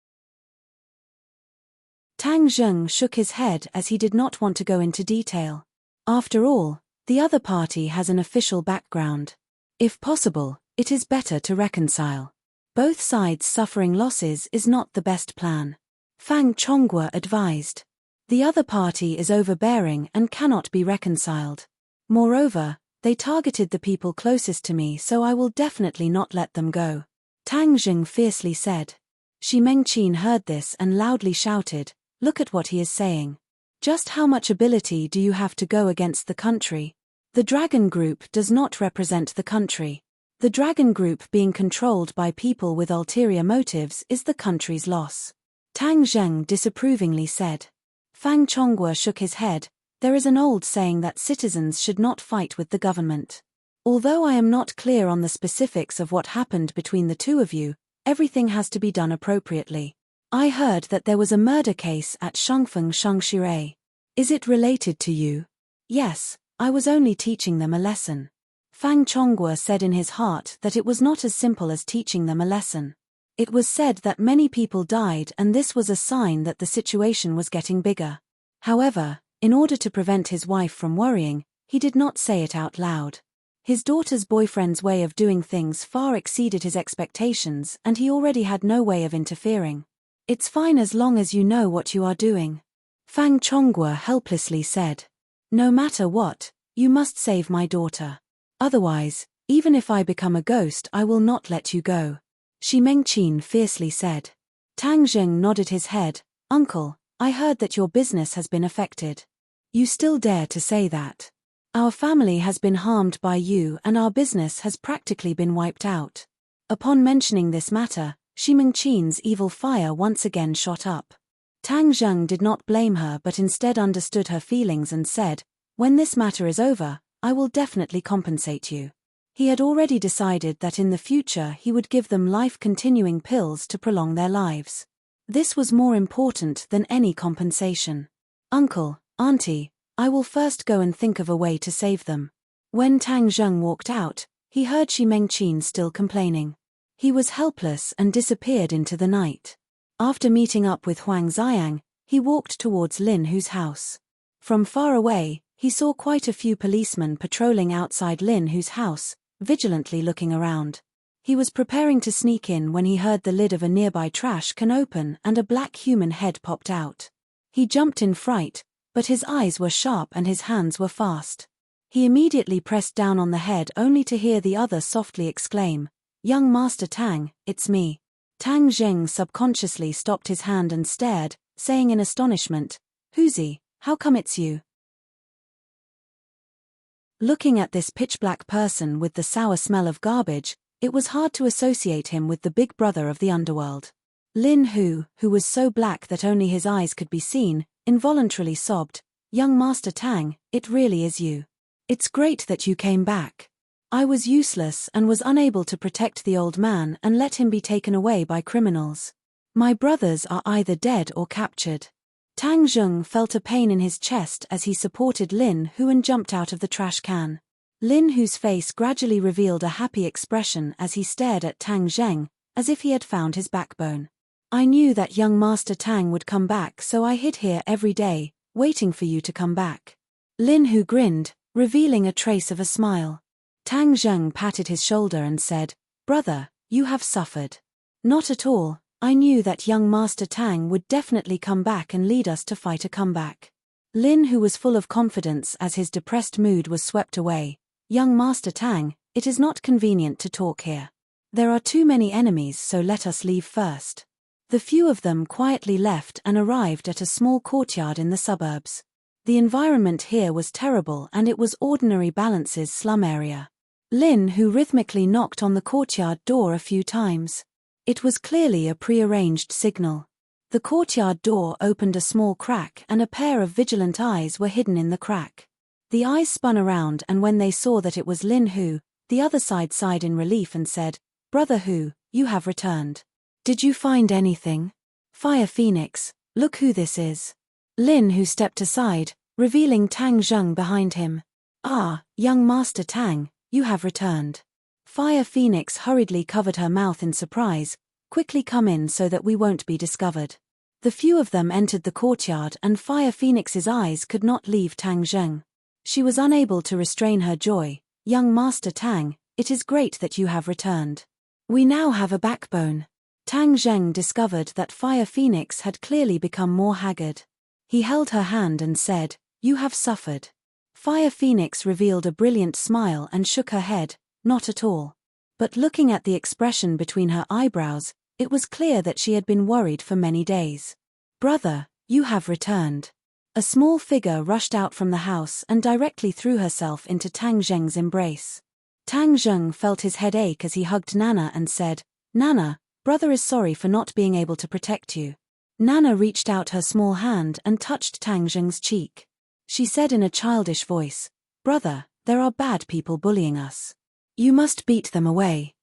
Tang Zheng shook his head as he did not want to go into detail. After all, the other party has an official background. If possible, it is better to reconcile. Both sides suffering losses is not the best plan. Fang Chonghua advised. The other party is overbearing and cannot be reconciled. Moreover, They targeted the people closest to me, so I will definitely not let them go," Tang Zheng fiercely said. Shi Mengqin heard this and loudly shouted, "Look at what he is saying. Just how much ability do you have to go against the country? The dragon group does not represent the country. The dragon group being controlled by people with ulterior motives is the country's loss." Tang Zheng disapprovingly said. Fang Chonghua shook his head. "There is an old saying that citizens should not fight with the government. Although I am not clear on the specifics of what happened between the two of you, everything has to be done appropriately. I heard that there was a murder case at Shangfeng Shangshire. Is it related to you?" "Yes, I was only teaching them a lesson." Fang Chonghua said in his heart that it was not as simple as teaching them a lesson. It was said that many people died, and this was a sign that the situation was getting bigger. However, in order to prevent his wife from worrying, he did not say it out loud. His daughter's boyfriend's way of doing things far exceeded his expectations, and he already had no way of interfering. "It's fine as long as you know what you are doing," Fang Chonghua helplessly said. "No matter what, you must save my daughter. Otherwise, even if I become a ghost, I will not let you go," Shi Mengqin fiercely said. Tang Zheng nodded his head. "Uncle, I heard that your business has been affected. You still dare to say that? Our family has been harmed by you and our business has practically been wiped out." Upon mentioning this matter, Shi Mengqin's evil fire once again shot up. Tang Zheng did not blame her but instead understood her feelings and said, "When this matter is over, I will definitely compensate you." He had already decided that in the future he would give them life-continuing pills to prolong their lives. This was more important than any compensation. "Uncle, Auntie, I will first go and think of a way to save them." When Tang Zheng walked out, he heard Shi Mengqin still complaining. He was helpless and disappeared into the night. After meeting up with Huang Xiang, he walked towards Lin Hu's house. From far away, he saw quite a few policemen patrolling outside Lin Hu's house, vigilantly looking around. He was preparing to sneak in when he heard the lid of a nearby trash can open and a black human head popped out. He jumped in fright, but his eyes were sharp and his hands were fast. He immediately pressed down on the head only to hear the other softly exclaim, "Young Master Tang, it's me." Tang Zheng subconsciously stopped his hand and stared, saying in astonishment, "Huzi, how come it's you?" Looking at this pitch-black person with the sour smell of garbage, it was hard to associate him with the big brother of the underworld. Lin Hu, who was so black that only his eyes could be seen, involuntarily sobbed, "Young Master Tang, it really is you. It's great that you came back. I was useless and was unable to protect the old man and let him be taken away by criminals. My brothers are either dead or captured." Tang Zheng felt a pain in his chest as he supported Lin Hu and jumped out of the trash can. Lin Hu's face gradually revealed a happy expression as he stared at Tang Zheng, as if he had found his backbone. "I knew that young Master Tang would come back, so I hid here every day, waiting for you to come back." Lin Hu grinned, revealing a trace of a smile. Tang Zheng patted his shoulder and said, "Brother, you have suffered." "Not at all. I knew that young Master Tang would definitely come back and lead us to fight a comeback." Lin Hu was full of confidence as his depressed mood was swept away. "Young Master Tang, it is not convenient to talk here. There are too many enemies, so let us leave first." The few of them quietly left and arrived at a small courtyard in the suburbs. The environment here was terrible and it was ordinary Balance's slum area. Lin Hu rhythmically knocked on the courtyard door a few times. It was clearly a pre-arranged signal. The courtyard door opened a small crack and a pair of vigilant eyes were hidden in the crack. The eyes spun around and when they saw that it was Lin Hu, the other side sighed in relief and said, "Brother Hu, you have returned. Did you find anything? Fire Phoenix, look who this is." Lin Hu stepped aside, revealing Tang Zheng behind him. "Ah, young Master Tang, you have returned." Fire Phoenix hurriedly covered her mouth in surprise. "Quickly come in so that we won't be discovered." The few of them entered the courtyard and Fire Phoenix's eyes could not leave Tang Zheng. She was unable to restrain her joy. "Young Master Tang, it is great that you have returned. We now have a backbone." Tang Zheng discovered that Fire Phoenix had clearly become more haggard. He held her hand and said, "You have suffered." Fire Phoenix revealed a brilliant smile and shook her head, not at all. But looking at the expression between her eyebrows, it was clear that she had been worried for many days. Brother, you have returned. A small figure rushed out from the house and directly threw herself into Tang Zheng's embrace. Tang Zheng felt his head ache as he hugged Nana and said, Nana, brother is sorry for not being able to protect you. Nana reached out her small hand and touched Tang Zheng's cheek. She said in a childish voice, Brother, there are bad people bullying us. You must beat them away.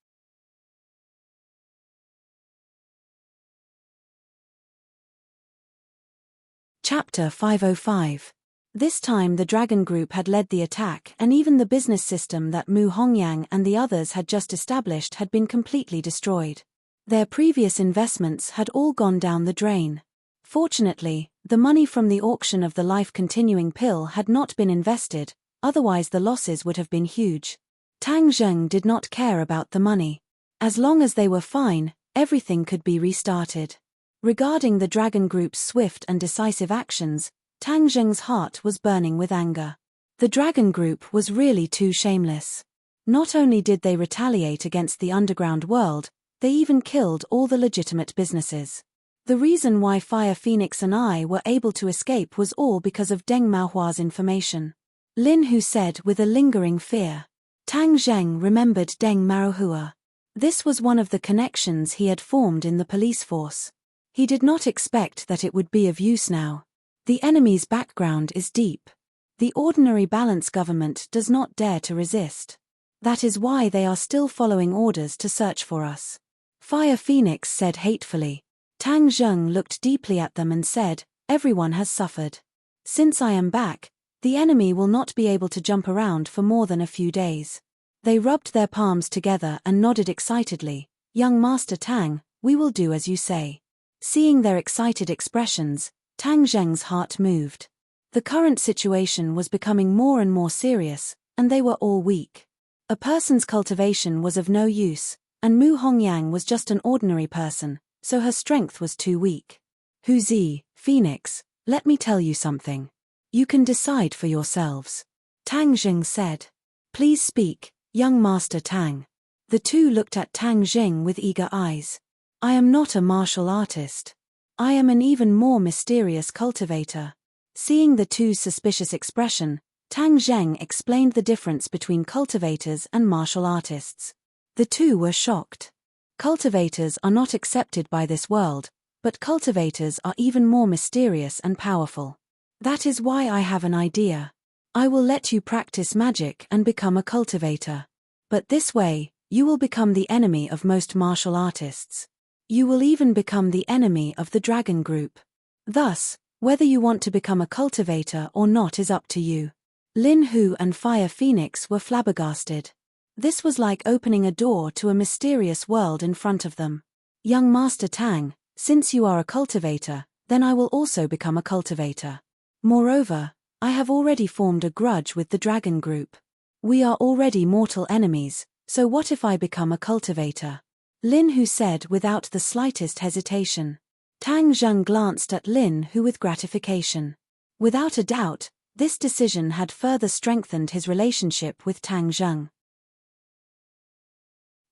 Chapter 505. This time the Dragon Group had led the attack, and even the business system that Mu Hongyang and the others had just established had been completely destroyed. Their previous investments had all gone down the drain. Fortunately, the money from the auction of the life-continuing pill had not been invested, otherwise the losses would have been huge. Tang Zheng did not care about the money. As long as they were fine, everything could be restarted. Regarding the Dragon Group's swift and decisive actions, Tang Zheng's heart was burning with anger. The Dragon Group was really too shameless. Not only did they retaliate against the underground world, they even killed all the legitimate businesses. The reason why Fire Phoenix and I were able to escape was all because of Deng Maohua's information. Lin Hu said with a lingering fear. Tang Zheng remembered Deng Maohua. This was one of the connections he had formed in the police force. He did not expect that it would be of use now. The enemy's background is deep. The ordinary balance government does not dare to resist. That is why they are still following orders to search for us. Fire Phoenix said hatefully. Tang Zheng looked deeply at them and said, Everyone has suffered. Since I am back, the enemy will not be able to jump around for more than a few days. They rubbed their palms together and nodded excitedly. Young Master Tang, we will do as you say. Seeing their excited expressions, Tang Zheng's heart moved. The current situation was becoming more and more serious, and they were all weak. A person's cultivation was of no use, and Mu Hongyang was just an ordinary person, so her strength was too weak. Hu Zi, Phoenix, let me tell you something. You can decide for yourselves. Tang Zheng said. Please speak, young Master Tang. The two looked at Tang Zheng with eager eyes. I am not a martial artist. I am an even more mysterious cultivator. Seeing the two's suspicious expression, Tang Zheng explained the difference between cultivators and martial artists. The two were shocked. Cultivators are not accepted by this world, but cultivators are even more mysterious and powerful. That is why I have an idea. I will let you practice magic and become a cultivator. But this way, you will become the enemy of most martial artists. You will even become the enemy of the Dragon Group. Thus, whether you want to become a cultivator or not is up to you. Lin Hu and Fire Phoenix were flabbergasted. This was like opening a door to a mysterious world in front of them. Young Master Tang, since you are a cultivator, then I will also become a cultivator. Moreover, I have already formed a grudge with the Dragon Group. We are already mortal enemies, so what if I become a cultivator? Lin Hu said without the slightest hesitation. Tang Zheng glanced at Lin Hu with gratification. Without a doubt, this decision had further strengthened his relationship with Tang Zheng.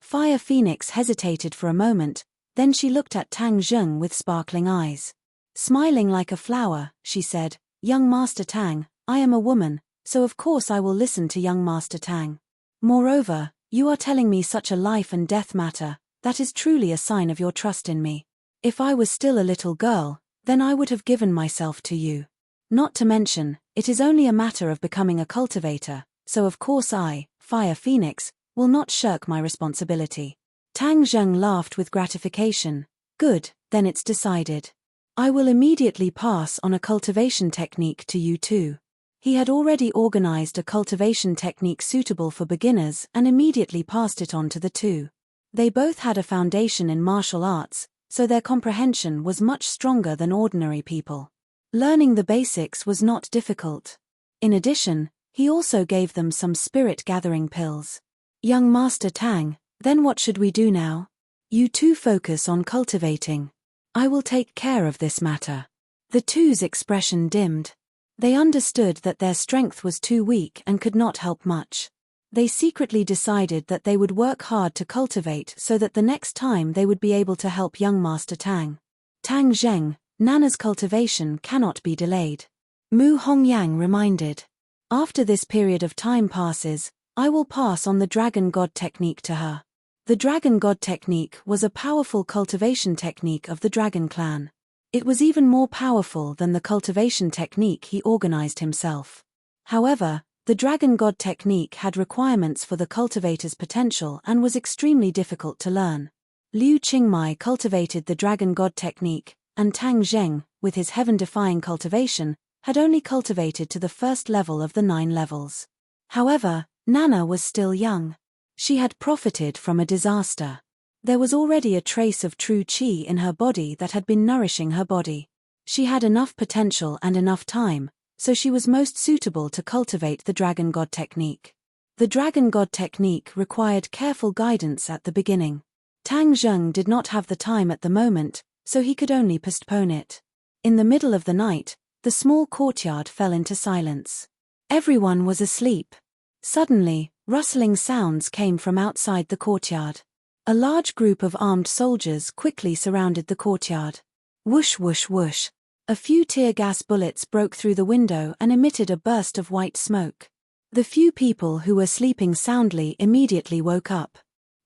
Fire Phoenix hesitated for a moment, then she looked at Tang Zheng with sparkling eyes. Smiling like a flower, she said, Young Master Tang, I am a woman, so of course I will listen to young Master Tang. Moreover, you are telling me such a life and death matter, that is truly a sign of your trust in me. If I was still a little girl, then I would have given myself to you. Not to mention, it is only a matter of becoming a cultivator, so of course I, Fire Phoenix, will not shirk my responsibility. Tang Zheng laughed with gratification. Good, then it's decided. I will immediately pass on a cultivation technique to you too. He had already organized a cultivation technique suitable for beginners and immediately passed it on to the two. They both had a foundation in martial arts, so their comprehension was much stronger than ordinary people. Learning the basics was not difficult. In addition, he also gave them some spirit-gathering pills. Young Master Tang, then what should we do now? You two focus on cultivating. I will take care of this matter. The two's expression dimmed. They understood that their strength was too weak and could not help much. They secretly decided that they would work hard to cultivate so that the next time they would be able to help young Master Tang. Tang Zheng, Nana's cultivation cannot be delayed. Mu Hongyang reminded. After this period of time passes, I will pass on the Dragon God technique to her. The Dragon God technique was a powerful cultivation technique of the Dragon Clan. It was even more powerful than the cultivation technique he organized himself. However, the Dragon God technique had requirements for the cultivator's potential and was extremely difficult to learn. Liu Qingmai cultivated the Dragon God technique, and Tang Zheng, with his heaven-defying cultivation, had only cultivated to the first level of the 9 levels. However, Nana was still young. She had profited from a disaster. There was already a trace of true qi in her body that had been nourishing her body. She had enough potential and enough time, so she was most suitable to cultivate the Dragon God technique. The Dragon God technique required careful guidance at the beginning. Tang Zheng did not have the time at the moment, so he could only postpone it. In the middle of the night, the small courtyard fell into silence. Everyone was asleep. Suddenly, rustling sounds came from outside the courtyard. A large group of armed soldiers quickly surrounded the courtyard. Whoosh whoosh whoosh. A few tear gas bullets broke through the window and emitted a burst of white smoke. The few people who were sleeping soundly immediately woke up.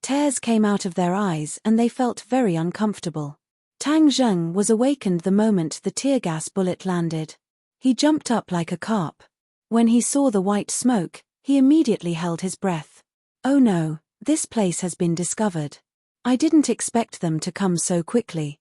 Tears came out of their eyes and they felt very uncomfortable. Tang Zheng was awakened the moment the tear gas bullet landed. He jumped up like a carp. When he saw the white smoke, he immediately held his breath. Oh no, this place has been discovered. I didn't expect them to come so quickly.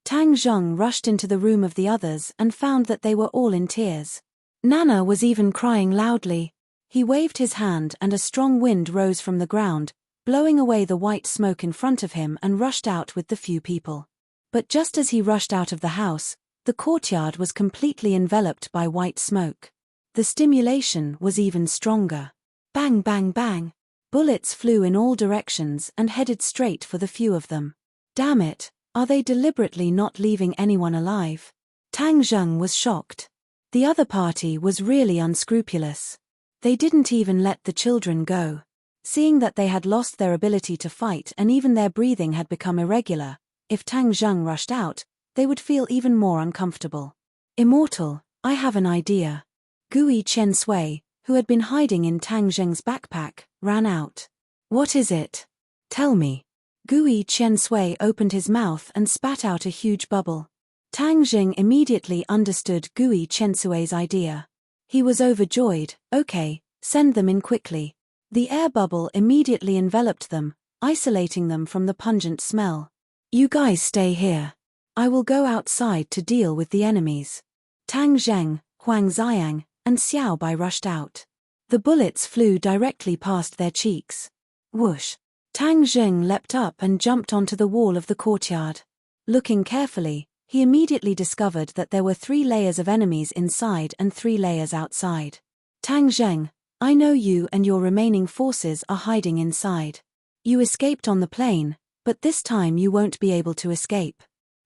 Tang Zheng rushed into the room of the others and found that they were all in tears. Nana was even crying loudly. He waved his hand and a strong wind rose from the ground, blowing away the white smoke in front of him, and rushed out with the few people. But just as he rushed out of the house, the courtyard was completely enveloped by white smoke. The stimulation was even stronger. Bang bang bang. Bullets flew in all directions and headed straight for the few of them. Damn it, are they deliberately not leaving anyone alive? Tang Zheng was shocked. The other party was really unscrupulous. They didn't even let the children go. Seeing that they had lost their ability to fight and even their breathing had become irregular, if Tang Zheng rushed out, they would feel even more uncomfortable. Immortal, I have an idea. Gui Chen Sui, who had been hiding in Tang Zheng's backpack, ran out. What is it? Tell me. Gui Chen Sui opened his mouth and spat out a huge bubble. Tang Zheng immediately understood Gui Chen Sui's idea. He was overjoyed. Okay, send them in quickly. The air bubble immediately enveloped them, isolating them from the pungent smell. You guys stay here. I will go outside to deal with the enemies. Tang Zheng, Huang Xiang, and Xiao Bai rushed out. The bullets flew directly past their cheeks. Whoosh! Tang Zheng leapt up and jumped onto the wall of the courtyard. Looking carefully, he immediately discovered that there were 3 layers of enemies inside and 3 layers outside. Tang Zheng, I know you and your remaining forces are hiding inside. You escaped on the plane, but this time you won't be able to escape.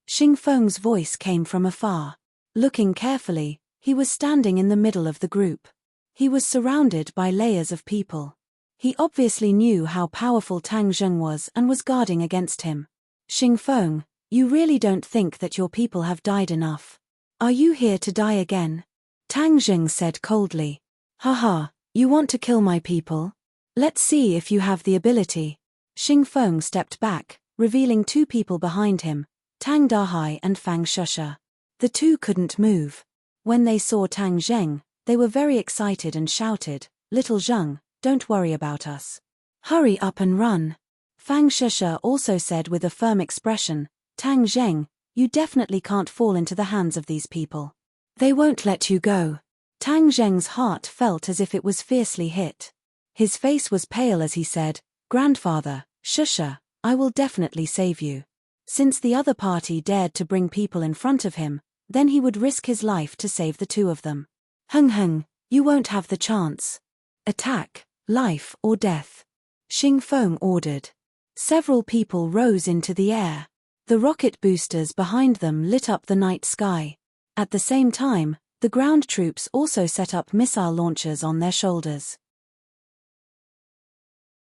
Xing Feng's voice came from afar. Looking carefully, he was standing in the middle of the group. He was surrounded by layers of people. He obviously knew how powerful Tang Zheng was and was guarding against him. Xing Feng, you really don't think that your people have died enough? Are you here to die again? Tang Zheng said coldly. Haha, you want to kill my people? Let's see if you have the ability. Xing Feng stepped back, revealing 2 people behind him, Tang Dahai and Fang Shusha. The 2 couldn't move. When they saw Tang Zheng, they were very excited and shouted, Little Zheng, don't worry about us. Hurry up and run. Fang Shusha also said with a firm expression, Tang Zheng, you definitely can't fall into the hands of these people. They won't let you go. Tang Zheng's heart felt as if it was fiercely hit. His face was pale as he said, Grandfather, Shusha, I will definitely save you. Since the other party dared to bring people in front of him, then he would risk his life to save the 2 of them. Heng heng, you won't have the chance. Attack, life or death. Xing Feng ordered. Several people rose into the air. The rocket boosters behind them lit up the night sky. At the same time, the ground troops also set up missile launchers on their shoulders.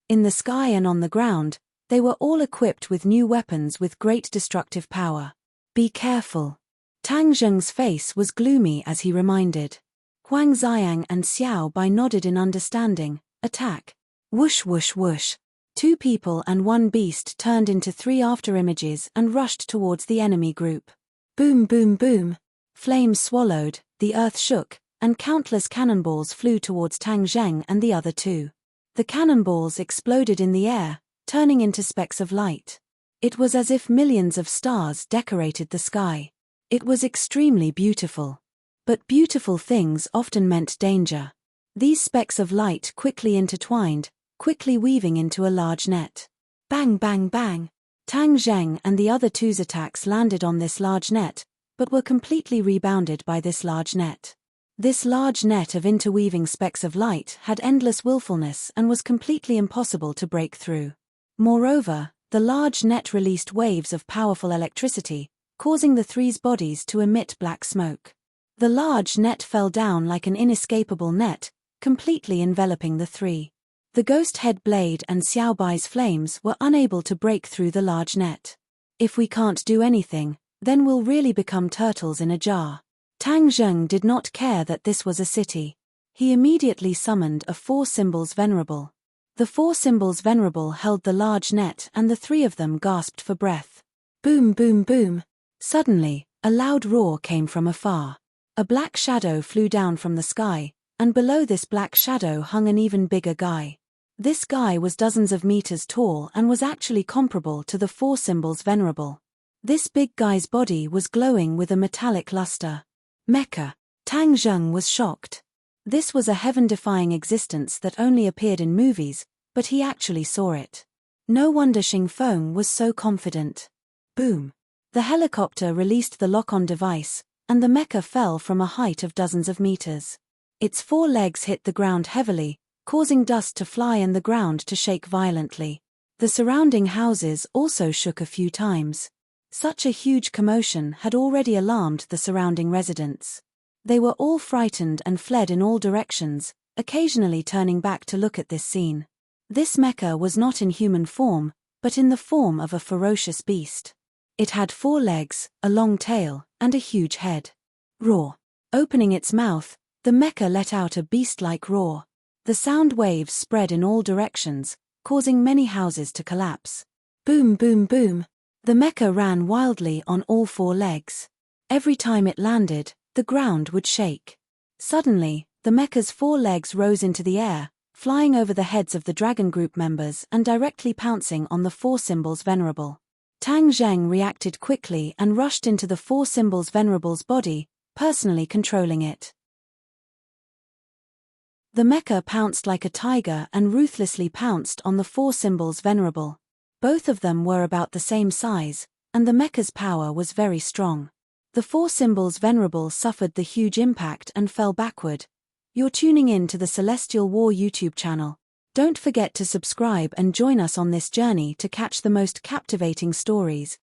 In the sky and on the ground, they were all equipped with new weapons with great destructive power. Be careful. Tang Zheng's face was gloomy as he reminded. Huang Xiang and Xiao Bai nodded in understanding. Attack. Whoosh whoosh whoosh. 2 people and 1 beast turned into 3 afterimages and rushed towards the enemy group. Boom boom boom. Flames swallowed, the earth shook, and countless cannonballs flew towards Tang Zheng and the other 2. The cannonballs exploded in the air, turning into specks of light. It was as if millions of stars decorated the sky. It was extremely beautiful. But beautiful things often meant danger. These specks of light quickly intertwined, quickly weaving into a large net. Bang bang bang. Tang Zheng and the other 2's attacks landed on this large net, but were completely rebounded by this large net. This large net of interweaving specks of light had endless willfulness and was completely impossible to break through. Moreover, the large net released waves of powerful electricity, causing the 3's bodies to emit black smoke. The large net fell down like an inescapable net, completely enveloping the 3. The ghost head blade and Xiao Bai's flames were unable to break through the large net. If we can't do anything, then we'll really become turtles in a jar. Tang Zheng did not care that this was a city. He immediately summoned a 4 symbols venerable. The 4 symbols venerable held the large net and the 3 of them gasped for breath. Boom boom boom. Suddenly, a loud roar came from afar. A black shadow flew down from the sky, and below this black shadow hung an even bigger guy. This guy was dozens of meters tall and was actually comparable to the 4 symbols venerable. This big guy's body was glowing with a metallic luster. Mecha. Tang Zheng was shocked. This was a heaven-defying existence that only appeared in movies, but he actually saw it. No wonder Xing Feng was so confident. Boom. The helicopter released the lock-on device, and the mecha fell from a height of dozens of meters. Its 4 legs hit the ground heavily, causing dust to fly and the ground to shake violently. The surrounding houses also shook a few times. Such a huge commotion had already alarmed the surrounding residents. They were all frightened and fled in all directions, occasionally turning back to look at this scene. This mecha was not in human form, but in the form of a ferocious beast. It had 4 legs, a long tail, and a huge head. Roar. Opening its mouth, the mecha let out a beast-like roar. The sound waves spread in all directions, causing many houses to collapse. Boom boom boom. The mecha ran wildly on all 4 legs. Every time it landed, the ground would shake. Suddenly, the mecha's 4 legs rose into the air, flying over the heads of the dragon group members and directly pouncing on the 4 symbols venerable. Tang Zheng reacted quickly and rushed into the 4 symbols venerable's body, personally controlling it. The mecha pounced like a tiger and ruthlessly pounced on the 4 symbols venerable. Both of them were about the same size, and the mecha's power was very strong. The 4 symbols venerable suffered the huge impact and fell backward. You're tuning in to the Celestial War YouTube channel. Don't forget to subscribe and join us on this journey to catch the most captivating stories.